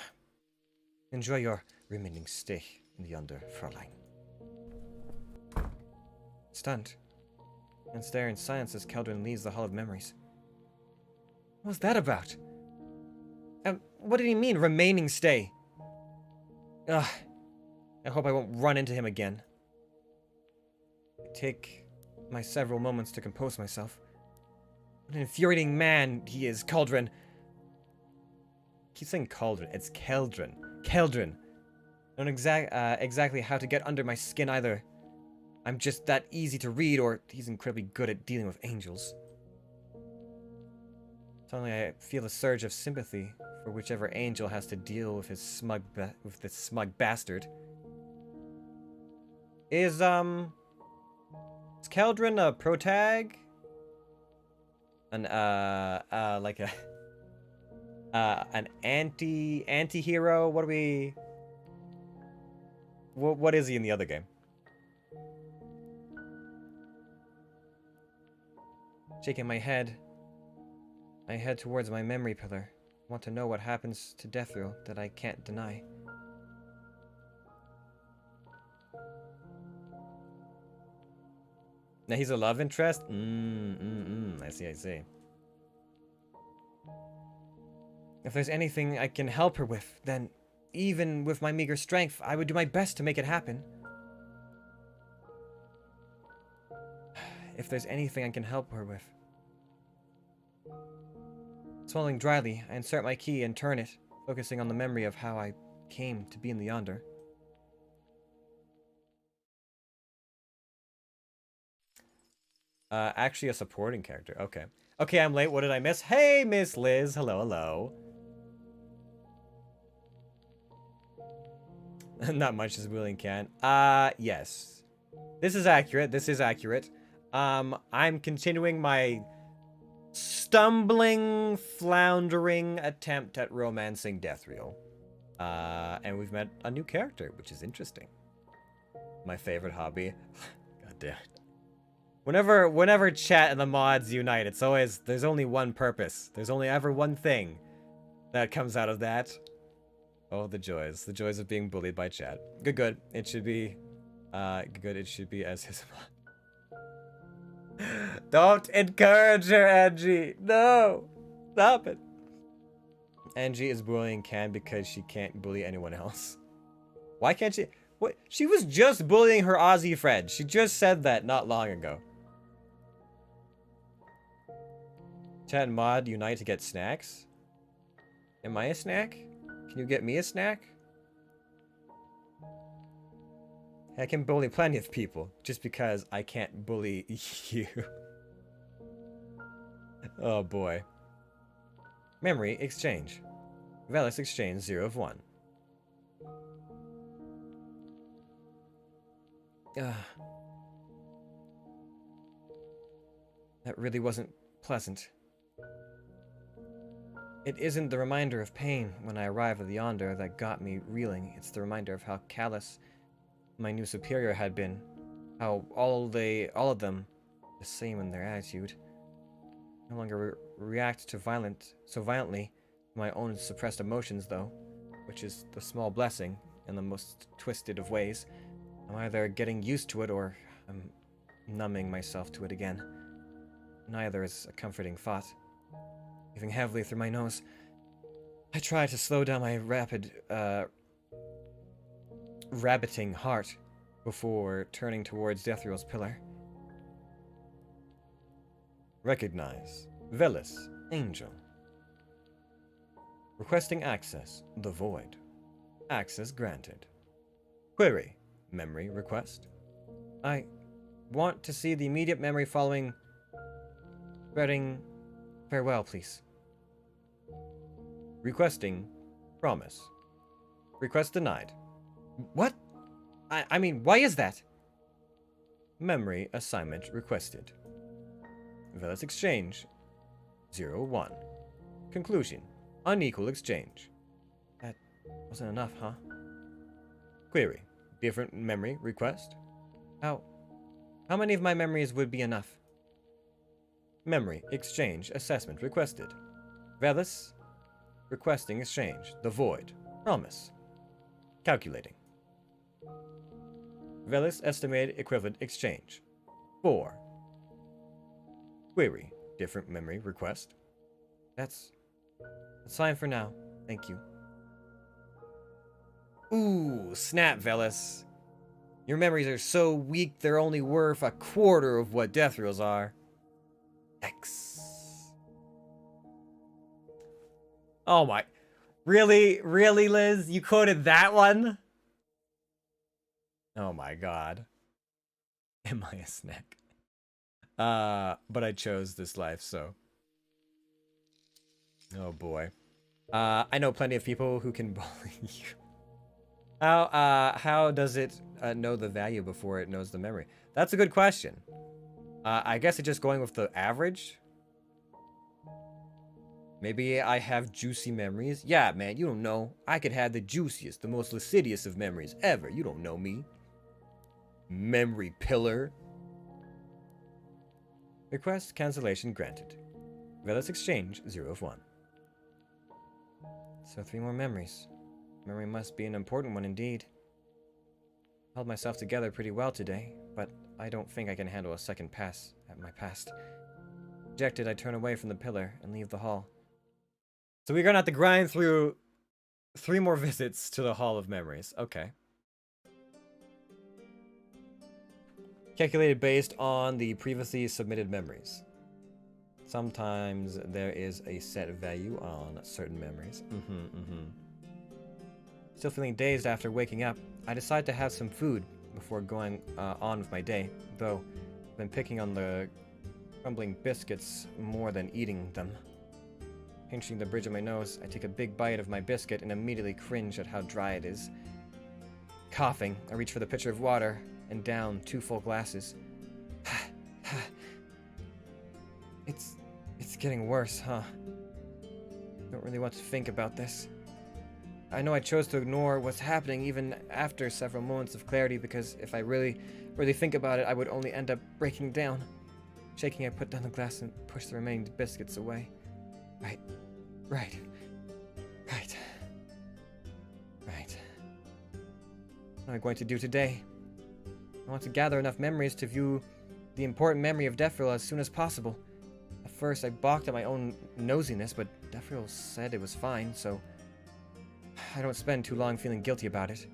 Enjoy your remaining stay in the Yonder, Fräulein. Stunned, and stare in silence as Cauldron leaves the Hall of Memories. What was that about? What did he mean, remaining stay? Ugh. I hope I won't run into him again. I take my several moments to compose myself. What an infuriating man he is, Cauldron. I keep saying Cauldron. It's Keldron. Keldron. I don't exactly how to get under my skin either. I'm just that easy to read, or he's incredibly good at dealing with angels. Suddenly I feel a surge of sympathy for whichever angel has to deal with this smug bastard. Is Keldron a protag? Like an anti-hero? What is he in the other game? Shaking my head, I head towards my memory pillar. I want to know what happens to Deathrill that I can't deny. Now he's a love interest? I see. If there's anything I can help her with, then even with my meager strength, I would do my best to make it happen. If there's anything I can help her with. Swallowing dryly, I insert my key and turn it, focusing on the memory of how I came to be in the Yonder. Actually a supporting character. Okay. Okay, I'm late. What did I miss? Hey, Miss Liz. Hello, hello. Not much as William can. Yes. This is accurate. I'm continuing my stumbling, floundering attempt at romancing Deathrill. And we've met a new character, which is interesting. My favorite hobby. God damn it. Whenever chat and the mods unite, it's always, there's only one purpose. There's only ever one thing that comes out of that. Oh, the joys of being bullied by chat. Good. It should be, it should be as his mod. Don't encourage her, Angie. No, stop it. Angie is bullying Can because she can't bully anyone else. Why can't she? What? She was just bullying her Aussie friend. She just said that not long ago. Chat and mod unite to get snacks? Am I a snack? Can you get me a snack? I can bully plenty of people, just because I can't bully you. Oh boy. Memory exchange. Velis exchange 0 of 1. That really wasn't pleasant. It isn't the reminder of pain when I arrive at the Yonder that got me reeling. It's the reminder of how callous my new superior had been. How all of them, the same in their attitude. No longer react so violently to my own suppressed emotions, though, which is the small blessing in the most twisted of ways. I'm either getting used to it or I'm numbing myself to it again. Neither is a comforting thought. Breathing heavily through my nose, I try to slow down my rapid, rabbiting heart before turning towards Deathrill's pillar. Recognize. Velis, Angel. Requesting access. The Void. Access granted. Query. Memory request. I want to see the immediate memory following spreading. Farewell, please. Requesting promise. Request denied. What? I mean, why is that? Memory assignment requested. Velis exchange. 0-1. Conclusion. Unequal exchange. That wasn't enough, huh? Query. Different memory request. How many of my memories would be enough? Memory exchange assessment requested. Velis requesting exchange. The void. Promise. Calculating. Velis estimated equivalent exchange. 4. Query. Different memory request. That's fine for now. Thank you. Ooh, snap, Velis. Your memories are so weak they're only worth a quarter of what death reels are. X. Oh my. Really? Really, Liz? You quoted that one? Oh my god. Am I a snack? But I chose this life, so. Oh boy. I know plenty of people who can bully you. How does it know the value before it knows the memory? That's a good question. I guess it's just going with the average. Maybe I have juicy memories. Yeah, man, you don't know. I could have the juiciest, the most lascivious of memories ever. You don't know me. Memory pillar. Request cancellation granted. Velis exchange 0-1. So 3 more memories. Memory must be an important one indeed. Held myself together pretty well today, but I don't think I can handle a second pass at my past. Rejected, I turn away from the pillar and leave the hall. So we're gonna have to grind through 3 more visits to the Hall of Memories. Okay. Calculated based on the previously submitted memories. Sometimes there is a set value on certain memories. Still feeling dazed after waking up, I decide to have some food before going on with my day, though I've been picking on the crumbling biscuits more than eating them. Pinching the bridge of my nose, I take a big bite of my biscuit and immediately cringe at how dry it is. Coughing, I reach for the pitcher of water and down 2 full glasses. It's getting worse, huh? Don't really want to think about this. I know I chose to ignore what's happening even after several moments of clarity because if I really think about it, I would only end up breaking down. Shaking, I put down the glass and push the remaining biscuits away. Right. What am I going to do today? I want to gather enough memories to view the important memory of Deathrill as soon as possible. At first, I balked at my own nosiness, but Deathrill said it was fine, so I don't spend too long feeling guilty about it.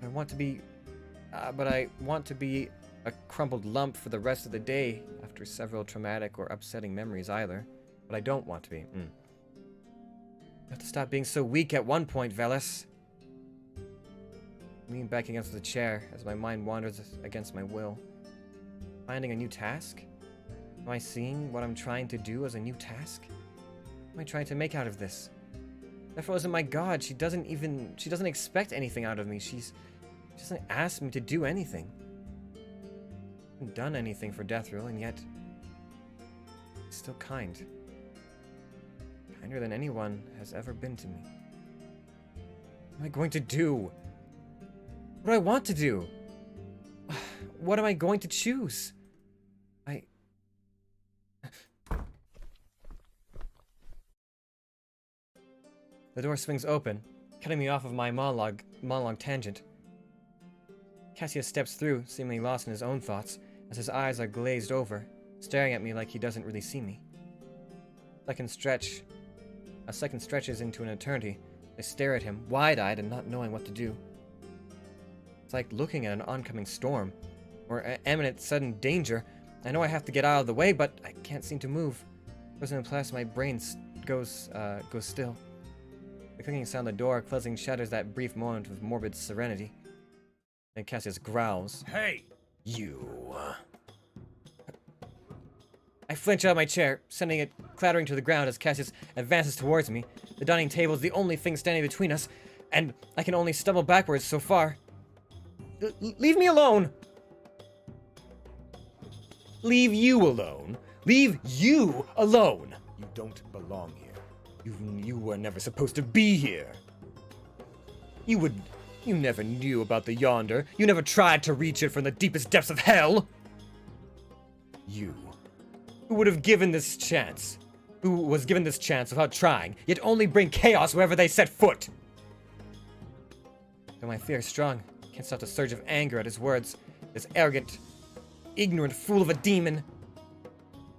I want to be a crumpled lump for the rest of the day after several traumatic or upsetting memories either. But I don't want to be. You have to stop being so weak at one point, Velis. Lean back against the chair as my mind wanders against my will. Finding a new task? Am I seeing what I'm trying to do as a new task? What am I trying to make out of this? Deathrill isn't my god. She doesn't expect anything out of me. She doesn't ask me to do anything. I haven't done anything for Deathrill, and yet she's still kind. Kinder than anyone has ever been to me. What am I going to do? What do I want to do? What am I going to choose? The door swings open, cutting me off of my monologue tangent. Cassius steps through, seemingly lost in his own thoughts, as his eyes are glazed over, staring at me like he doesn't really see me. A second stretches into an eternity. I stare at him, wide-eyed and not knowing what to do. It's like looking at an oncoming storm, or imminent sudden danger. I know I have to get out of the way, but I can't seem to move. Frozen in place, my brain goes still. The clicking sound of the door closing shatters that brief moment of morbid serenity. Then Cassius growls. Hey! You. I flinch out of my chair, sending it clattering to the ground as Cassius advances towards me. The dining table is the only thing standing between us. and I can only stumble backwards so far. Leave me alone! Leave you alone? Leave you alone! You don't belong here. You were never supposed to be here. You never knew about the Yonder. You never tried to reach it from the deepest depths of hell. You, who would have given this chance, who was given this chance without trying, yet only bring chaos wherever they set foot. Though my fear is strong, I can't stop the surge of anger at his words. This arrogant, ignorant fool of a demon.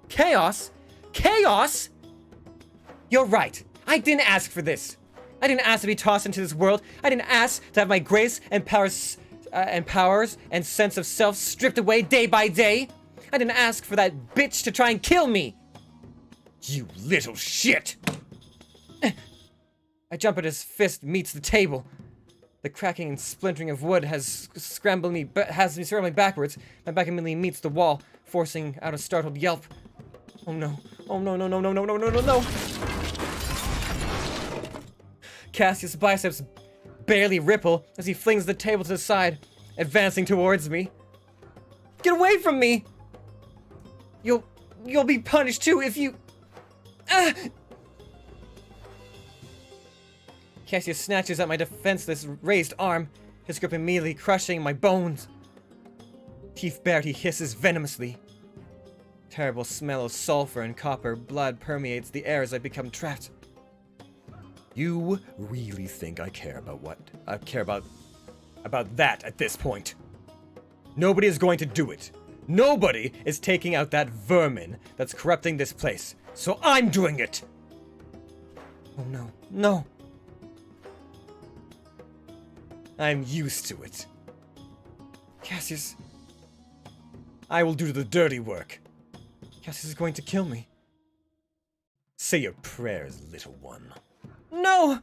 Chaos? Chaos? You're right. I didn't ask for this. I didn't ask to be tossed into this world. I didn't ask to have my grace and powers and sense of self stripped away day by day. I didn't ask for that bitch to try and kill me. You little shit! I jump at his fist meets the table. The cracking and splintering of wood has me scrambling backwards. My back immediately meets the wall, forcing out a startled yelp. Oh no. Oh no, no, no, no, no, no, no, no, no! Cassius' biceps barely ripple as he flings the table to the side, advancing towards me. Get away from me! You'll be punished too if you... Ah! Cassius snatches at my defenseless raised arm, his grip immediately crushing my bones. Teeth bared, he hisses venomously. Terrible smell of sulfur and copper blood permeates the air as I become trapped. You really think I care about what? I care about that at this point. Nobody is going to do it. Nobody is taking out that vermin that's corrupting this place. So I'm doing it! Oh no, no! I'm used to it. Cassius, I will do the dirty work. Cassius is going to kill me. Say your prayers, little one. No!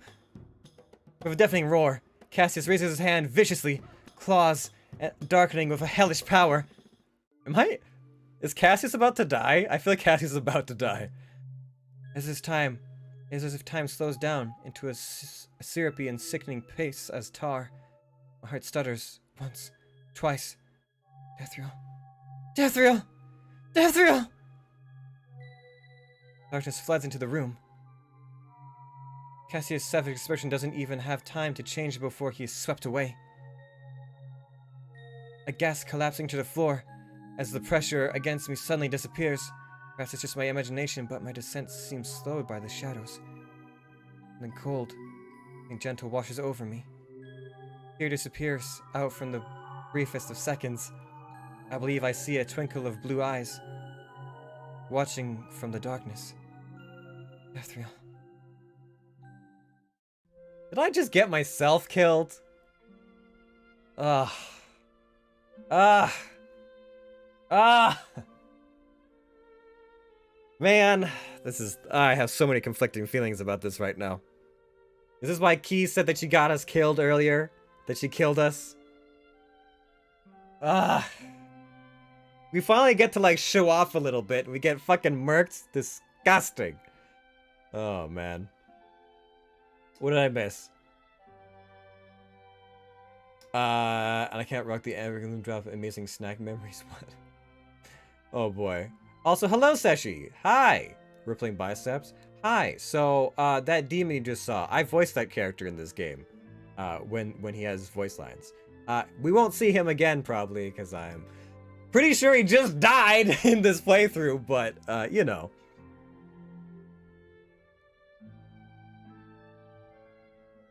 With a deafening roar, Cassius raises his hand viciously, claws darkening with a hellish power. Is Cassius about to die? I feel like Cassius is about to die. It is as if time slows down into a syrupy and sickening pace as tar. My heart stutters once, twice. Deathriel. Deathriel! Deathriel! Darkness floods into the room. Cassius' savage expression doesn't even have time to change before he is swept away. A gasp collapsing to the floor as the pressure against me suddenly disappears. Perhaps it's just my imagination, but my descent seems slowed by the shadows. And then cold and gentle washes over me. Fear disappears out from the briefest of seconds. I believe I see a twinkle of blue eyes, watching from the darkness. Deathriel. Did I just get myself killed? Man, I have so many conflicting feelings about this right now. Is this why Key said that she got us killed earlier? That she killed us? We finally get to, like, show off a little bit. We get fucking murked. Disgusting. Oh, man. What did I miss? And I can't rock the algorithm drop amazing snack memories. What? Oh, boy. Also, hello, Seshi. Hi. Rippling biceps. Hi. So, that demon you just saw, I voiced that character in this game. When he has voice lines. We won't see him again, probably, because I'm pretty sure he just died in this playthrough, but, you know.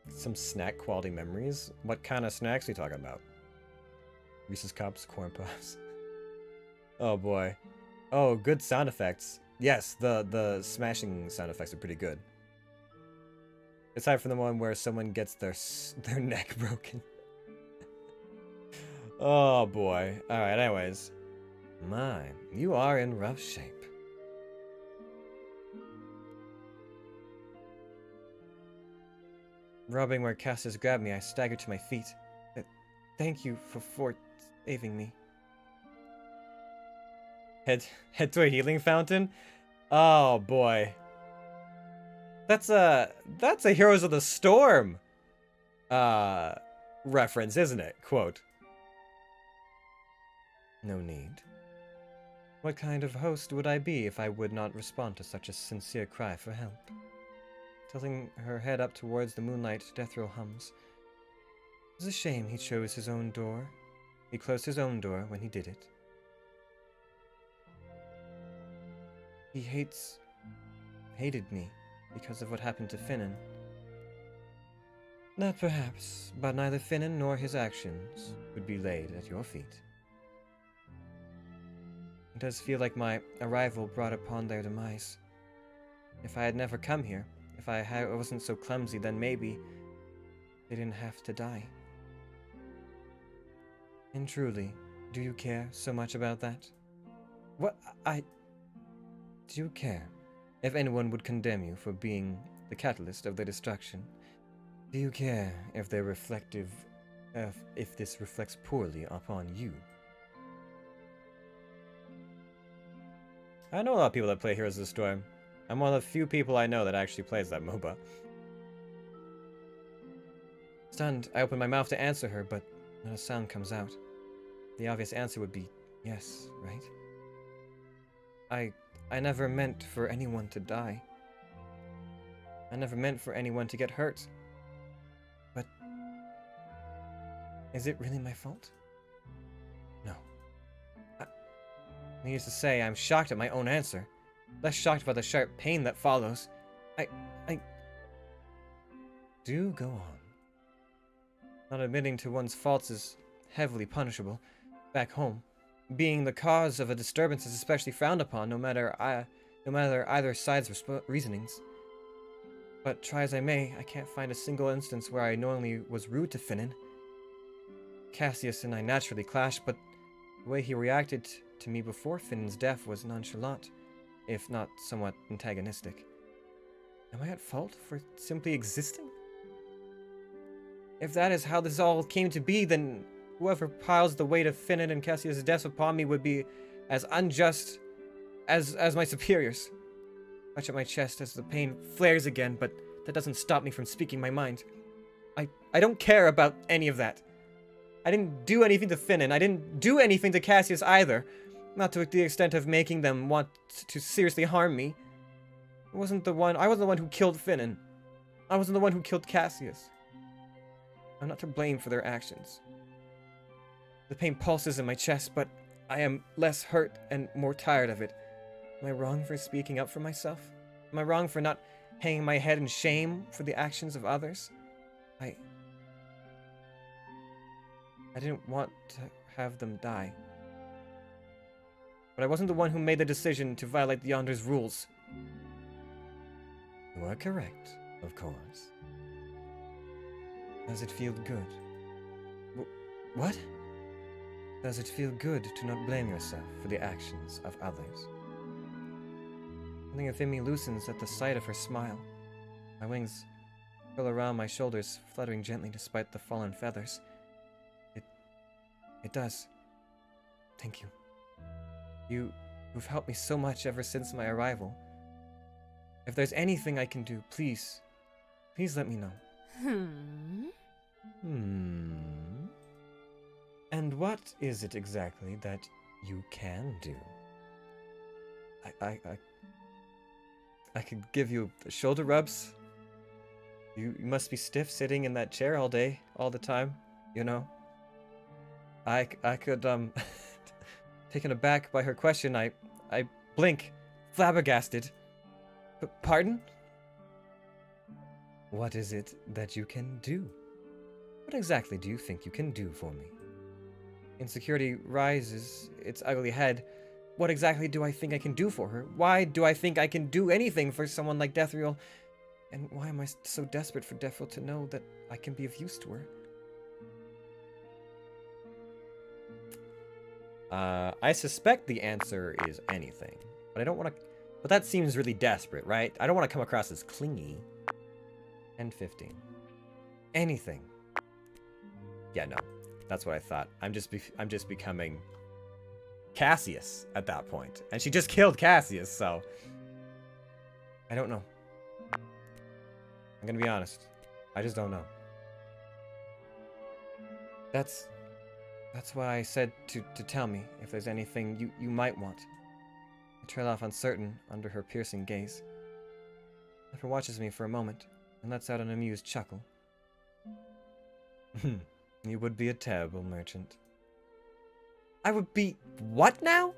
Some snack quality memories? What kind of snacks are you talking about? Reese's Cups, Corn Puffs. Oh, boy. Oh, good sound effects. Yes, the smashing sound effects are pretty good. Aside from the one where someone gets their neck broken. Oh boy. Alright, anyways. My, you are in rough shape. Rubbing where Cassius grabbed me, I staggered to my feet. Thank you for saving me. Head to a healing fountain? Oh boy. That's a Heroes of the Storm. reference, isn't it? Quote. No need. What kind of host would I be if I would not respond to such a sincere cry for help? Tilting her head up towards the moonlight, Deathrill hums. It was a shame he chose his own door. He closed his own door when he did it. He hated me because of what happened to Finnan. That perhaps, but neither Finnan nor his actions would be laid at your feet. It does feel like my arrival brought upon their demise. If I had never come here, if I wasn't so clumsy, then maybe they didn't have to die. And truly, do you care so much about that? What? Do you care if anyone would condemn you for being the catalyst of their destruction? Do you care if they're reflective, if this reflects poorly upon you? I know a lot of people that play Heroes of the Storm. I'm one of the few people I know that actually plays that MOBA. Stunned, I open my mouth to answer her, but not a sound comes out. The obvious answer would be yes, right? I never meant for anyone to die. I never meant for anyone to get hurt. But is it really my fault? No. Needless to say, I'm shocked at my own answer. Less shocked by the sharp pain that follows. Do go on. Not admitting to one's faults is heavily punishable. Back home, being the cause of a disturbance is especially frowned upon, no matter either side's reasonings. But try as I may, I can't find a single instance where I knowingly was rude to Finnan. Cassius and I naturally clashed, but the way he reacted to me before Finnan's death was nonchalant, if not somewhat antagonistic. Am I at fault for simply existing? If that is how this all came to be, then whoever piles the weight of Finnan and Cassius' deaths upon me would be as unjust as my superiors. Clutch at my chest as the pain flares again, but that doesn't stop me from speaking my mind. I don't care about any of that. I didn't do anything to Finnan. I didn't do anything to Cassius either. Not to the extent of making them want to seriously harm me. I wasn't the one who killed Finnan. I wasn't the one who killed Cassius. I'm not to blame for their actions. The pain pulses in my chest, but I am less hurt and more tired of it. Am I wrong for speaking up for myself? Am I wrong for not hanging my head in shame for the actions of others? I didn't want to have them die. But I wasn't the one who made the decision to violate the Yonder's rules. You are correct, of course. Does it feel good? What? Does it feel good to not blame yourself for the actions of others? Something within me loosens at the sight of her smile. My wings curl around my shoulders, fluttering gently despite the fallen feathers. It does. Thank you. You've helped me so much ever since my arrival. If there's anything I can do, please let me know. And what is it exactly that you can do? I could give you shoulder rubs. You must be stiff sitting in that chair all day, all the time, you know? I could, taken aback by her question, I blink, flabbergasted. Pardon? What is it that you can do? What exactly do you think you can do for me? Insecurity rises its ugly head. What exactly do I think I can do for her? Why do I think I can do anything for someone like Deathrill? And why am I so desperate for Deathrill to know that I can be of use to her? I suspect the answer is anything, but I don't want to. But that seems really desperate, right? I don't want to come across as clingy. And 15. Anything. Yeah, no, that's what I thought. I'm just becoming Cassius at that point, and she just killed Cassius, so I don't know. I'm gonna be honest. I just don't know. That's why I said to tell me if there's anything you might want. I trail off uncertain under her piercing gaze. Zephyr watches me for a moment and lets out an amused chuckle. You would be a terrible merchant. I would be what now?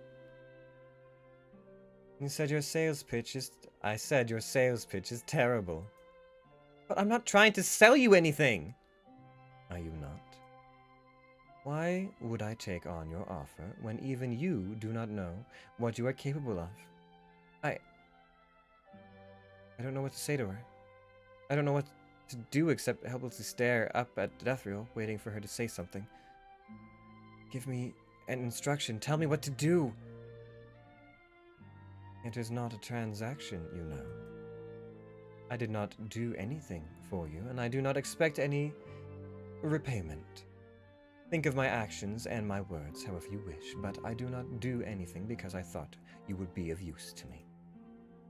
You said your sales pitch is... I said your sales pitch is terrible. But I'm not trying to sell you anything. Are you not? Why would I take on your offer when even you do not know what you are capable of? I don't know what to say to her. I don't know what to do except helplessly stare up at Deathriel, waiting for her to say something. Give me an instruction. Tell me what to do. It is not a transaction, you know. I did not do anything for you, and I do not expect any repayment. Think of my actions and my words however you wish, but I do not do anything because I thought you would be of use to me.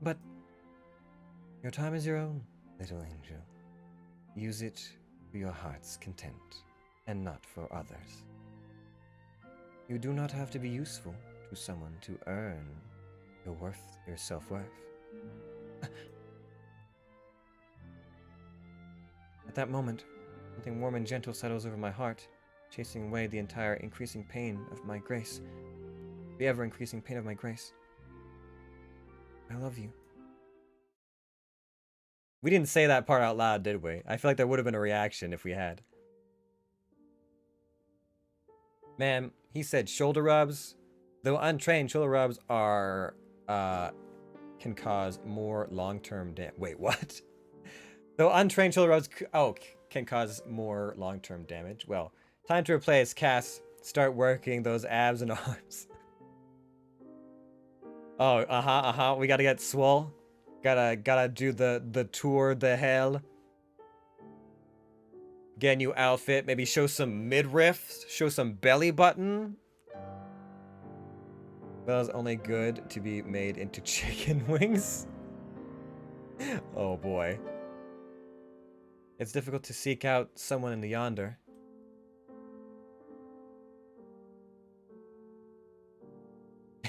But your time is your own, little angel. Use it for your heart's content, and not for others. You do not have to be useful to someone to earn your self-worth. At that moment, something warm and gentle settles over my heart, chasing away the entire increasing pain of my grace. The ever-increasing pain of my grace. I love you. We didn't say that part out loud, did we? I feel like there would have been a reaction if we had. Man, he said shoulder rubs. Though untrained, shoulder rubs are, can cause more long-term damage. Wait, what? Though untrained shoulder rubs, can cause more long-term damage. Well, time to replace Cass. Start working those abs and arms. Oh, we gotta get swole. Gotta do the tour de hell. Get a new outfit. Maybe show some midriff. Show some belly button. Well, it's only good to be made into chicken wings. Oh boy. It's difficult to seek out someone in the Yonder.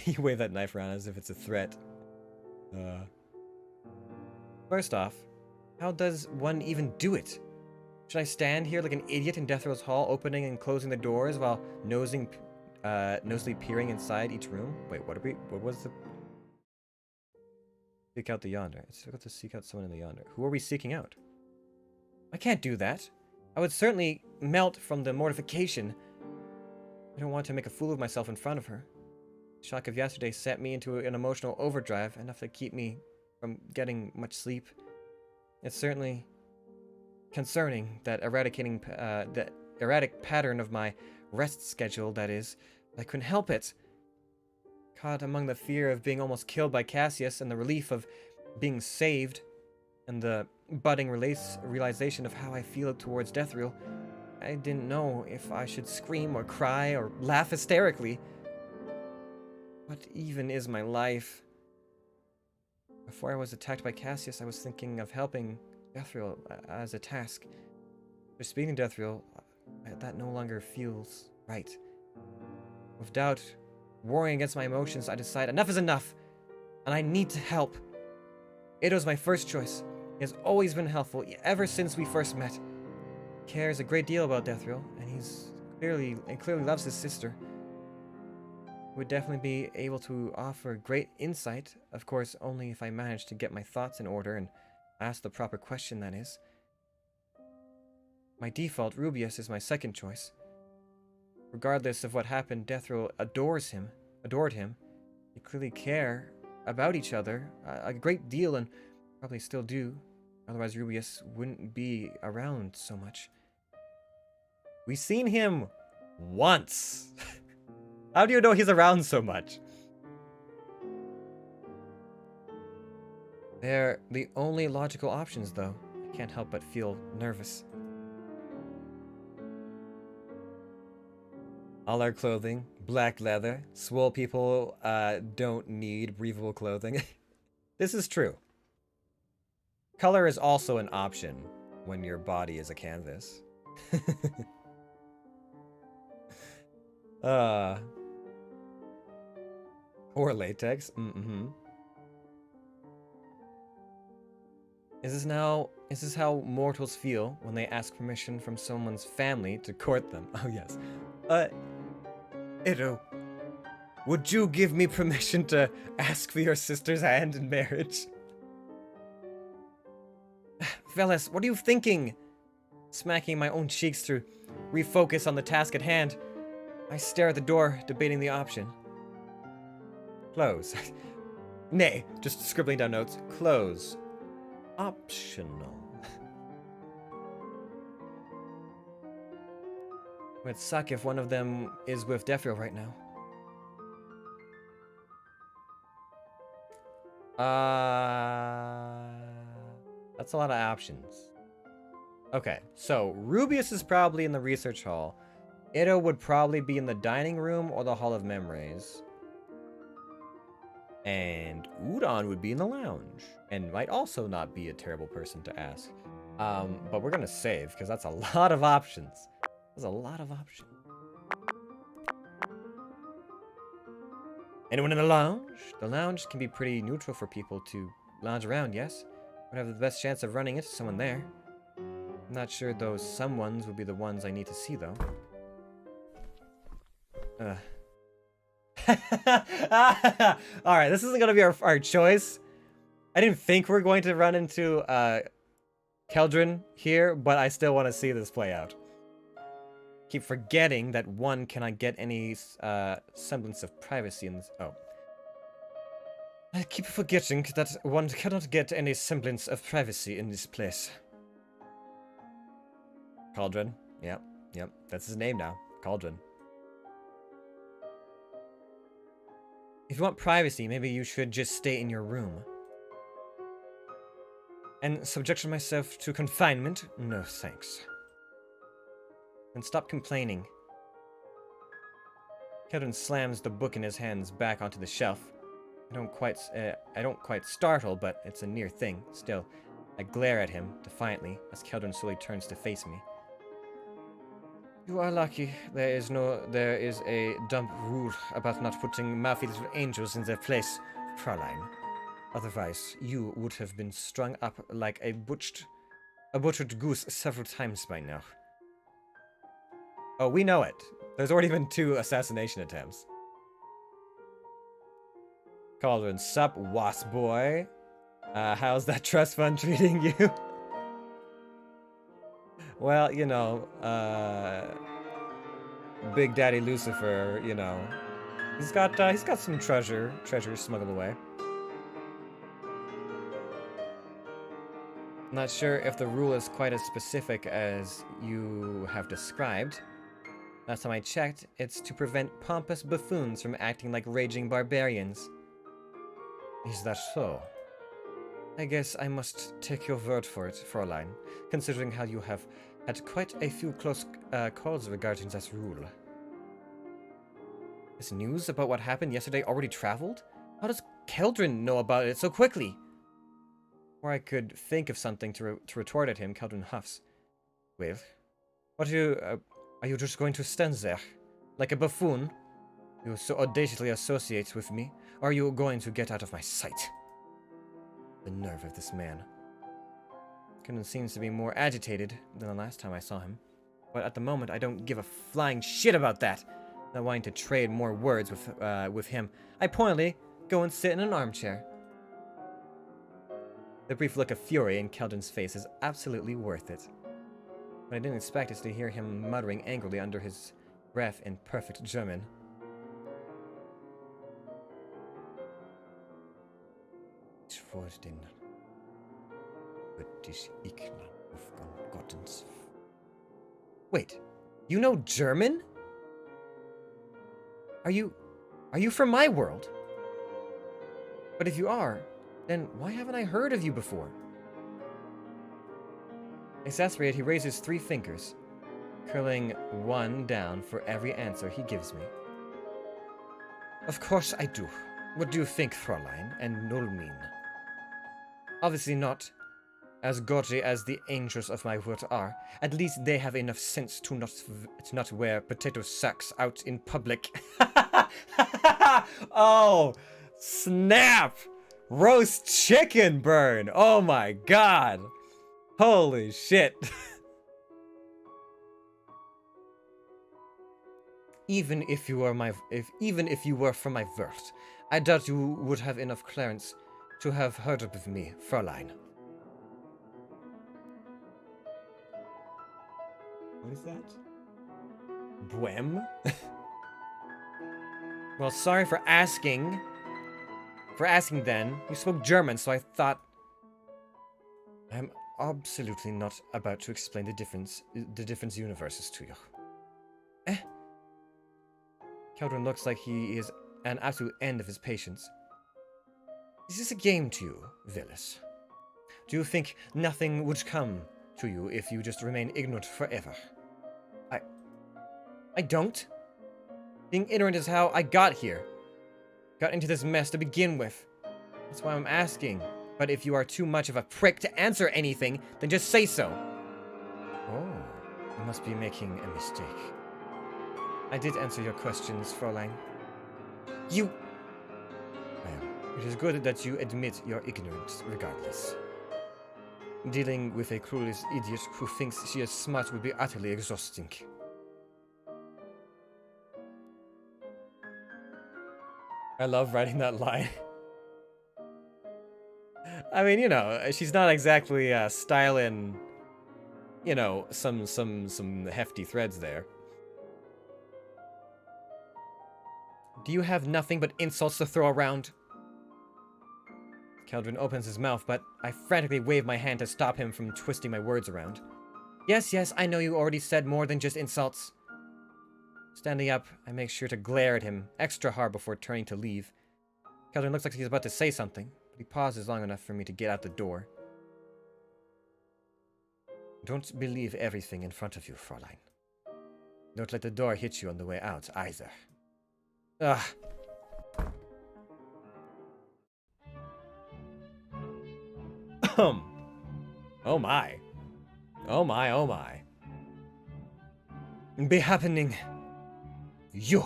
You wave that knife around as if it's a threat. First off, how does one even do it? Should I stand here like an idiot in Deathriel's hall, opening and closing the doors while nosily peering inside each room? Wait, what was the... Seek out the Yonder. It's difficult to seek out someone in the Yonder. Who are we seeking out? I can't do that. I would certainly melt from the mortification. I don't want to make a fool of myself in front of her. The shock of yesterday sent me into an emotional overdrive, enough to keep me from getting much sleep. It's certainly concerning that that erratic pattern of my rest schedule, that is. I couldn't help it. Caught among the fear of being almost killed by Cassius and the relief of being saved and the budding realization of how I feel towards Deathriel, I didn't know if I should scream or cry or laugh hysterically. What even is my life? Before I was attacked by Cassius, I was thinking of helping Deathriel as a task. For speaking to Deathriel, that no longer feels right. With doubt, warring against my emotions, I decide enough is enough, and I need to help. Ito's my first choice. He has always been helpful, ever since we first met. He cares a great deal about Deathriel, and he's clearly loves his sister. Would definitely be able to offer great insight, of course only if I manage to get my thoughts in order and ask the proper question, that is. My default, Rubius, is my second choice. Regardless of what happened, Deathriel adored him. They clearly care about each other a great deal and probably still do, otherwise Rubius wouldn't be around so much. We've seen him once! How do you know he's around so much? They're the only logical options, though. I can't help but feel nervous. All our clothing, black leather. Swole people don't need breathable clothing. This is true. Color is also an option when your body is a canvas. Or latex. Mm-hmm. Is this how mortals feel when they ask permission from someone's family to court them? Oh, yes. Edo, would you give me permission to ask for your sister's hand in marriage? Fellas, what are you thinking? Smacking my own cheeks to refocus on the task at hand, I stare at the door, debating the option. Close. Nay, just scribbling down notes. Close. Optional. It would suck if one of them is with Defrio right now. That's a lot of options. Okay, so Rubius is probably in the research hall. Ito would probably be in the dining room or the Hall of Memories. And Udon would be in the lounge. And might also not be a terrible person to ask. But we're gonna save, because that's a lot of options. That's a lot of options. Anyone in the lounge? The lounge can be pretty neutral for people to lounge around, yes? Would have the best chance of running into someone there. I'm not sure those someones would be the ones I need to see, though. Alright, this isn't gonna be our choice. I didn't think we're going to run into Keldrin here, but I still want to see this play out. Keep forgetting that one cannot get any semblance of privacy in this. Oh. I keep forgetting that one cannot get any semblance of privacy in this place. Cauldron. Yep, that's his name now. Cauldron. If you want privacy, maybe you should just stay in your room. And subject myself to confinement? No, thanks. And stop complaining. Keldrin slams the book in his hands back onto the shelf. I don't quite startle, but it's a near thing. Still, I glare at him defiantly as Keldrin slowly turns to face me. You are lucky. There is a dumb rule about not putting mouthy little angels in their place, Fräulein. Otherwise, you would have been strung up like a butchered goose several times by now. Oh, we know it. There's already been 2 assassination attempts. Cauldron, sup, wasp boy? How's that trust fund treating you? Well, you know, Big Daddy Lucifer, you know, he's got some treasure smuggled away. Not sure if the rule is quite as specific as you have described. Last time I checked, it's to prevent pompous buffoons from acting like raging barbarians. Is that so? I guess I must take your word for it, Fräulein, considering how you have had quite a few close calls regarding that rule. Is news about what happened yesterday already traveled? How does Keldrin know about it so quickly? Or I could think of something to retort at him. Keldrin huffs. Well, what are you just going to stand there, like a buffoon? You so audaciously associate with me, or are you going to get out of my sight? The nerve of this man. Keldrin seems to be more agitated than the last time I saw him. But at the moment, I don't give a flying shit about that. Not wanting to trade more words with him, I pointedly go and sit in an armchair. The brief look of fury in Keldrin's face is absolutely worth it. What I didn't expect is to hear him muttering angrily under his breath in perfect German. Wait, you know German? Are you from my world? But if you are, then why haven't I heard of you before? Exasperated, he raises 3 fingers, curling one down for every answer he gives me. Of course I do. What do you think, Fräulein, and null mean? Obviously not. As godly as the angels of my word are, at least they have enough sense to not wear potato sacks out in public. Oh, snap! Roast chicken burn! Oh my god! Holy shit! Even if you were from my world, I doubt you would have enough clearance to have heard of me, Fräulein. What is that? Bohem? Well, sorry for asking. Then. You spoke German, so I thought... I'm absolutely not about to explain the different universes to you. Calvin looks like he is at an absolute end of his patience. Is this a game to you, Villis? Do you think nothing would come to you if you just remain ignorant forever? I don't. Being ignorant is how I got here. Got into this mess to begin with. That's why I'm asking. But if you are too much of a prick to answer anything, then just say so. Oh, you must be making a mistake. I did answer your questions, Fräulein. You... Well, it is good that you admit your ignorance, regardless. Dealing with a clueless idiot who thinks she is smart would be utterly exhausting. I love writing that line. I mean, you know, she's not exactly styling, you know, some hefty threads there. Do you have nothing but insults to throw around? Keldrin opens his mouth, but I frantically wave my hand to stop him from twisting my words around. Yes, I know you already said more than just insults. Standing up, I make sure to glare at him extra hard before turning to leave. Keldrin looks like he's about to say something, but he pauses long enough for me to get out the door. Don't believe everything in front of you, Fräulein. Don't let the door hit you on the way out, either. Ugh. Oh my. Oh my, oh my. Be happening. You.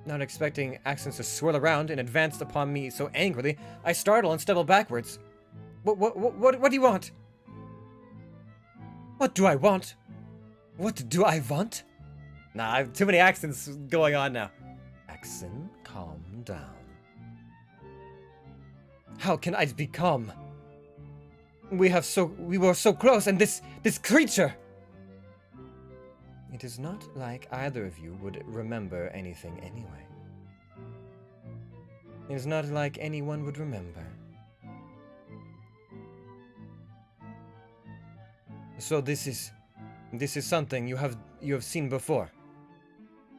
Not expecting accents to swirl around and advance upon me so angrily, I startle and stumble backwards. What do you want? What do I want? What do I want? Nah, I have too many accents going on now. Accent, calm down. How can I be calm? We were so close, and this creature! It is not like either of you would remember anything anyway. It is not like anyone would remember. So this is something you have seen before.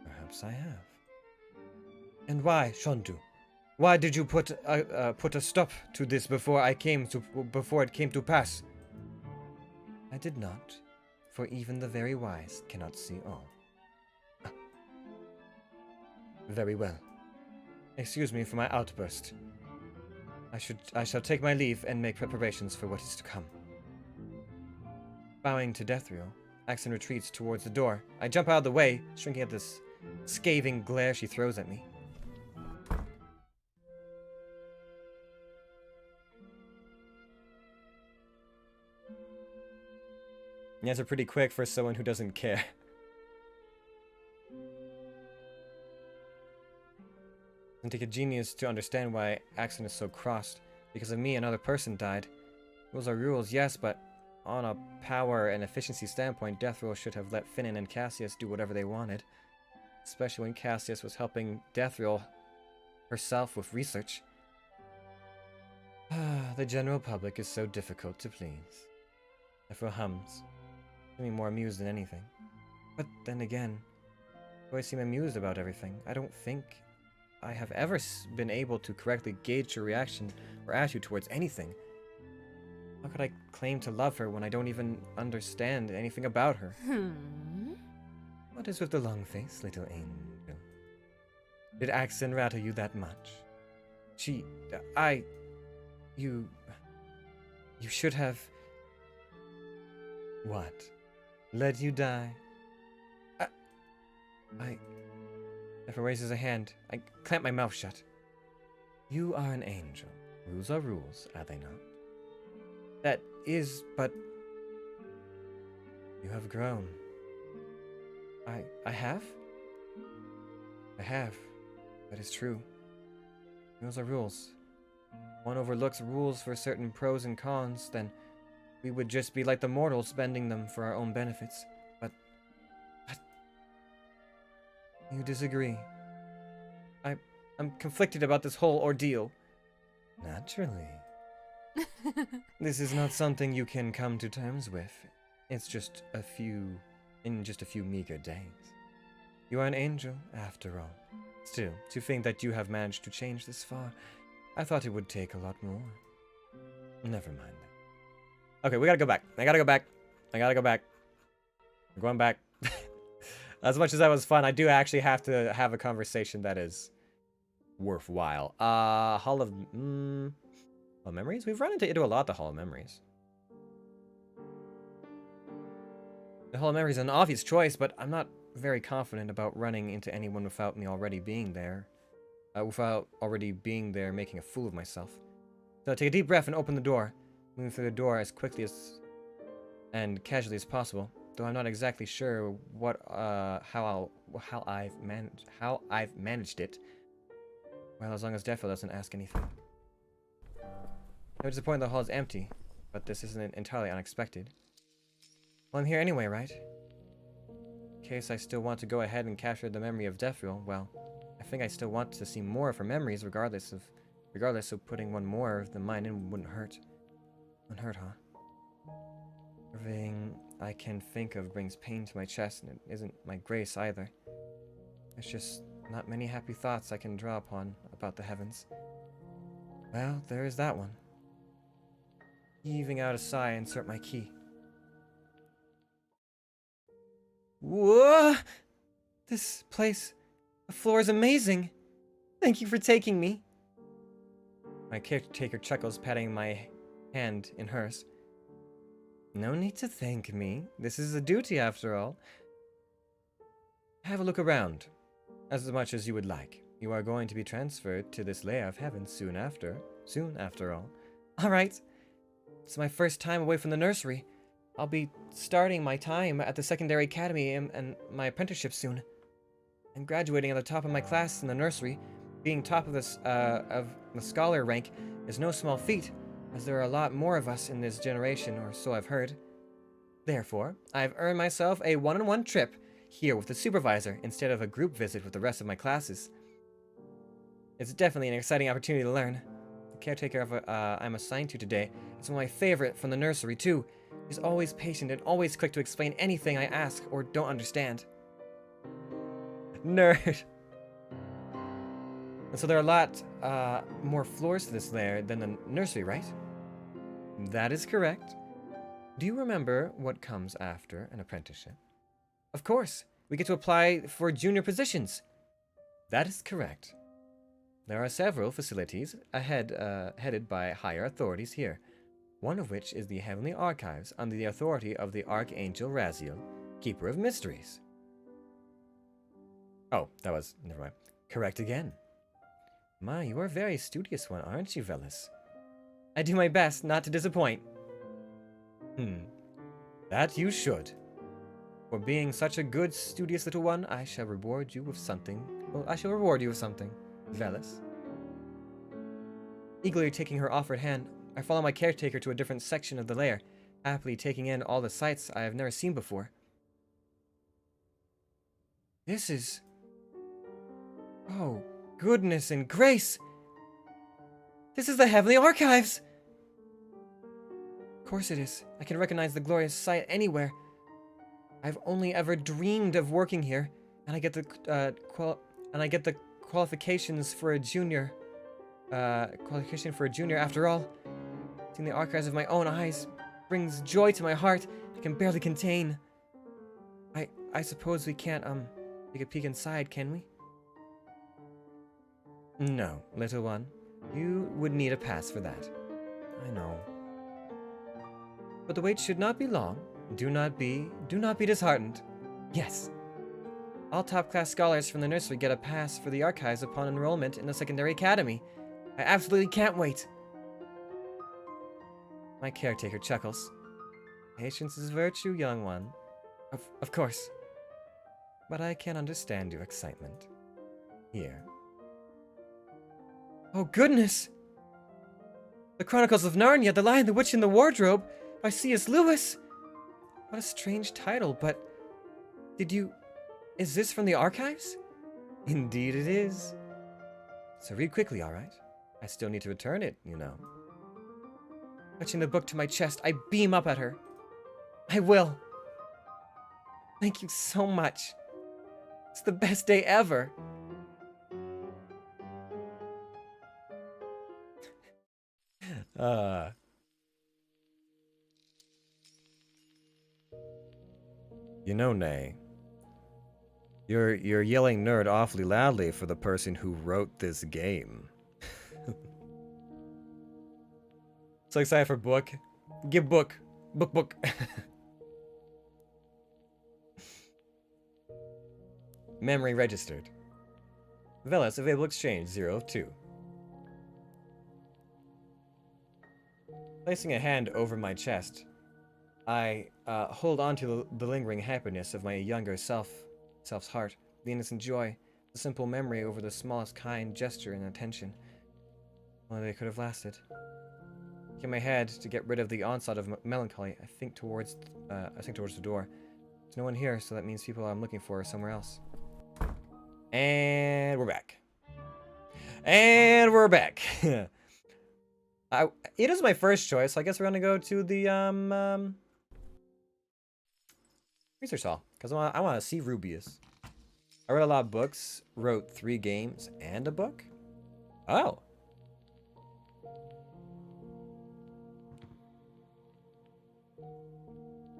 Perhaps I have. And why, Shondu? Why did you put a stop to this before it came to pass? I did not, for even the very wise cannot see all. Very well. Excuse me for my outburst. I shall take my leave and make preparations for what is to come. Bowing to Dethriel, Axon retreats towards the door. I jump out of the way, shrinking at this scathing glare she throws at me. Yeah, they're pretty quick for someone who doesn't care. Doesn't take a genius to understand why Axon is so crossed. Because of me, another person died. Rules are rules, yes, but on a power and efficiency standpoint, Dethriel should have let Finnan and Cassius do whatever they wanted. Especially when Cassius was helping Dethriel herself with research. The general public is so difficult to please. Dethriel hums. Me more amused than anything. But then again, I always seem amused about everything. I don't think I have ever been able to correctly gauge her reaction or attitude towards anything. How could I claim to love her when I don't even understand anything about her? What is with the long face, little angel? Did Axon rattle you that much? You should have... What? Let you die? Never raises a hand. I clamp my mouth shut. You are an angel. Rules are rules, are they not? That is, but... You have grown. I have? I have. That is true. Rules are rules. One overlooks rules for certain pros and cons, then we would just be like the mortals bending them for our own benefits. But you disagree. I'm conflicted about this whole ordeal. Naturally. This is not something you can come to terms with. It's just in just a few meager days. You are an angel, after all. Still, to think that you have managed to change this far, I thought it would take a lot more. Never mind that. Okay, we gotta go back. I gotta go back. I'm going back. As much as that was fun, I do actually have to have a conversation that is worthwhile. Hall of Memories? We've run into a lot, the Hall of Memories. The Hall of Memories is an obvious choice, but I'm not very confident about running into anyone without me already being there. Making a fool of myself. So take a deep breath and open the door. Moving through the door as quickly and casually as possible. Though I'm not exactly sure how I've managed it. Well, as long as Defo doesn't ask anything. No disappointed the hall is empty, but this isn't entirely unexpected. Well, I'm here anyway, right? In case I still want to go ahead and capture the memory of Defril, well, I think I still want to see more of her memories, regardless of putting one more of the mine in wouldn't hurt. Wouldn't hurt, huh? Everything I can think of brings pain to my chest, and it isn't my grace either. There's just not many happy thoughts I can draw upon about the heavens. Well, there is that one. Heaving out a sigh, I insert my key. Whoa! This place, the floor is amazing. Thank you for taking me. My caretaker chuckles, patting my hand in hers. No need to thank me. This is a duty, after all. Have a look around, as much as you would like. You are going to be transferred to this layer of heaven soon after all. All right. It's my first time away from the nursery. I'll be starting my time at the secondary academy and my apprenticeship soon. I'm graduating at the top of my class in the nursery. Being top of the scholar rank is no small feat, as there are a lot more of us in this generation, or so I've heard. Therefore, I've earned myself a one-on-one trip here with the supervisor instead of a group visit with the rest of my classes. It's definitely an exciting opportunity to learn. The caretaker I'm assigned to today is one of my favorite from the nursery, too. He's always patient and always quick to explain anything I ask or don't understand. Nerd. And so there are a lot more floors to this lair than the nursery, right? That is correct. Do you remember what comes after an apprenticeship? Of course. We get to apply for junior positions. That is correct. There are several facilities headed by higher authorities here, one of which is the Heavenly Archives under the authority of the Archangel Raziel, Keeper of Mysteries. Oh, never mind. Correct again. My, you are a very studious one, aren't you, Velis? I do my best not to disappoint. That you should. For being such a good, studious little one, I shall reward you with something. Well, Velis. Eagerly taking her offered hand, I follow my caretaker to a different section of the lair, happily taking in all the sights I have never seen before. This is... Oh, goodness and grace! This is the Heavenly Archives! Of course it is. I can recognize the glorious sight anywhere. I've only ever dreamed of working here, and I get the qualifications for a junior. Qualification for a junior after all. Seeing the archives of my own eyes brings joy to my heart I can barely contain. I suppose we can't take a peek inside, can we? No, little one. You would need a pass for that. I know. But the wait should not be long. Do not be disheartened. Yes. All top-class scholars from the nursery get a pass for the archives upon enrollment in the secondary academy. I absolutely can't wait. My caretaker chuckles. Patience is virtue, young one. Of course. But I can understand your excitement. Here. Oh, goodness! The Chronicles of Narnia, The Lion, the Witch, and the Wardrobe by C.S. Lewis! What a strange title, but... Is this from the archives? Indeed it is. So read quickly, alright? I still need to return it, you know. Touching the book to my chest, I beam up at her. I will. Thank you so much. It's the best day ever. You know, Nay, you're yelling nerd awfully loudly for the person who wrote this game. So excited for book. Give book. Book. Memory registered. Velas available exchange 02. Placing a hand over my chest, I hold on to the lingering happiness of my younger self's heart, the innocent joy, the simple memory over the smallest kind gesture and attention. Only they could have lasted. In my head to get rid of the onslaught of melancholy, I think towards the door. There's no one here, so that means people I'm looking for are somewhere else. And we're back. And we're back. It is my first choice, so I guess we're gonna go to the research hall because I want to see Rubius. I read a lot of books, wrote 3 games and a book. Oh.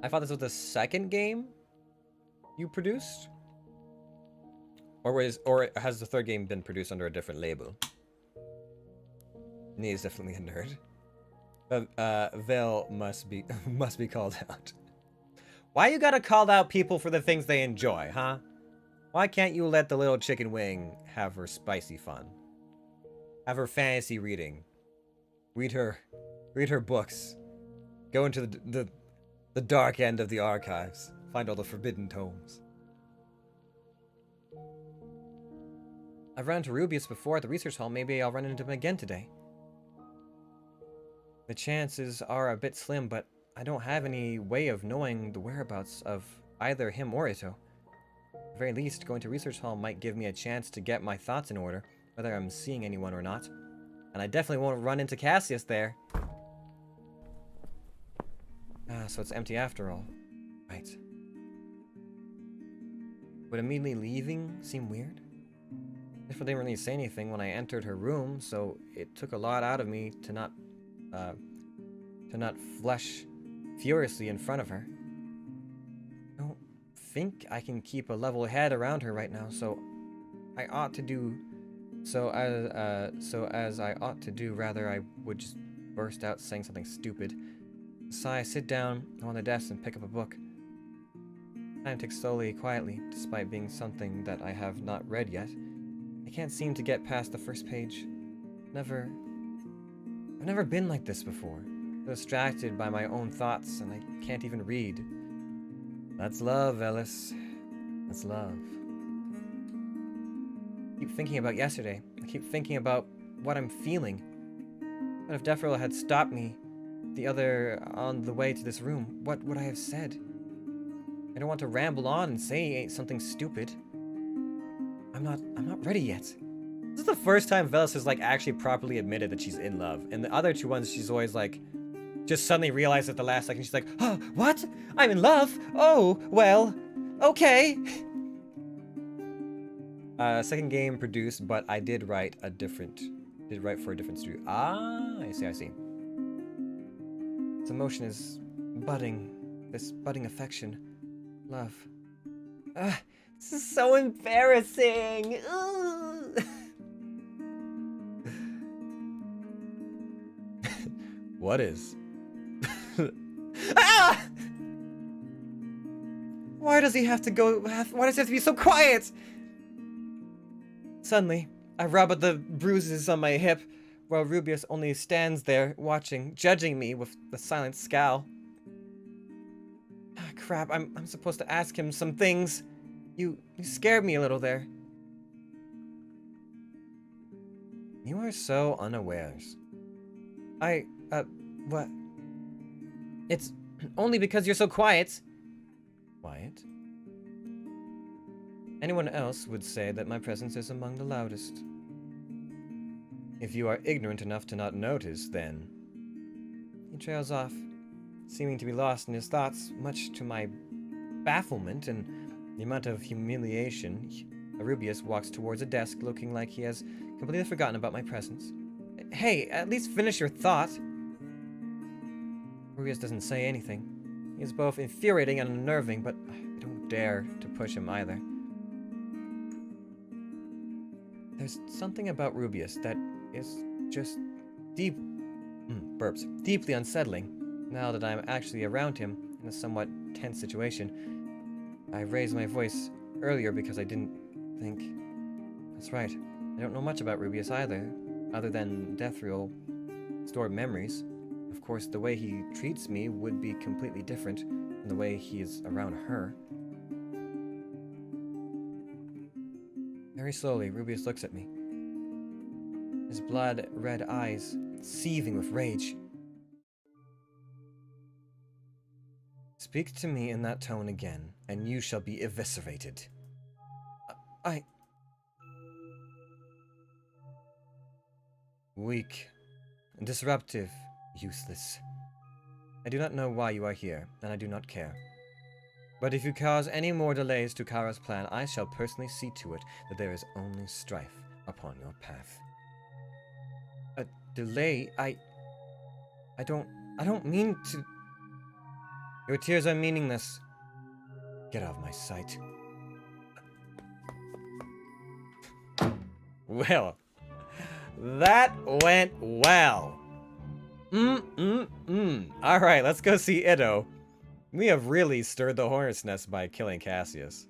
I thought this was the second game you produced? Or has the third game been produced under a different label? Nee is definitely a nerd. But Vel must be called out. Why you gotta call out people for the things they enjoy, huh? Why can't you let the little chicken wing have her spicy fun? Have her fantasy reading. Read her books. Go into the dark end of the archives. Find all the forbidden tomes. I've run into Rubius before at the research hall. Maybe I'll run into him again today. The chances are a bit slim, but I don't have any way of knowing the whereabouts of either him or Ito. At the very least, going to research hall might give me a chance to get my thoughts in order, whether I'm seeing anyone or not. And I definitely won't run into Cassius there. Ah, so it's empty after all. Right. Would immediately leaving seem weird? If I didn't really say anything when I entered her room, so it took a lot out of me to not flush furiously in front of her. I don't think I can keep a level head around her right now, so I ought to do as I ought to do, rather I would just burst out saying something stupid. Sigh, sit down on the desk and pick up a book. Time ticks slowly, quietly, despite being something that I have not read yet. I can't seem to get past the first page. I've never been like this before. Distracted by my own thoughts, and I can't even read. That's love, Ellis. That's love. I keep thinking about yesterday. I keep thinking about what I'm feeling. What if Deferil had stopped me on the way to this room? What would I have said? I don't want to ramble on and say something stupid. I'm not ready yet. This is the first time Velas has like actually properly admitted that she's in love. And the other 2 ones, she's always like, just suddenly realized at the last second. She's like, oh, what? I'm in love? Oh, well, okay. Second game produced, but I did write for a different studio. Ah, I see. This emotion is budding. This budding affection. Love. This is so embarrassing. What is? Why does he have to go? Why does he have to be so quiet? Suddenly, I rub at the bruises on my hip, while Rubius only stands there, watching, judging me with a silent scowl. Ah, crap, I'm supposed to ask him some things. You scared me a little there. You are so unawares. What? It's only because you're so quiet. Quiet? Anyone else would say that my presence is among the loudest. If you are ignorant enough to not notice, then... He trails off, seeming to be lost in his thoughts, much to my bafflement and the amount of humiliation. Rubius walks towards a desk, looking like he has completely forgotten about my presence. Hey, at least finish your thought. Rubius doesn't say anything. He is both infuriating and unnerving, but I don't dare to push him either. There's something about Rubius that is just deeply unsettling. Now that I'm actually around him in a somewhat tense situation, I raised my voice earlier because I didn't think. That's right. I don't know much about Rubius either, other than Deathriel stored memories. Of course, the way he treats me would be completely different from the way he is around her. Very slowly, Rubius looks at me. His blood-red eyes seething with rage. Speak to me in that tone again, and you shall be eviscerated. Weak, disruptive, useless. I do not know why you are here, and I do not care. But if you cause any more delays to Kara's plan, I shall personally see to it that there is only strife upon your path. A delay? I don't mean to... Your tears are meaningless. Get out of my sight. Well, that went well. Alright, let's go see Ido. We have really stirred the hornet's nest by killing Cassius.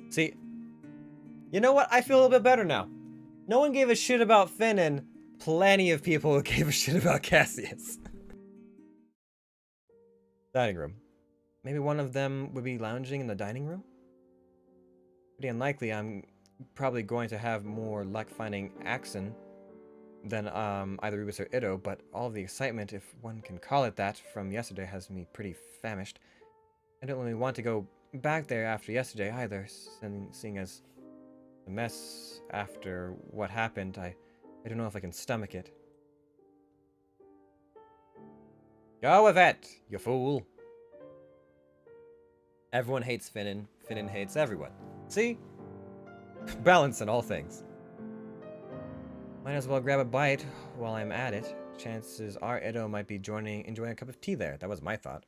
See, you know what? I feel a little bit better now. No one gave a shit about Finn, and plenty of people gave a shit about Cassius. Dining room. Maybe one of them would be lounging in the dining room? Pretty unlikely. I'm probably going to have more luck finding Axon than either Rubius or Ido, but all the excitement, if one can call it that, from yesterday has me pretty famished. I don't really want to go back there after yesterday either, seeing as the mess after what happened, I don't know if I can stomach it. Go with it, you fool! Everyone hates Finnan. Finnan hates everyone. See? Balance in all things. Might as well grab a bite while I'm at it. Chances are Ido might be enjoying a cup of tea there. That was my thought.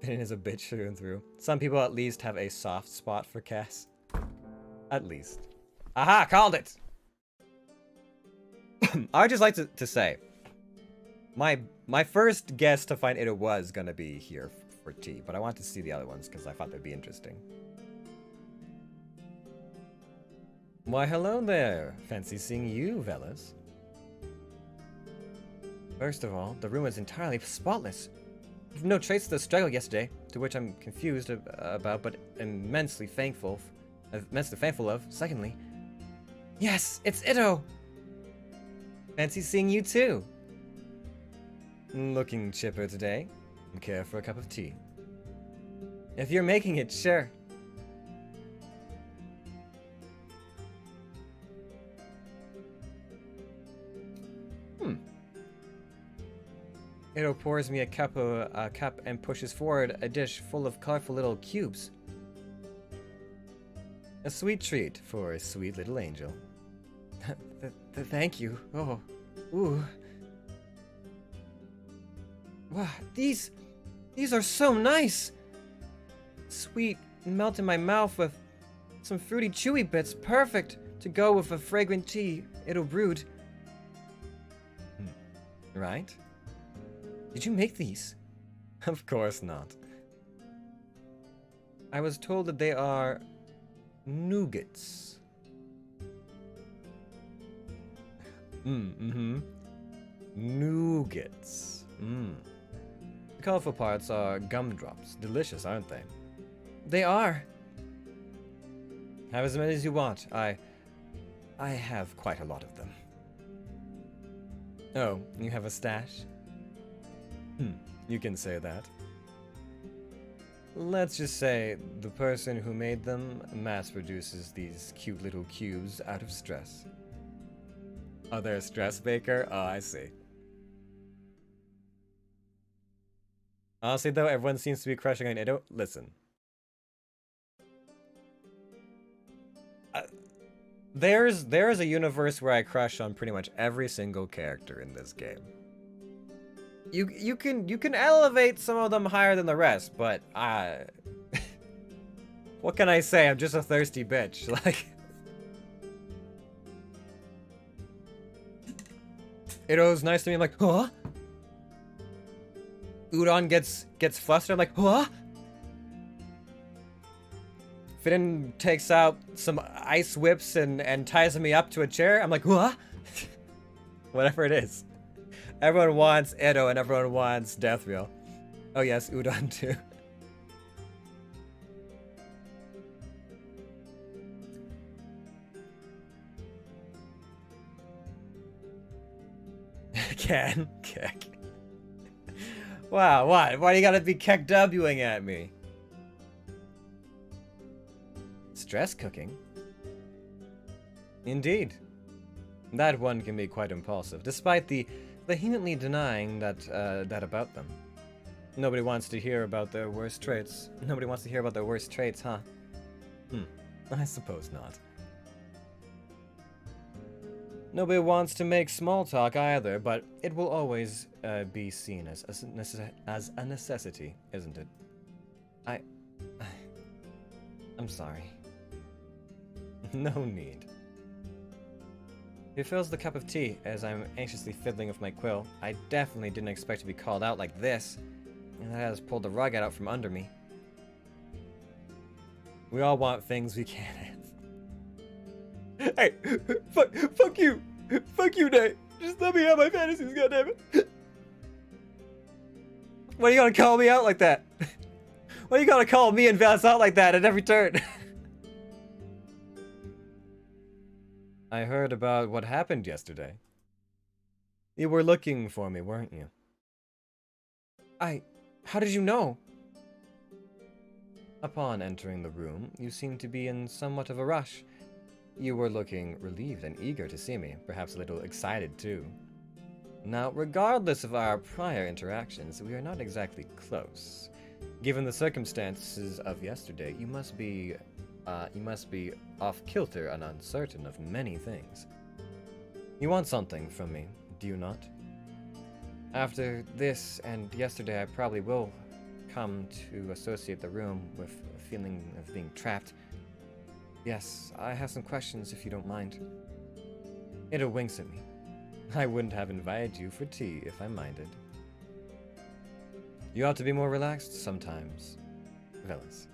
Finnan is a bitch through and through. Some people at least have a soft spot for Cass. At least. Aha! Called it! I'd just like to say, my first guess to find Ido was gonna be here for tea, but I want to see the other ones because I thought they'd be interesting. Why, hello there. Fancy seeing you, fellas. First of all, the room is entirely spotless. No trace of the struggle yesterday, to which I'm confused about, but immensely thankful of. Secondly, yes, it's Ido. Fancy seeing you too. Looking chipper today. Care for a cup of tea? If you're making it, sure. Ido pours me a cup and pushes forward a dish full of colorful little cubes. A sweet treat for a sweet little angel. Thank you. Oh, ooh. Wow, these are so nice. Sweet, melt in my mouth with some fruity, chewy bits. Perfect to go with a fragrant tea Ido brewed. Right? Did you make these? Of course not. I was told that they are nougats. Mm-hmm. Nougats. The colorful parts are gumdrops. Delicious, aren't they? They are. Have as many as you want. I have quite a lot of them. Oh, you have a stash? You can say that. Let's just say the person who made them mass produces these cute little cubes out of stress. Oh, they're a stress baker? Oh, I see. Honestly though, everyone seems to be crushing on Ido. Listen. There's a universe where I crush on pretty much every single character in this game. You can elevate some of them higher than the rest, but what can I say? I'm just a thirsty bitch. Like Ido's nice to me. I'm like, huh? Udon gets flustered. I'm like, huh? Finn takes out some ice whips and ties me up to a chair. I'm like, what? Whatever it is. Everyone wants Edo and everyone wants Deathreal. Oh yes, Udon too. Keck. Wow, what? Why do you gotta be Keck Wing at me? Stress cooking? Indeed. That one can be quite impulsive, despite the vehemently denying that about them. Nobody wants to hear about their worst traits. Nobody wants to hear about their worst traits, huh? I suppose not. Nobody wants to make small talk either, but it will always be seen as a necessity, isn't it? I'm sorry. No need. He fills the cup of tea as I'm anxiously fiddling with my quill. I definitely didn't expect to be called out like this, and that has pulled the rug out from under me. We all want things we can't have. Hey, fuck you! Fuck you, Nate! Just let me have my fantasies, goddammit! Why are you gonna call me out like that? Why are you gonna call me and Vance out like that at every turn? I heard about what happened yesterday. You were looking for me, weren't you? How did you know? Upon entering the room, you seemed to be in somewhat of a rush. You were looking relieved and eager to see me, perhaps a little excited too. Now, regardless of our prior interactions, we are not exactly close. Given the circumstances of yesterday, you must be off kilter and uncertain of many things. You want something from me, do you not? After this and yesterday, I probably will come to associate the room with a feeling of being trapped. Yes, I have some questions if you don't mind. Ida winks at me. I wouldn't have invited you for tea if I minded. You ought to be more relaxed sometimes, Velas.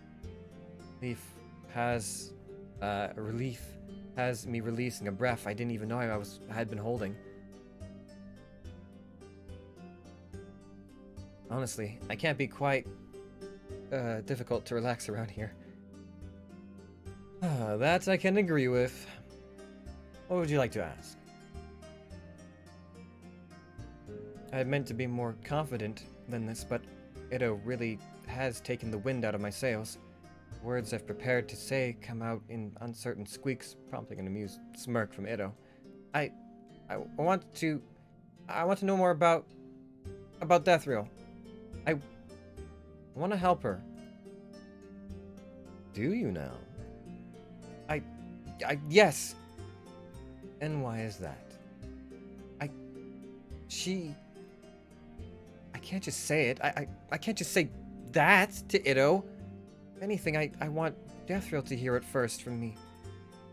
Relief has me releasing a breath I didn't even know I had been holding. Honestly, I can't be quite difficult to relax around here. That I can agree with. What would you like to ask? I had meant to be more confident than this, but Ido really has taken the wind out of my sails. Words I've prepared to say come out in uncertain squeaks, prompting an amused smirk from Ido. I want to know more about Deathreal. I want to help her. Do you now? Yes. And why is that? I can't just say it. I can't just say that to Ido. If anything, I want Deathreal to hear it first from me.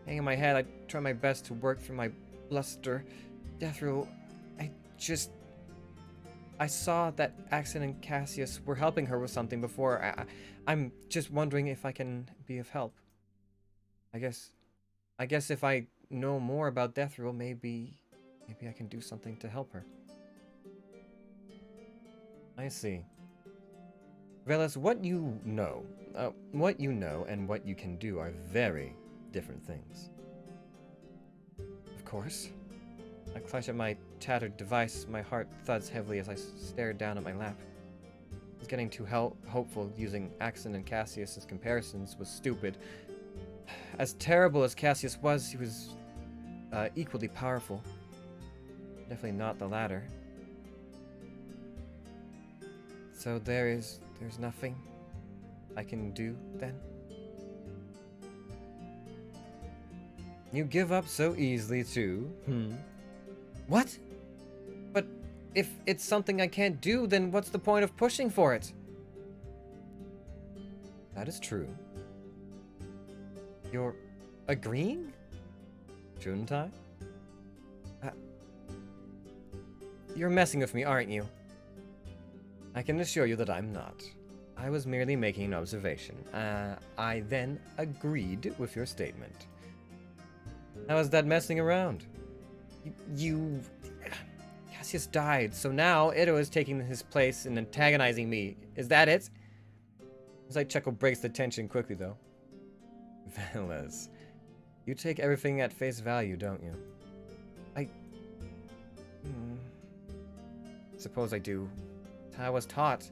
Hanging my head, I try my best to work through my bluster. Deathreal, I saw that Axon and Cassius were helping her with something before. I'm just wondering if I can be of help. I guess if I know more about Deathrill, maybe I can do something to help her. I see. Velas, what you know and what you can do are very different things. Of course. I clutch at my tattered device, my heart thuds heavily as I stare down at my lap. I was getting too hopeful using Axon and Cassius's comparisons was stupid. As terrible as Cassius was, he was equally powerful. Definitely not the latter. So there's nothing I can do then? You give up so easily too, What? But if it's something I can't do, then what's the point of pushing for it? That is true. You're agreeing? Shouldn't I? You're messing with me, aren't you? I can assure you that I'm not. I was merely making an observation. I then agreed with your statement. How is that messing around? Cassius died, so now Ito is taking his place and antagonizing me. Is that it? As I chuckle breaks the tension quickly, though. Velas, you take everything at face value, don't you? Suppose I do. It's how I was taught.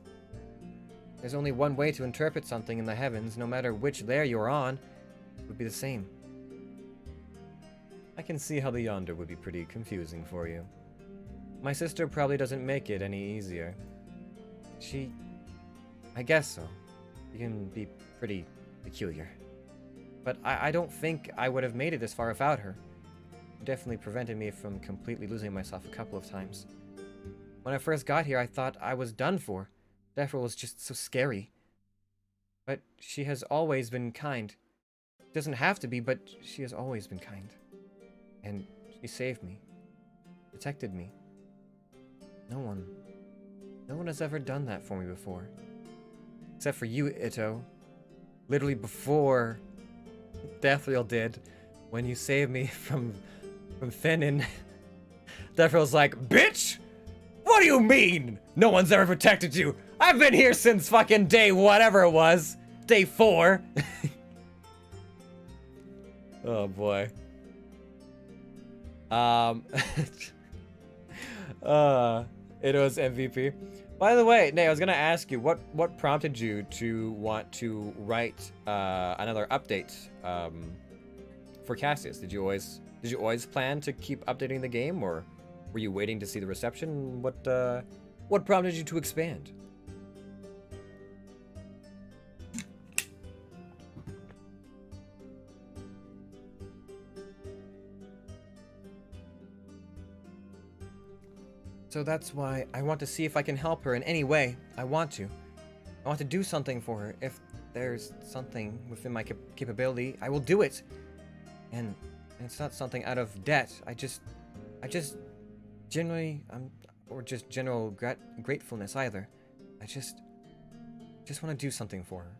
There's only one way to interpret something in the heavens, no matter which layer you're on. It would be the same. I can see how the Yonder would be pretty confusing for you. My sister probably doesn't make it any easier. I guess so. She can be pretty peculiar. But I don't think I would have made it this far without her. It definitely prevented me from completely losing myself a couple of times. When I first got here, I thought I was done for. Deathrill was just so scary. But she has always been kind. Doesn't have to be, but she has always been kind. And she saved me. Protected me. No one has ever done that for me before. Except for you, Ito. Literally before Deathrill did. When you saved me from Fenin. Deathrill's like, bitch! What do you mean? No one's ever protected you. I've been here since fucking day whatever it was. Day 4. Oh boy. It was MVP. By the way, Nay, I was gonna ask you what prompted you to want to write another update for Cassius. Did you always plan to keep updating the game, or were you waiting to see the reception? What prompted you to expand? So that's why I want to see if I can help her in any way. I want to do something for her. If there's something within my capability, I will do it. And it's not something out of debt. I just generally, or just general gratefulness either. I just want to do something for her.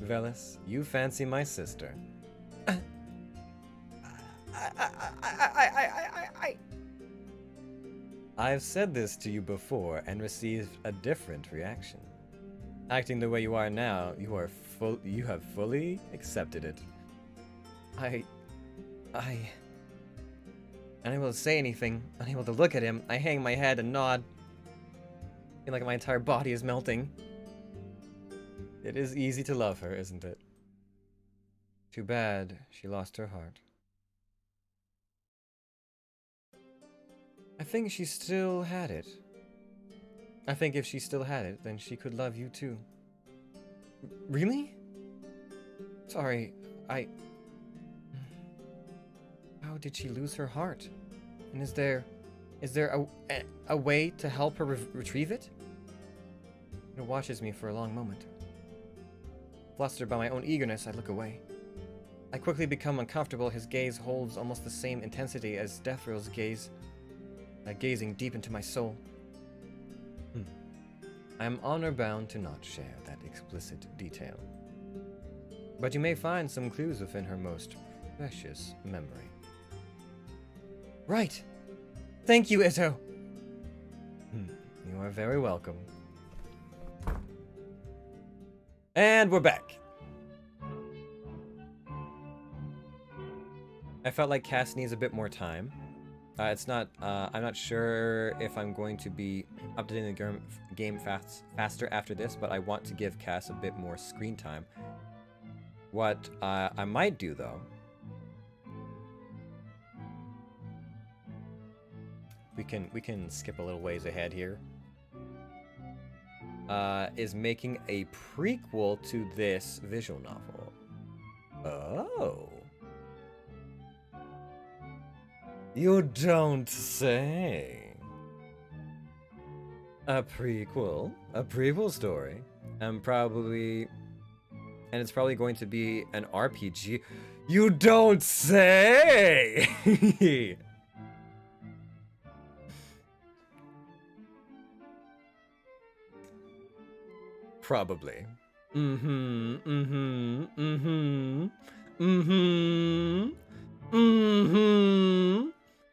Velas, you fancy my sister. I've said this to you before and received a different reaction. Acting the way you are now, you have fully accepted it. Unable to say anything, unable to look at him, I hang my head and nod. I feel like my entire body is melting. It is easy to love her, isn't it? Too bad she lost her heart. I think she still had it. I think if she still had it, then she could love you too. Really? Sorry, How did she lose her heart? And is there a way to help her retrieve it? It watches me for a long moment. Flustered by my own eagerness, I look away. I quickly become uncomfortable. His gaze holds almost the same intensity as Deathril's gaze, gazing deep into my soul. I am honor-bound to not share that explicit detail. But you may find some clues within her most precious memory. Right! Thank you, Ito! You are very welcome. And we're back. I felt like Cass needs a bit more time. I'm not sure if I'm going to be updating the game faster after this, but I want to give Cass a bit more screen time. What I might do, though, we can skip a little ways ahead here, is making a prequel to this visual novel. Oh. You don't say. A prequel story, and it's probably going to be an RPG. You don't say. Probably.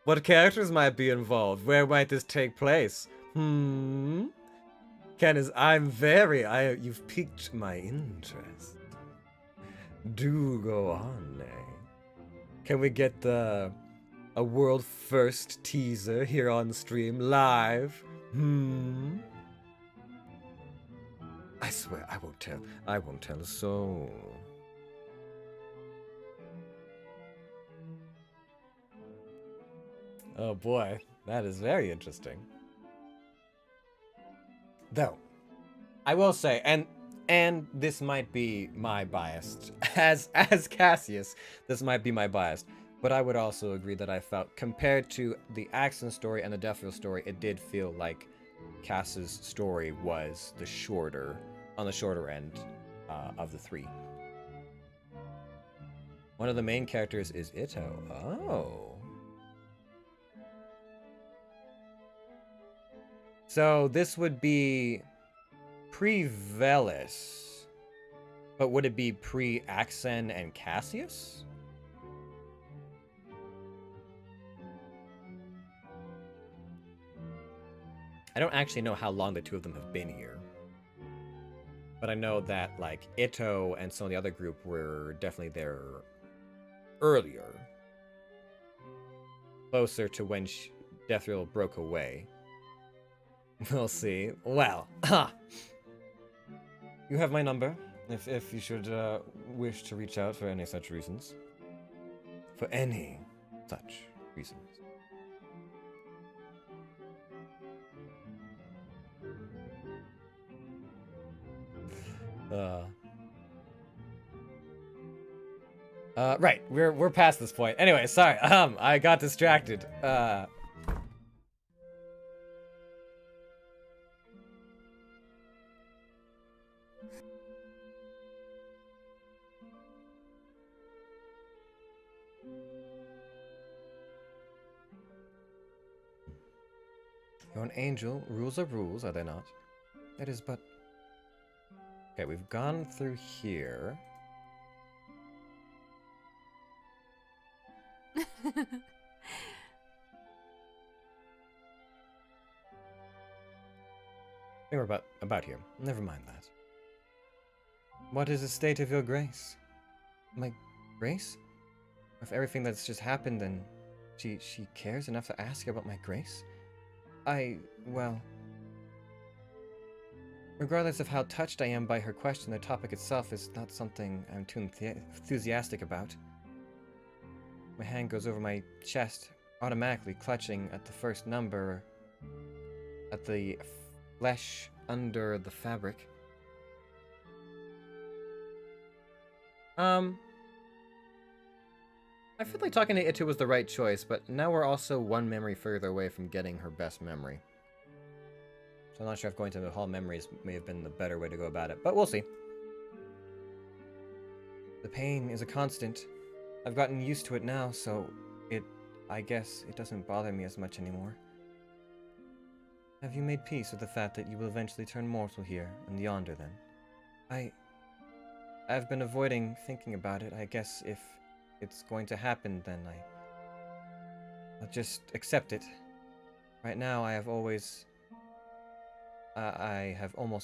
What characters might be involved? Where might this take place? Ken is, you've piqued my interest. Do go on, eh? Can we get a world first teaser here on stream, live? I swear, I won't tell a soul. Oh boy, that is very interesting. Though, I will say, and this might be my bias, as Cassius, this might be my bias, but I would also agree that I felt, compared to the Axon story and the Deathril story, it did feel like Cass's story was on the shorter end of the three. One of the main characters is Ito. Oh. So this would be pre-Velis, but would it be pre-Axen and Cassius? I don't actually know how long the two of them have been here. But I know that, like, Ito and some of the other group were definitely there earlier. Closer to when Deathril broke away. We'll see. Well, you have my number, if you should wish to reach out for any such reasons. For any such reasons. Right, we're past this point. Anyway, sorry, I got distracted. You're an angel. Rules are rules, are they not? That is but... Okay, we've gone through here. I think we're about here. Never mind that. What is the state of your grace? My grace? With everything that's just happened, then she cares enough to ask about my grace? Well... Regardless of how touched I am by her question, the topic itself is not something I'm too enthusiastic about. My hand goes over my chest, automatically clutching at the first number, at the flesh under the fabric. I feel like talking to Itu was the right choice, but now we're also one memory further away from getting her best memory. So I'm not sure if going to the Hall of Memories may have been the better way to go about it, but we'll see. The pain is a constant. I've gotten used to it now, so I guess it doesn't bother me as much anymore. Have you made peace with the fact that you will eventually turn mortal here and yonder then? I've been avoiding thinking about it. I guess if it's going to happen, then I'll just accept it. Right now, I have almost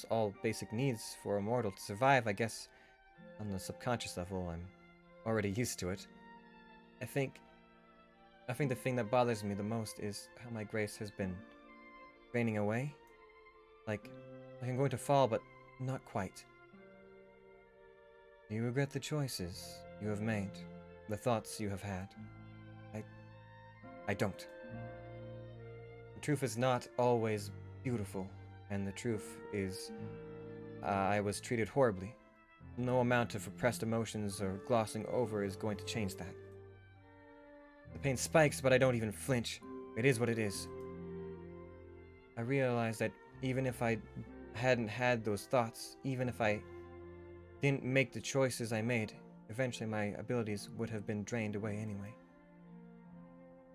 all basic needs for a mortal to survive. I guess on the subconscious level, I'm already used to it. I think the thing that bothers me the most is how my grace has been draining away. Like I'm going to fall, but not quite. Do you regret the choices you have made, the thoughts you have had? I don't. The truth is not always beautiful, and the truth is, I was treated horribly. No amount of repressed emotions or glossing over is going to change that. The pain spikes, but I don't even flinch. It is what it is. I realize that even if I hadn't had those thoughts, even if I didn't make the choices I made, eventually my abilities would have been drained away anyway.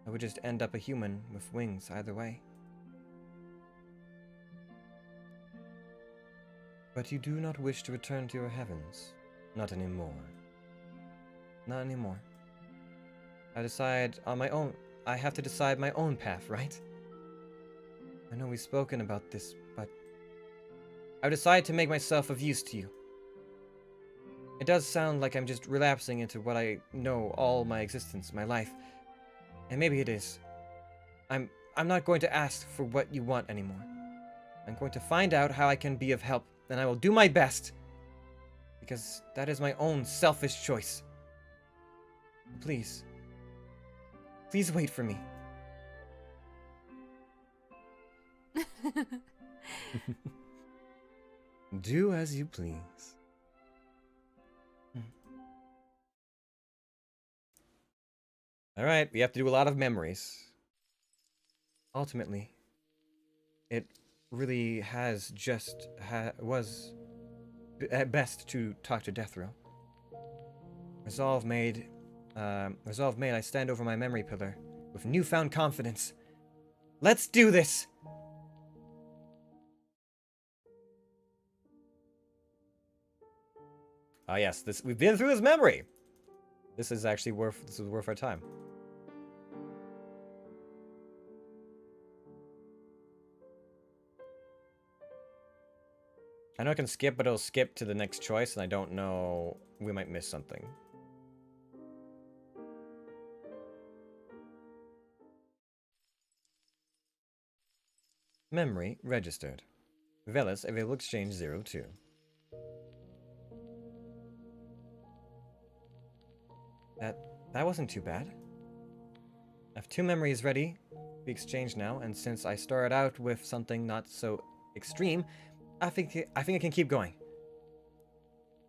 I would just end up a human with wings either way. But you do not wish to return to your heavens. Not anymore. Not anymore. I decide on my own. I have to decide my own path, right? I know we've spoken about this, but I've decided to make myself of use to you. It does sound like I'm just relapsing into what I know all my existence, my life. And maybe it is. I'm not going to ask for what you want anymore. I'm going to find out how I can be of help, and I will do my best. Because that is my own selfish choice. Please. Please wait for me. Do as you please. Alright, we have to do a lot of memories. Ultimately, it really has just was at best to talk to Deathrow. Resolve made, I stand over my memory pillar with newfound confidence. Let's do this! Ah yes, we've been through this memory! This is actually worth our time. I know I can skip, but it'll skip to the next choice, and I don't know. We might miss something. Memory registered. Velis available exchange 02. That wasn't too bad. I have 2 memories ready to be exchanged now, and since I started out with something not so extreme, I think I can keep going.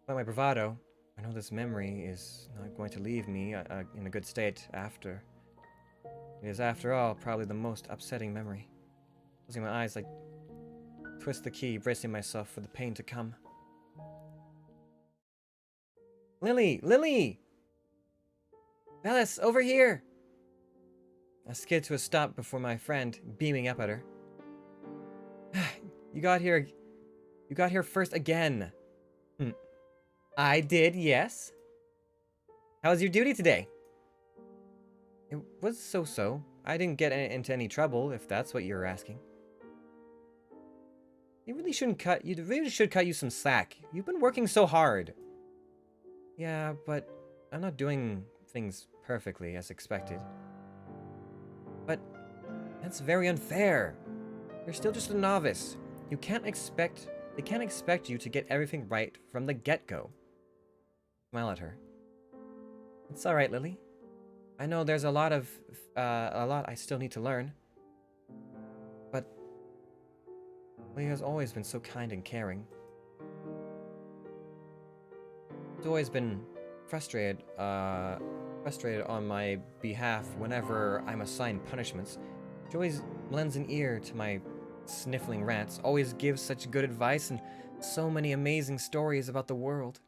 By my bravado, I know this memory is not going to leave me in a good state after. It is, after all, probably the most upsetting memory. Closing my eyes, I twist the key, bracing myself for the pain to come. Lily! Lily! Velis, over here! I skid to a stop before my friend, beaming up at her. You got here first again. I did, yes. How was your duty today? It was so-so. I didn't get into any trouble, if that's what you're asking. You really should cut you some slack. You've been working so hard. Yeah, but I'm not doing things perfectly as expected. But that's very unfair. You're still just a novice. They can't expect you to get everything right from the get-go. Smile at her. It's all right, Lily. I know there's a lot I still need to learn. But Lily has always been so kind and caring. She's always been frustrated on my behalf whenever I'm assigned punishments. She always lends an ear to my sniffling rants, always gives such good advice and so many amazing stories about the world.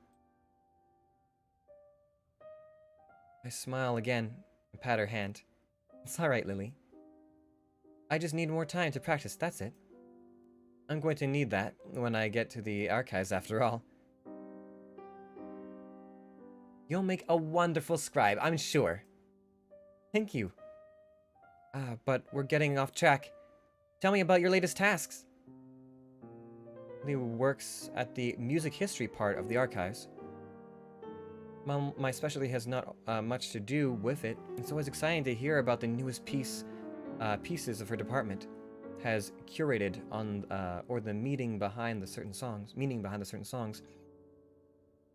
I smile again and pat her hand. It's alright, Lily. I just need more time to practice, that's it. I'm going to need that when I get to the archives after all. You'll make a wonderful scribe, I'm sure. Thank you. But we're getting off track. Tell me about your latest tasks. Lily works at the music history part of the archives. My specialty has not much to do with it. It's always exciting to hear about the newest pieces of her department has curated on, or the meaning behind the certain songs.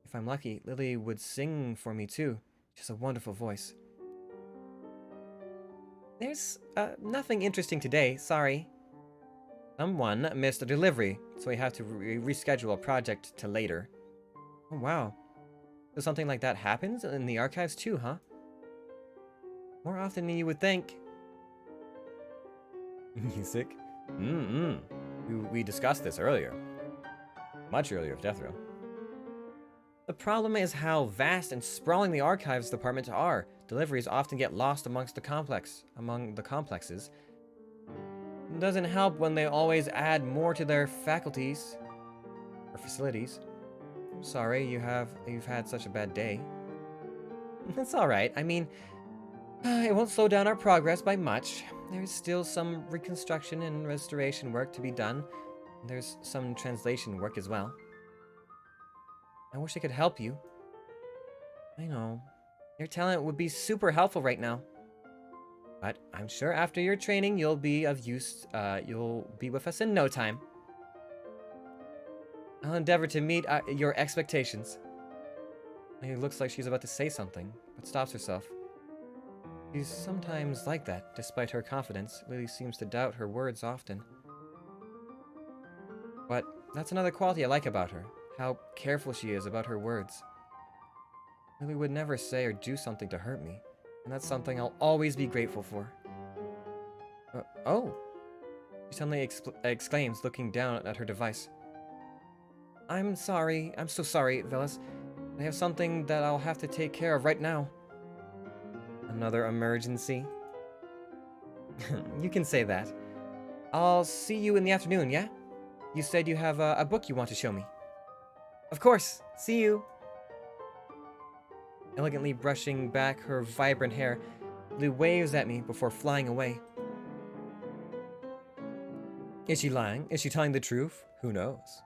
If I'm lucky, Lily would sing for me too. She has a wonderful voice. There's nothing interesting today, sorry. Someone missed a delivery, so we have to reschedule a project to later. Oh wow. So something like that happens in the archives too, huh? More often than you would think. Music? We discussed this earlier. Much earlier of Death Row. The problem is how vast and sprawling the archives departments are. Deliveries often get lost among the complexes. It doesn't help when they always add more to their faculties or facilities. I'm sorry you've had such a bad day. It's alright. I mean, it won't slow down our progress by much. There's still some reconstruction and restoration work to be done. There's some translation work as well. I wish I could help you. I know. Your talent would be super helpful right now. But I'm sure after your training, you'll be of use. You'll be with us in no time. I'll endeavor to meet your expectations. It looks like she's about to say something, but stops herself. She's sometimes like that. Despite her confidence, Lily seems to doubt her words often. But that's another quality I like about her. How careful she is about her words. Lily would never say or do something to hurt me, and that's something I'll always be grateful for. Oh! She suddenly exclaims, looking down at her device. I'm sorry. I'm so sorry, Velis. I have something that I'll have to take care of right now. Another emergency? You can say that. I'll see you in the afternoon, yeah? You said you have a book you want to show me. Of course. See you. Elegantly brushing back her vibrant hair, Lily waves at me before flying away. Is she lying? Is she telling the truth? Who knows?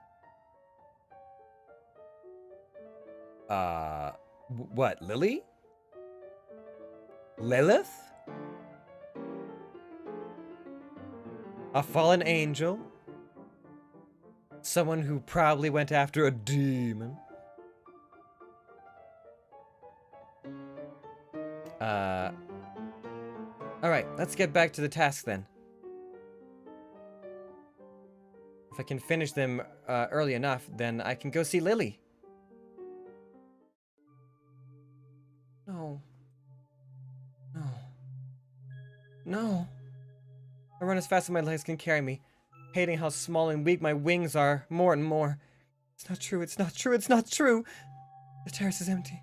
What, Lily? Lilith? A fallen angel? Someone who probably went after a demon? Alright, let's get back to the task then. If I can finish them early enough, then I can go see Lily. No. No. No. I run as fast as my legs can carry me, hating how small and weak my wings are more and more. It's not true, it's not true, it's not true! The terrace is empty.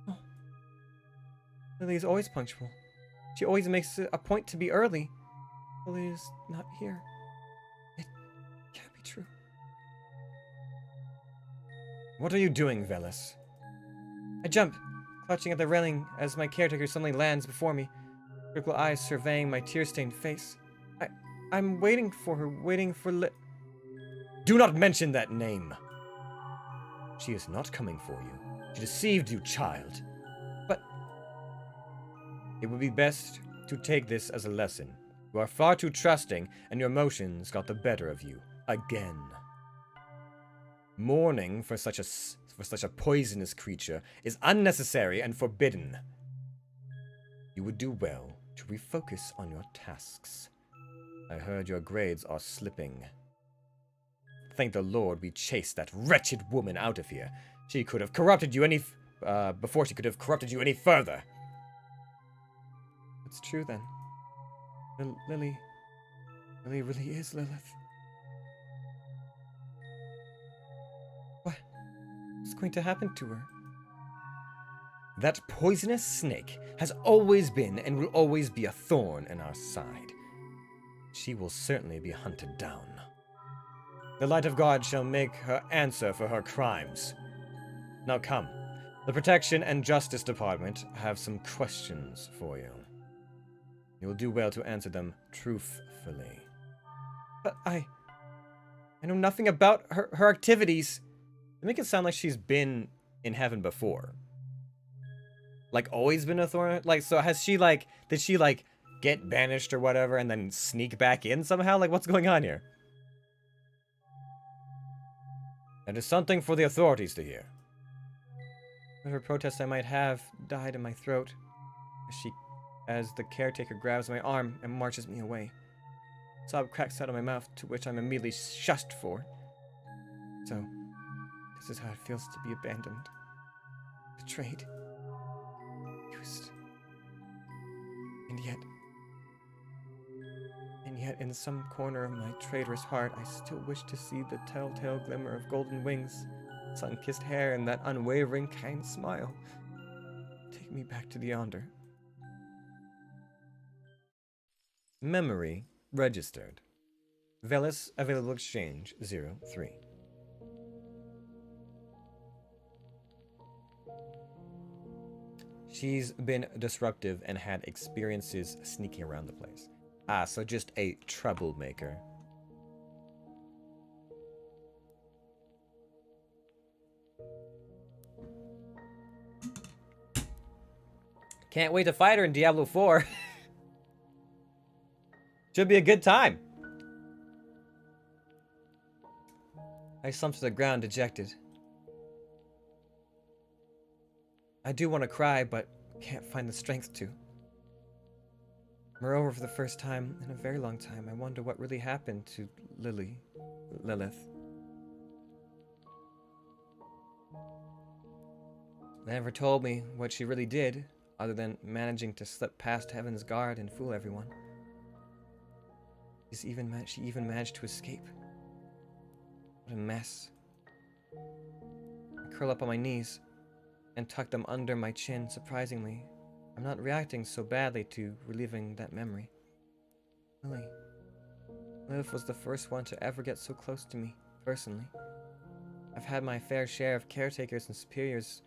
Oh. Lily is always punctual. She always makes it a point to be early. Lily is not here. It can't be true. What are you doing, Velis? I jump, clutching at the railing as my caretaker suddenly lands before me, critical eyes surveying my tear-stained face. I'm waiting for her, waiting for Do not mention that name! She is not coming for you. She deceived you, child. But it would be best to take this as a lesson. You are far too trusting, and your emotions got the better of you. Again. Mourning for such a poisonous creature is unnecessary and forbidden. You would do well to refocus on your tasks. I heard your grades are slipping. Thank the Lord we chased that wretched woman out of here. She could have corrupted you before she could have corrupted you any further. It's true then. Lily really is Lilith. What's going to happen to her? That poisonous snake has always been and will always be a thorn in our side. She will certainly be hunted down. The light of God shall make her answer for her crimes. Now come. The Protection and Justice Department have some questions for you. You will do well to answer them truthfully. But I know nothing about her activities. They make it sound like she's been in heaven before. Like, always been a thorn? Like, so has she, like, did she, like, get banished or whatever and then sneak back in somehow? Like, what's going on here? That is something for the authorities to hear. Whatever protest I might have died in my throat as the caretaker grabs my arm and marches me away. A sob cracks out of my mouth, to which I'm immediately shushed for. So, this is how it feels to be abandoned, betrayed, used. And yet, in some corner of my traitorous heart, I still wish to see the telltale glimmer of golden wings, sun-kissed hair, and that unwavering, kind smile. Take me back to the Yonder. Memory registered. Velis available exchange 03. She's been disruptive and had experiences sneaking around the place. Ah, so just a troublemaker. Can't wait to fight her in Diablo 4. Should be a good time. I slumped to the ground, dejected. I do want to cry, but can't find the strength to. Moreover, for the first time in a very long time, I wonder what really happened to Lilith. They never told me what she really did, other than managing to slip past Heaven's guard and fool everyone. She even managed to escape. What a mess. I curl up on my knees and tuck them under my chin. Surprisingly, I'm not reacting so badly to reliving that memory. Lilith was the first one to ever get so close to me, personally. I've had my fair share of caretakers and superiors,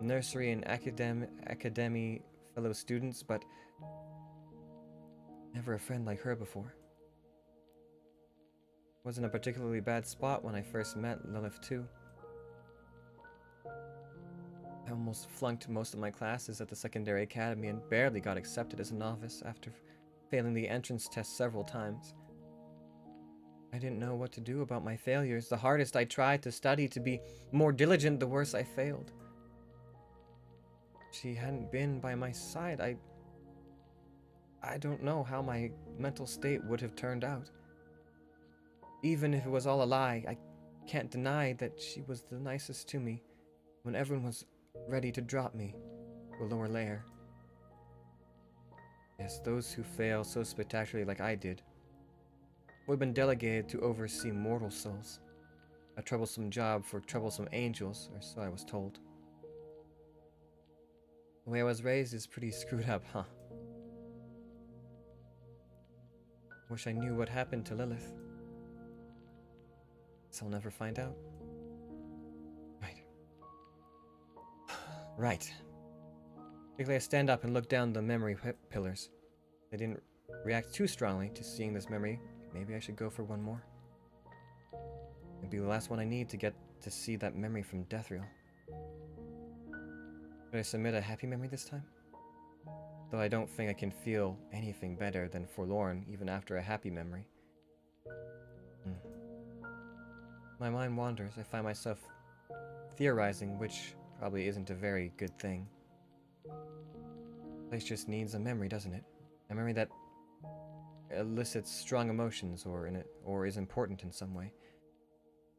nursery and academy fellow students, but never a friend like her before. Wasn't a particularly bad spot when I first met Lilith too. I almost flunked most of my classes at the secondary academy and barely got accepted as a novice after failing the entrance test several times. I didn't know what to do about my failures. The hardest I tried to study to be more diligent, the worse I failed. If she hadn't been by my side, I don't know how my mental state would have turned out. Even if it was all a lie, I can't deny that she was the nicest to me when everyone was ready to drop me to a lower layer. Yes, those who fail so spectacularly like I did would have been delegated to oversee mortal souls. A troublesome job for troublesome angels, or so I was told. The way I was raised is pretty screwed up, huh? Wish I knew what happened to Lilith. Guess I'll never find out. Right. Quickly I stand up and look down the memory pillars. They didn't react too strongly to seeing this memory. Maybe I should go for one more. It'll be the last one I need to get to see that memory from Deathreal. Should I submit a happy memory this time? Though I don't think I can feel anything better than forlorn even after a happy memory. My mind wanders. I find myself theorizing, which probably isn't a very good thing. Place just needs a memory, doesn't it? A memory that elicits strong emotions or is important in some way.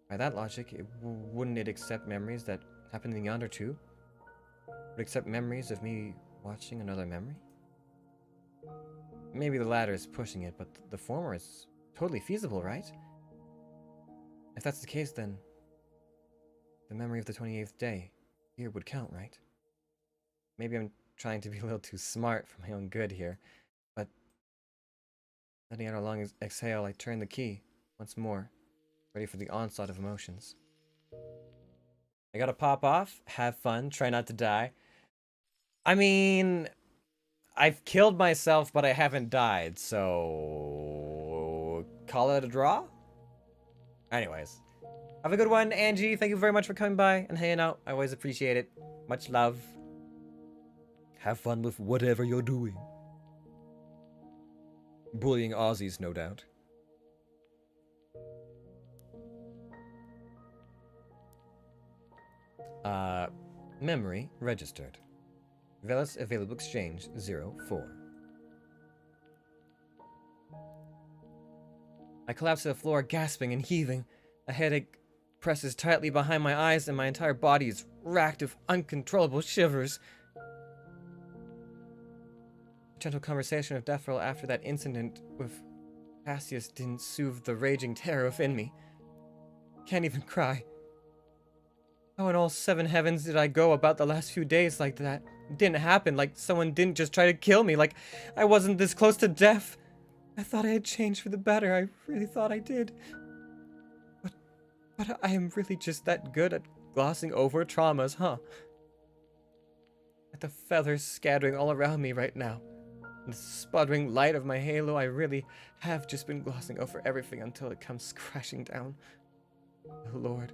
By that logic, wouldn't it accept memories that happen in Yonder too? Would it accept memories of me watching another memory? Maybe the latter is pushing it, but the former is totally feasible, right? If that's the case, then the memory of the 28th day here would count, right? Maybe I'm trying to be a little too smart for my own good here, but letting out a long exhale, I turn the key once more, ready for the onslaught of emotions. I gotta pop off, have fun, try not to die. I mean, I've killed myself, but I haven't died, so call it a draw? Anyways, have a good one, Angie. Thank you very much for coming by and hanging out. I always appreciate it. Much love. Have fun with whatever you're doing. Bullying Aussies, no doubt. Memory registered. Velis available exchange 04. I collapse to the floor, gasping and heaving. A headache presses tightly behind my eyes, and my entire body is racked with uncontrollable shivers. A gentle conversation with Defril after that incident with Cassius didn't soothe the raging terror within me. Can't even cry. How in all seven heavens did I go about the last few days like that? It didn't happen, like someone didn't just try to kill me, like I wasn't this close to death. I thought I had changed for the better, I really thought I did. But I am really just that good at glossing over traumas, huh? At the feathers scattering all around me right now. The sputtering light of my halo, I really have just been glossing over everything until it comes crashing down. Oh Lord.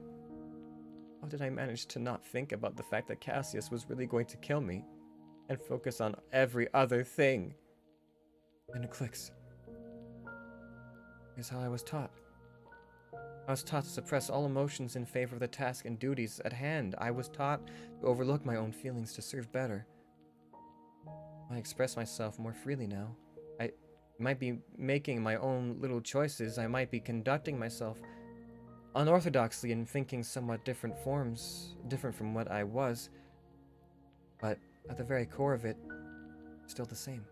How did I manage to not think about the fact that Cassius was really going to kill me and focus on every other thing? Then it clicks. Here's how I was taught. I was taught to suppress all emotions in favor of the task and duties at hand. I was taught to overlook my own feelings to serve better. I express myself more freely now. I might be making my own little choices. I might be conducting myself unorthodoxly and thinking somewhat different forms, different from what I was. But at the very core of it, still the same.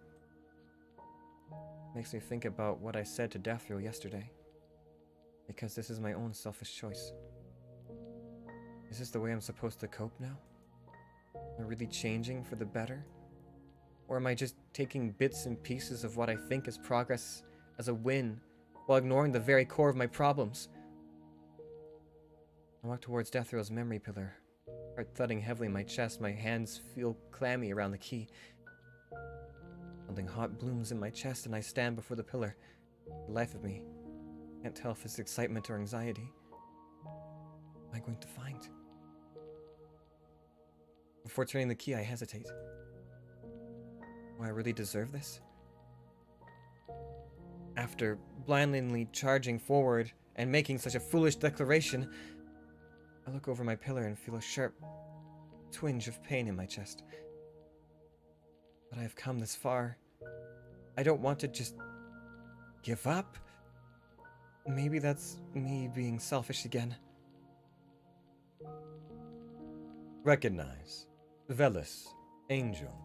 Makes me think about what I said to Defril yesterday. Because this is my own selfish choice. Is this the way I'm supposed to cope now? Am I really changing for the better? Or am I just taking bits and pieces of what I think is progress as a win, while ignoring the very core of my problems? I walk towards Defril's memory pillar, heart thudding heavily in my chest, my hands feel clammy around the key. Something hot blooms in my chest and I stand before the pillar. The life of me, can't tell if it's excitement or anxiety. What am I going to find? Before turning the key, I hesitate. Do I really deserve this? After blindly charging forward and making such a foolish declaration, I look over my pillar and feel a sharp twinge of pain in my chest. But I have come this far. I don't want to just give up. Maybe that's me being selfish again. Recognize. Velis. Angel.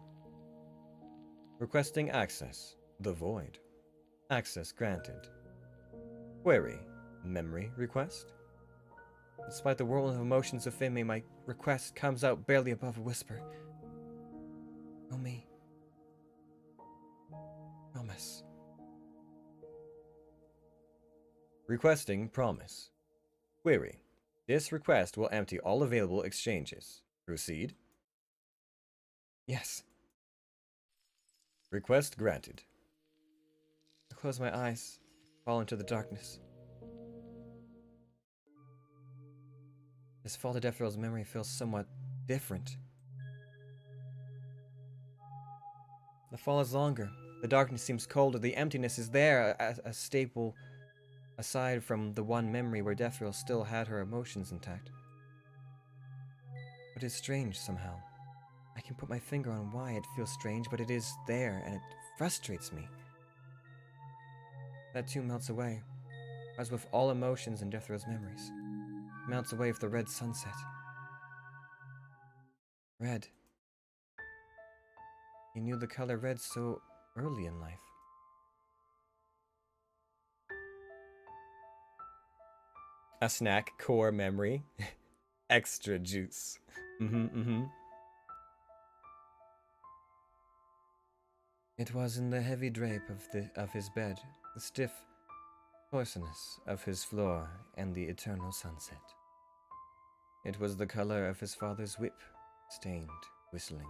Requesting access. The Void. Access granted. Query. Memory request. Despite the whirlwind of emotions within me, my request comes out barely above a whisper. Oh me. Promise. Requesting promise. Query. This request will empty all available exchanges. Proceed. Yes. Request granted. I close my eyes, fall into the darkness. This fall to Defril's memory feels somewhat different. The fall is longer. The darkness seems colder. The emptiness is there, a staple aside from the one memory where Defril still had her emotions intact. But it's strange somehow. I can put my finger on why it feels strange, but it is there, and it frustrates me. That too melts away, as with all emotions in Defril's memories. Melts away with the red sunset. Red. He knew the color red so early in life. A snack, core memory. Extra juice. It was in the heavy drape of his bed, the stiff coarseness of his floor, and the eternal sunset. It was the color of his father's whip, stained, whistling.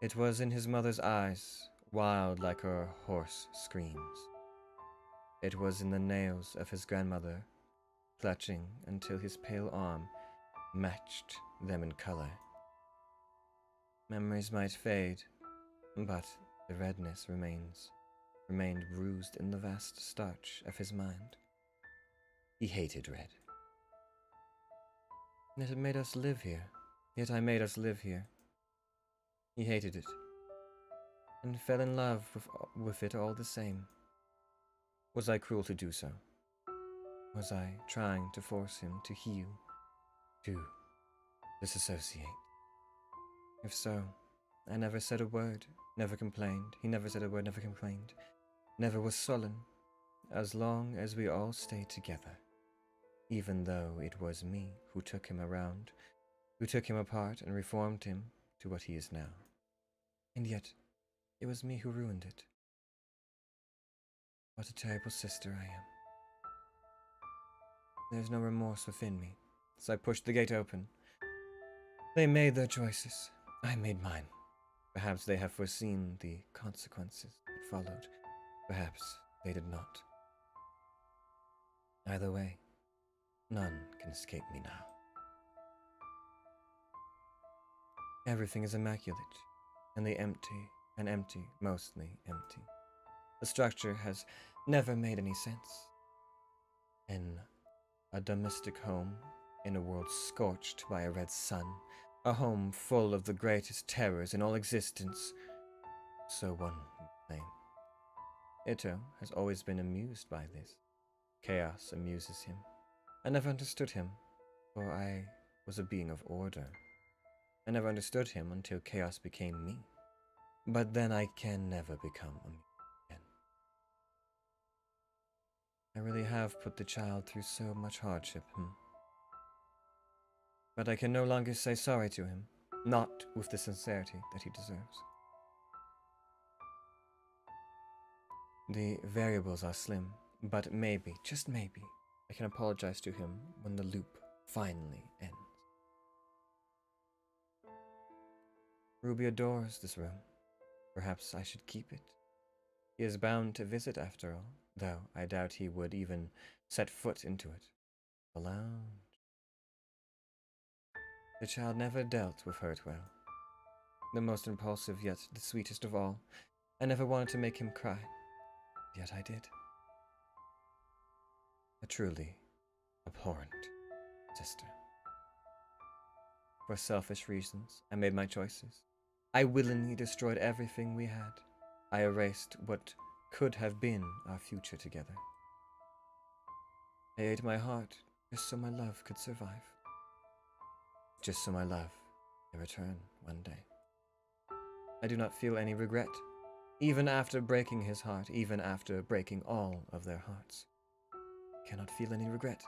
It was in his mother's eyes, wild like her hoarse screams. It was in the nails of his grandmother, clutching until his pale arm matched them in color. Memories might fade, but the redness remained bruised in the vast starch of his mind. He hated red. It had made us live here, yet I made us live here. He hated it, and fell in love with it all the same. Was I cruel to do so? Was I trying to force him to heal, to disassociate? If so, I never said a word, never complained. He never said a word, never complained, never was sullen, as long as we all stayed together, even though it was me who took him around, who took him apart and reformed him to what he is now. And yet, it was me who ruined it. What a terrible sister I am. There's no remorse within me, so I pushed the gate open. They made their choices. I made mine. Perhaps they have foreseen the consequences that followed. Perhaps they did not. Either way, none can escape me now. Everything is immaculate, and empty, mostly empty. The structure has never made any sense. In a domestic home, in a world scorched by a red sun, a home full of the greatest terrors in all existence, so one would claim. Ito has always been amused by this. Chaos amuses him. I never understood him, for I was a being of order. I never understood him until chaos became me. But then I can never become amused again. I really have put the child through so much hardship, But I can no longer say sorry to him, not with the sincerity that he deserves. The variables are slim, but maybe, just maybe, I can apologize to him when the loop finally ends. Ruby adores this room. Perhaps I should keep it. He is bound to visit after all, though I doubt he would even set foot into it. The lounge. The child never dealt with hurt well. The most impulsive, yet the sweetest of all. I never wanted to make him cry, yet I did. A truly abhorrent sister. For selfish reasons, I made my choices. I willingly destroyed everything we had. I erased what could have been our future together. I ate my heart just so my love could survive. Just so my love may return one day. I do not feel any regret, even after breaking his heart, even after breaking all of their hearts. I cannot feel any regret.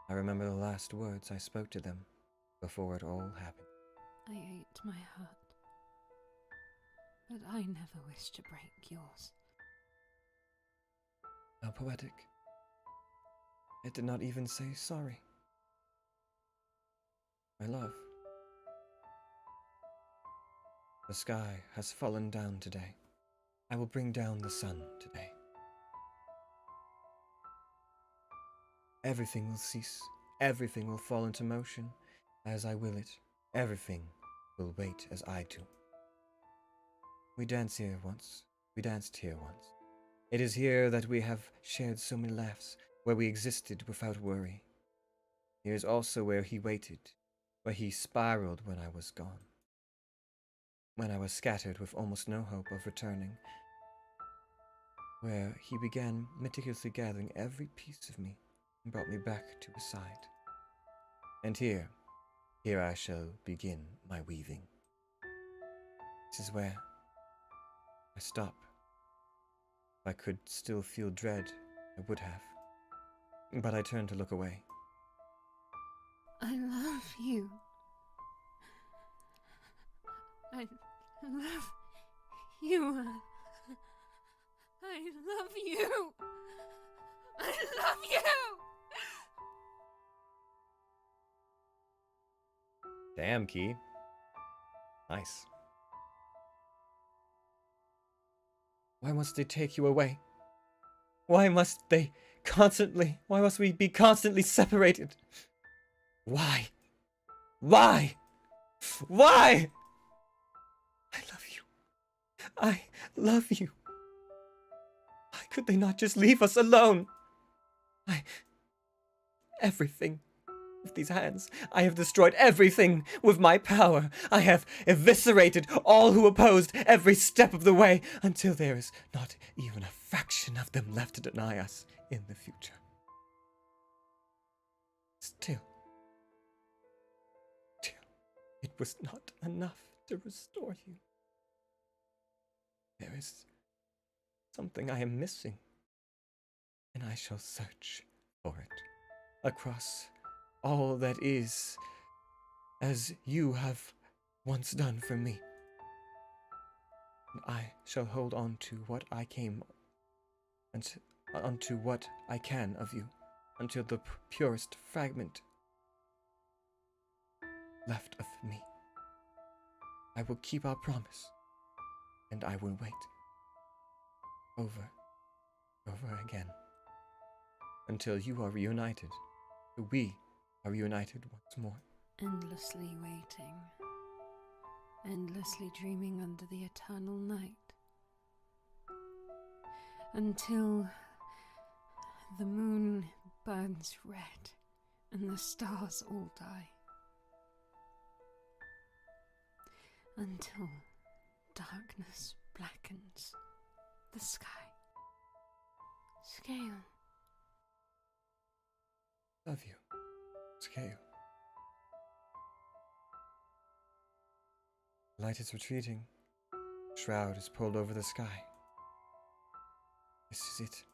I remember the last words I spoke to them before it all happened. I ate my heart, but I never wish to break yours. How poetic. It did not even say sorry. My love. The sky has fallen down today. I will bring down the sun today. Everything will cease. Everything will fall into motion as I will it. Everything will wait as I do. We danced here once. It is here that we have shared so many laughs, where we existed without worry. Here is also where he waited, where he spiraled when I was gone. When I was scattered with almost no hope of returning, where he began meticulously gathering every piece of me and brought me back to his side. And here I shall begin my weaving. This is where I stop. If I could still feel dread, I would have. But I turned to look away. I love you. I love You. I love you. I love you. Damn, Key. Nice. Why must they take you away? Why must we be constantly separated? Why? Why? Why? I love you. I love you. Why could they not just leave us alone? Everything with these hands. I have destroyed everything with my power. I have eviscerated all who opposed every step of the way until there is not even a fraction of them left to deny us in the future. Still, it was not enough to restore you. There is something I am missing, and I shall search for it across all that is, as you have once done for me. And I shall hold on to what I came, and unto what I can of you, until the purest fragment left of me. I will keep our promise, and I will wait over again until you are reunited, till we are reunited once more. Endlessly waiting, endlessly dreaming under the eternal night, until the moon burns red and the stars all die, until darkness blackens the sky. Scale. Love you, Scale. Light is retreating. Shroud is pulled over the sky. This is it.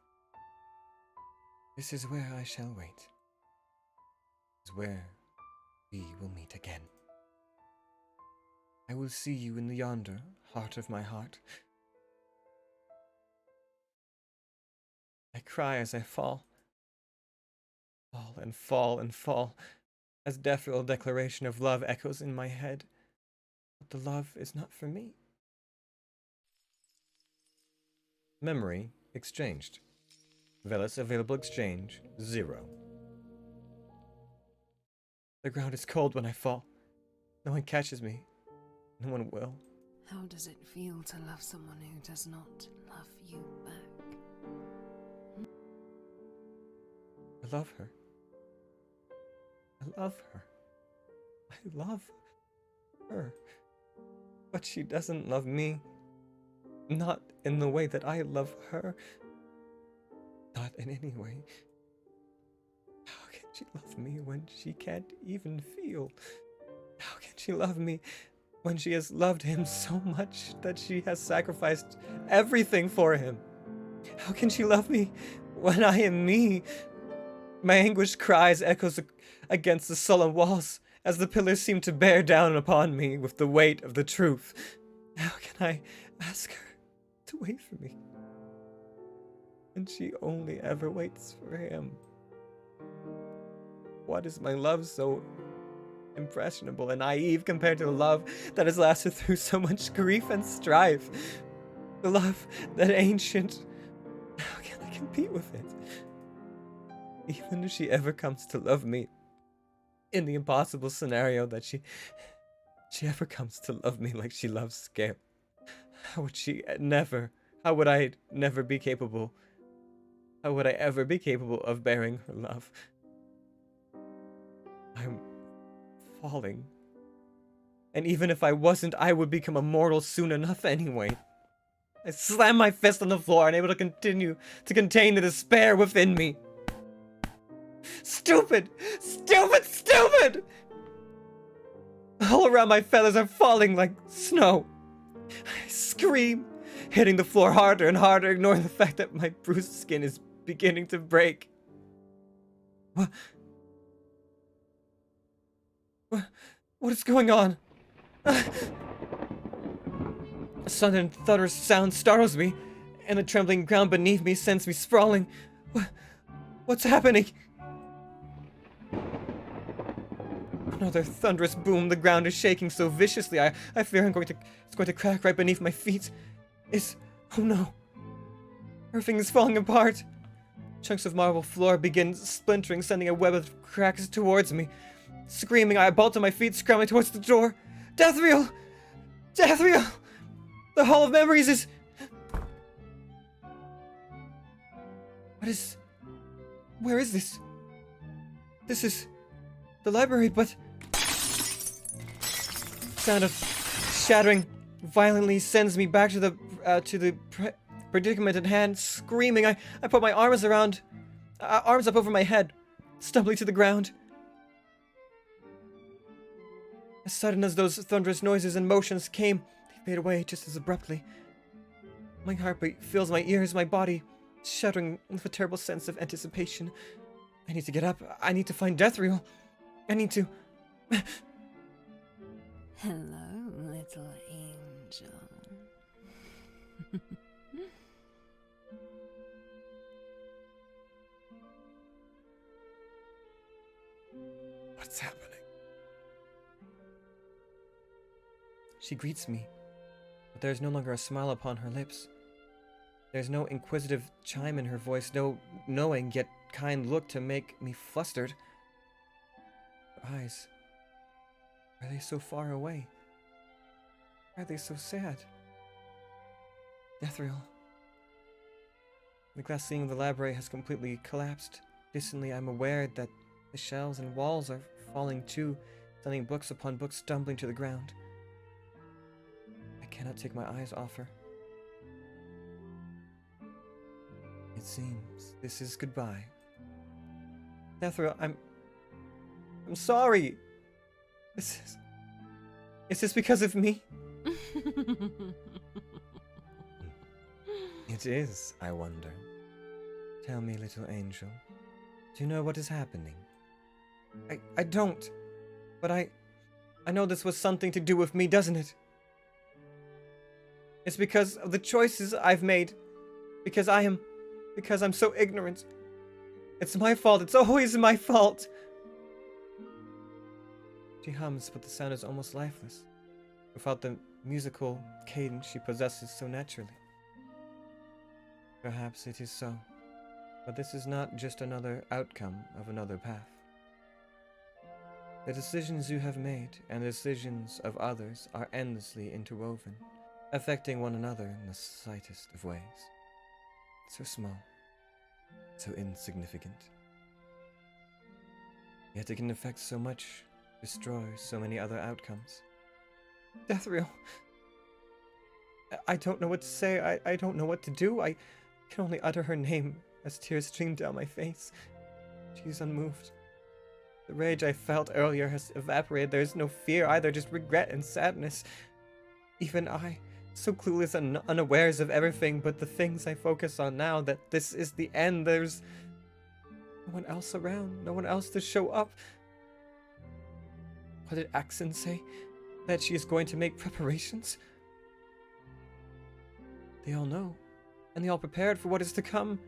This is where I shall wait. This is where we will meet again. I will see you in the yonder heart of my heart. I cry as I fall. Fall and fall and fall, as death-roll declaration of love echoes in my head. But the love is not for me. Memory exchanged. Velis available exchange 0. The ground is cold when I fall. No one catches me. No one will. How does it feel to love someone who does not love you back? I love her. I love her. I love her. But she doesn't love me. Not in the way that I love her. Not in any way. How can she love me when she can't even feel? How can she love me when she has loved him so much that she has sacrificed everything for him? How can she love me when I am me? My anguished cries echoes against the sullen walls as the pillars seem to bear down upon me with the weight of the truth. How can I ask her to wait for me? And she only ever waits for him. What is my love so impressionable and naive compared to the love that has lasted through so much grief and strife? The love that ancient. How can I compete with it? Even if she ever comes to love me, in the impossible scenario that she ever comes to love me like she loves Scale, how would I never be capable? How would I ever be capable of bearing her love? I'm falling. And even if I wasn't, I would become immortal soon enough anyway. I slam my fist on the floor, unable to continue to contain the despair within me. Stupid! Stupid! Stupid! All around my feathers are falling like snow. I scream, hitting the floor harder and harder, ignoring the fact that my bruised skin is beginning to break. What is going on? A sudden thunderous sound startles me, and the trembling ground beneath me sends me sprawling. What's happening? Another thunderous boom. The ground is shaking so viciously. I fear it's going to crack right beneath my feet. Oh no. Everything is falling apart. Chunks of marble floor begin splintering, sending a web of cracks towards me. Screaming, I bolt to my feet, scrambling towards the door. Deathriel! Deathriel! The Hall of Memories is... Where is this? This is the library, but... Sound of shattering violently sends me back to the predicament at hand. Screaming, I put my arms up over my head, stumbling to the ground. As sudden as those thunderous noises and motions came, they fade away just as abruptly. My heartbeat fills my ears, my body shuddering with a terrible sense of anticipation. I need to get up. I need to find Deathriel. I need to... Hello, little angel. What's happening? She greets me, but there's no longer a smile upon her lips. There's no inquisitive chime in her voice, no knowing yet kind look to make me flustered. Her eyes, are they so far away? Why are they so sad? Deathriel. The glass ceiling of the library has completely collapsed. Distantly, I'm aware that the shelves and walls are falling too, sending books upon books stumbling to the ground. I cannot take my eyes off her. It seems this is goodbye. Deathriel, I'm sorry. Is this because of me? It is, I wonder. Tell me, little angel, do you know what is happening? I don't, but I know this was something to do with me, doesn't it? It's because of the choices I've made, because I'm so ignorant. It's my fault, it's always my fault. She hums, but the sound is almost lifeless, without the musical cadence she possesses so naturally. Perhaps it is so, but this is not just another outcome of another path. The decisions you have made and the decisions of others are endlessly interwoven, affecting one another in the slightest of ways. So small, so insignificant. Yet it can affect so much, destroy so many other outcomes. Deathriel! I don't know what to say, I don't know what to do, I can only utter her name as tears stream down my face. She's unmoved. The rage I felt earlier has evaporated. There is no fear either, just regret and sadness. Even I, so clueless and unawares of everything but the things I focus on now, that this is the end. There's no one else around, no one else to show up. What did Axon say? That she is going to make preparations? They all know, and they all prepared for what is to come.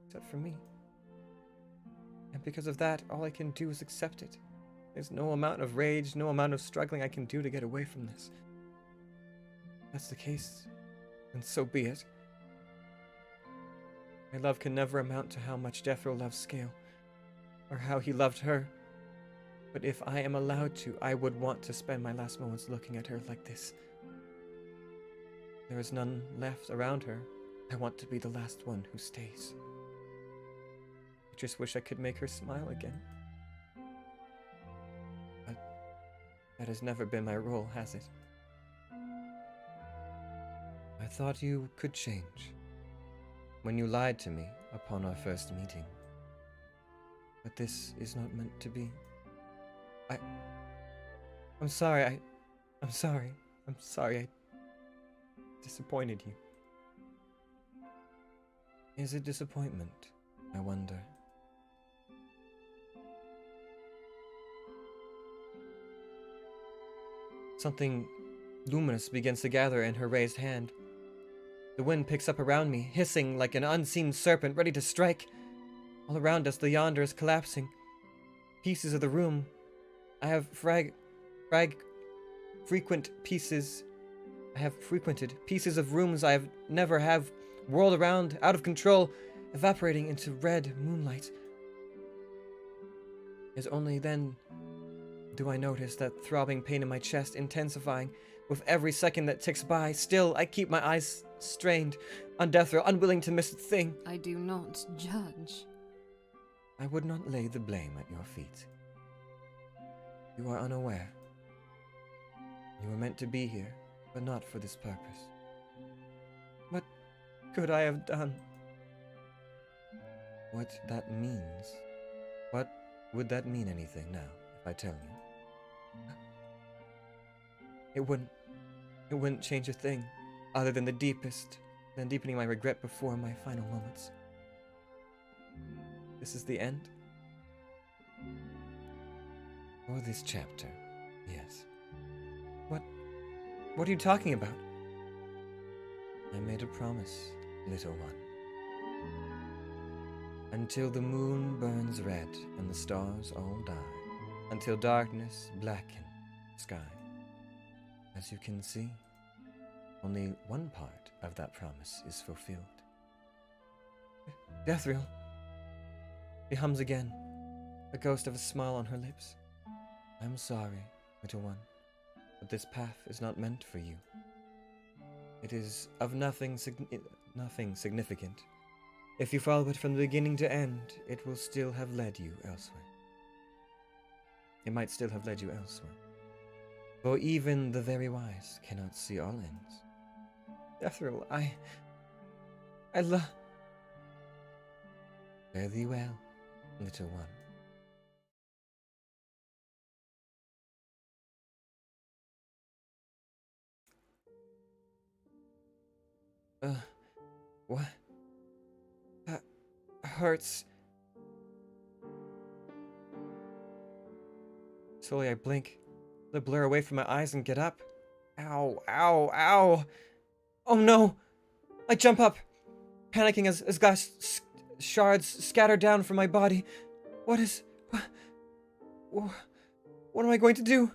Except for me. And because of that, all I can do is accept it. There's no amount of rage, no amount of struggling I can do to get away from this. If that's the case, then so be it. My love can never amount to how much Deathriel loves Scale, or how he loved her. But if I am allowed to, I would want to spend my last moments looking at her like this. There is none left around her. I want to be the last one who stays. I just wish I could make her smile again. But that has never been my role, has it? I thought you could change when you lied to me upon our first meeting. But this is not meant to be. I'm sorry, I'm sorry I disappointed you. Is it disappointment, I wonder? Something luminous begins to gather in her raised hand. The wind picks up around me, hissing like an unseen serpent ready to strike. All around us, the yonder is collapsing. Pieces of the room I have frequented pieces of rooms I have never have whirled around, out of control, evaporating into red moonlight. It's only then do I notice that throbbing pain in my chest intensifying with every second that ticks by. Still, I keep my eyes strained, on death row, unwilling to miss a thing. I do not judge. I would not lay the blame at your feet. You are unaware. You were meant to be here, but not for this purpose. What could I have done? What that means? What would that mean anything now, if I tell you? It wouldn't change a thing, other than deepening my regret before my final moments. This is the end? Or this chapter, yes. What are you talking about? I made a promise, little one. Until the moon burns red and the stars all die, until darkness blacken the sky. As you can see, only one part of that promise is fulfilled. Deathriel. He hums again, a ghost of a smile on her lips. I'm sorry, little one, but this path is not meant for you. It is of nothing significant. If you follow it from the beginning to end, it will still have led you elsewhere. It might still have led you elsewhere. For even the very wise cannot see all ends. Deathriel, I love... Fare thee well, little one. What? That hurts. Slowly I blink, the blur away from my eyes and get up. Ow, ow, ow! Oh no! I jump up, panicking as glass shards scatter down from my body. What am I going to do?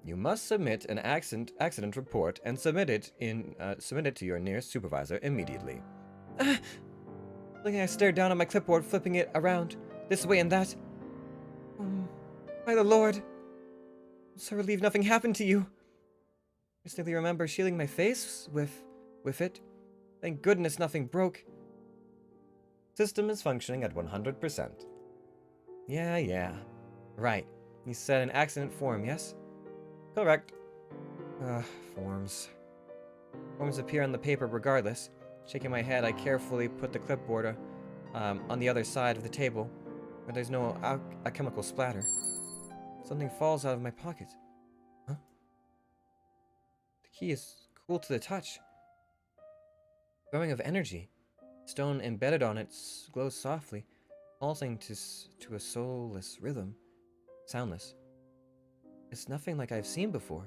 You must submit an accident report and submit it to your nearest supervisor immediately. Blinking, I stared down on my clipboard, flipping it around this way and that. By the Lord, I'm so relieved nothing happened to you. I distinctly remember shielding my face with it. Thank goodness nothing broke. System is functioning at 100%. Yeah. Right. You said an accident form, yes? Correct. Forms. Forms appear on the paper regardless. Shaking my head, I carefully put the clipboard on the other side of the table, where there's no chemical splatter. Something falls out of my pocket. Huh? The key is cool to the touch. Glowing of energy. Stone embedded on it glows softly, pulsing to a soulless rhythm. Soundless. It's nothing like I've seen before.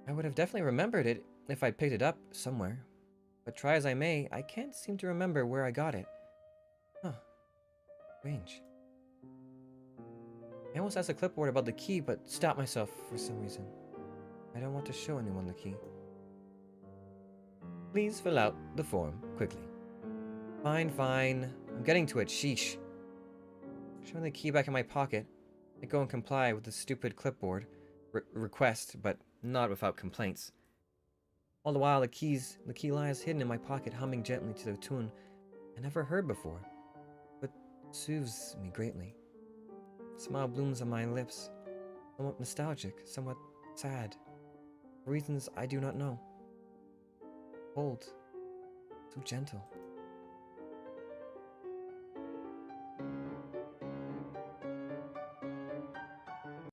I would have definitely remembered it if I'd picked it up somewhere. But try as I may, I can't seem to remember where I got it. Huh. Strange. I almost asked the clipboard about the key, but stopped myself for some reason. I don't want to show anyone the key. Please fill out the form quickly. Fine. I'm getting to it, sheesh. Showing the key back in my pocket, I go and comply with the stupid clipboard request, but not without complaints. All the while, the key lies hidden in my pocket, humming gently to the tune I never heard before, but soothes me greatly. A smile blooms on my lips, somewhat nostalgic, somewhat sad, for reasons I do not know. Cold, so gentle.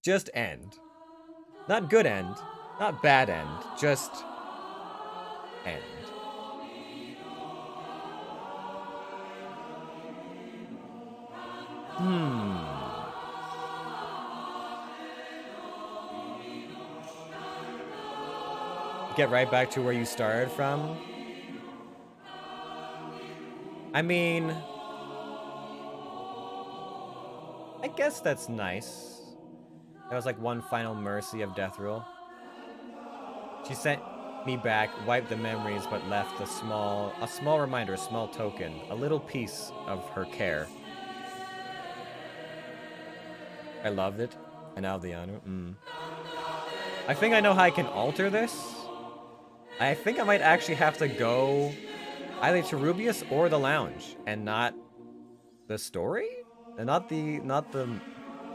Just end. Not good end, not bad end, just end. get right back to where you started from. I mean, I guess that's nice. That was like one final mercy of Death Rule. She sent me back, wiped the memories, but left a small reminder, a small token, a little piece of her care. I loved it. And now the honor. I think I know how I can alter this. I think I might actually have to go either to Rubius or the lounge, and not the story, and not the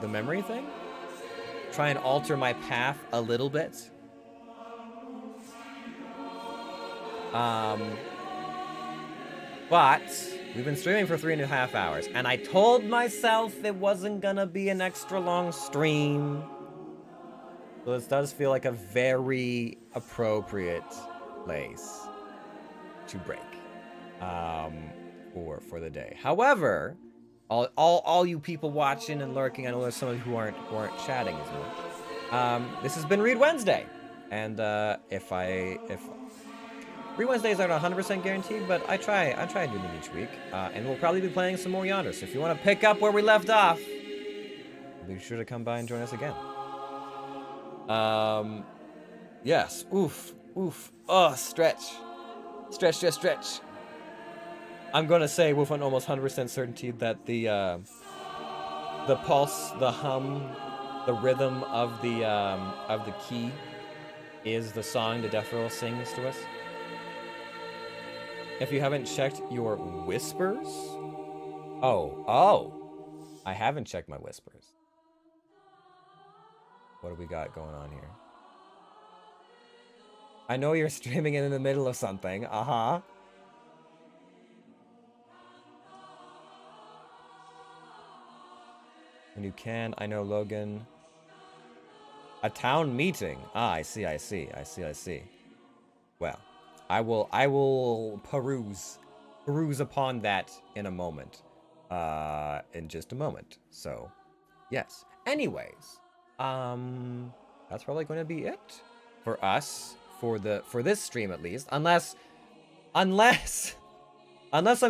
memory thing. Try and alter my path a little bit. But we've been streaming for 3.5 hours, and I told myself it wasn't gonna be an extra long stream. So this does feel like a very appropriate place to break for the day. However, all you people watching and lurking, I know there's some of you who aren't chatting as much. This has been Read Wednesday, and if Read Wednesdays aren't 100% guaranteed, but I try to do them each week, and we'll probably be playing some more Yonder. So if you want to pick up where we left off, be sure to come by and join us again. Yes. Oof. Oh, stretch. I'm gonna say with an almost 100% certainty that the pulse, the hum, the rhythm of the key is the song the Death Roll sings to us. If you haven't checked your whispers, I haven't checked my whispers. What do we got going on here? I know you're streaming in the middle of something. Uh-huh. When you can, I know Logan. A town meeting. Ah, I see. Well, I will peruse upon that in a moment. In just a moment. So, yes. Anyways, that's probably going to be it for us for this stream, at least, unless I'm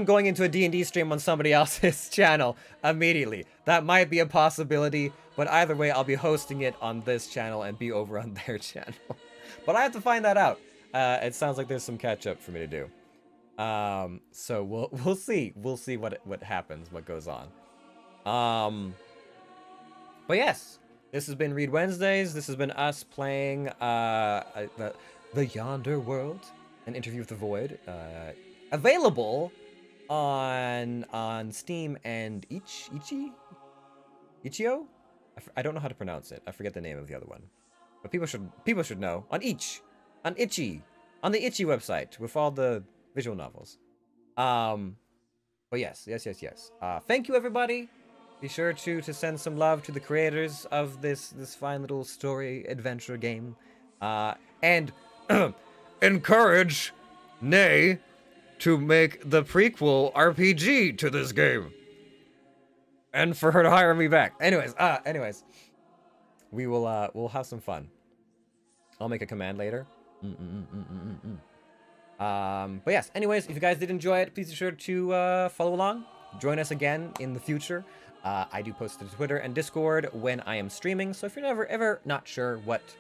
going into a D&D stream on somebody else's channel immediately. That might be a possibility, but either way, I'll be hosting it on this channel and be over on their channel. But I have to find that out. It sounds like there's some catch up for me to do. So we'll see. We'll see what happens, what goes on. But yes, this has been Read Wednesdays. This has been us playing the Yonder World, an interview with the Void. Available on Steam and Itch.io? I don't know how to pronounce it. I forget the name of the other one. But people should know. On the Itchy website with all the visual novels. But yes. Thank you, everybody. Be sure to send some love to the creators of this fine little story adventure game. And encourage Nay to make the prequel RPG to this game. And for her to hire me back. Anyways, we'll have some fun. I'll make a command later. But yes, anyways, if you guys did enjoy it, please be sure to follow along. Join us again in the future. I do post to Twitter and Discord when I am streaming, so if you're ever not sure what's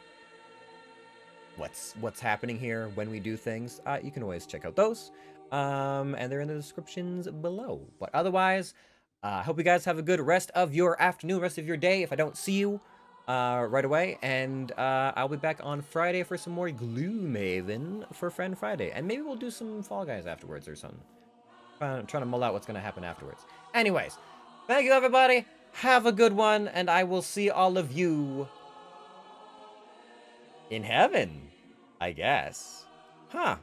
happening here when we do things, you can always check out those. And they're in the descriptions below. But otherwise, I hope you guys have a good rest of your afternoon, rest of your day, if I don't see you right away. And I'll be back on Friday for some more Gloomhaven for Friend Friday. And maybe we'll do some Fall Guys afterwards or something. Trying to mull out what's going to happen afterwards. Anyways, thank you, everybody. Have a good one, and I will see all of you in heaven, I guess. Huh.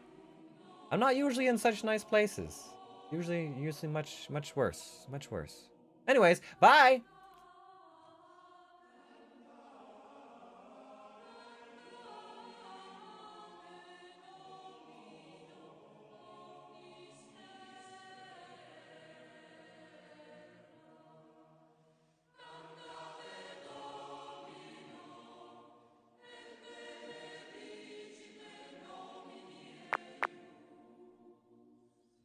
I'm not usually in such nice places. Usually much worse. Anyways, bye!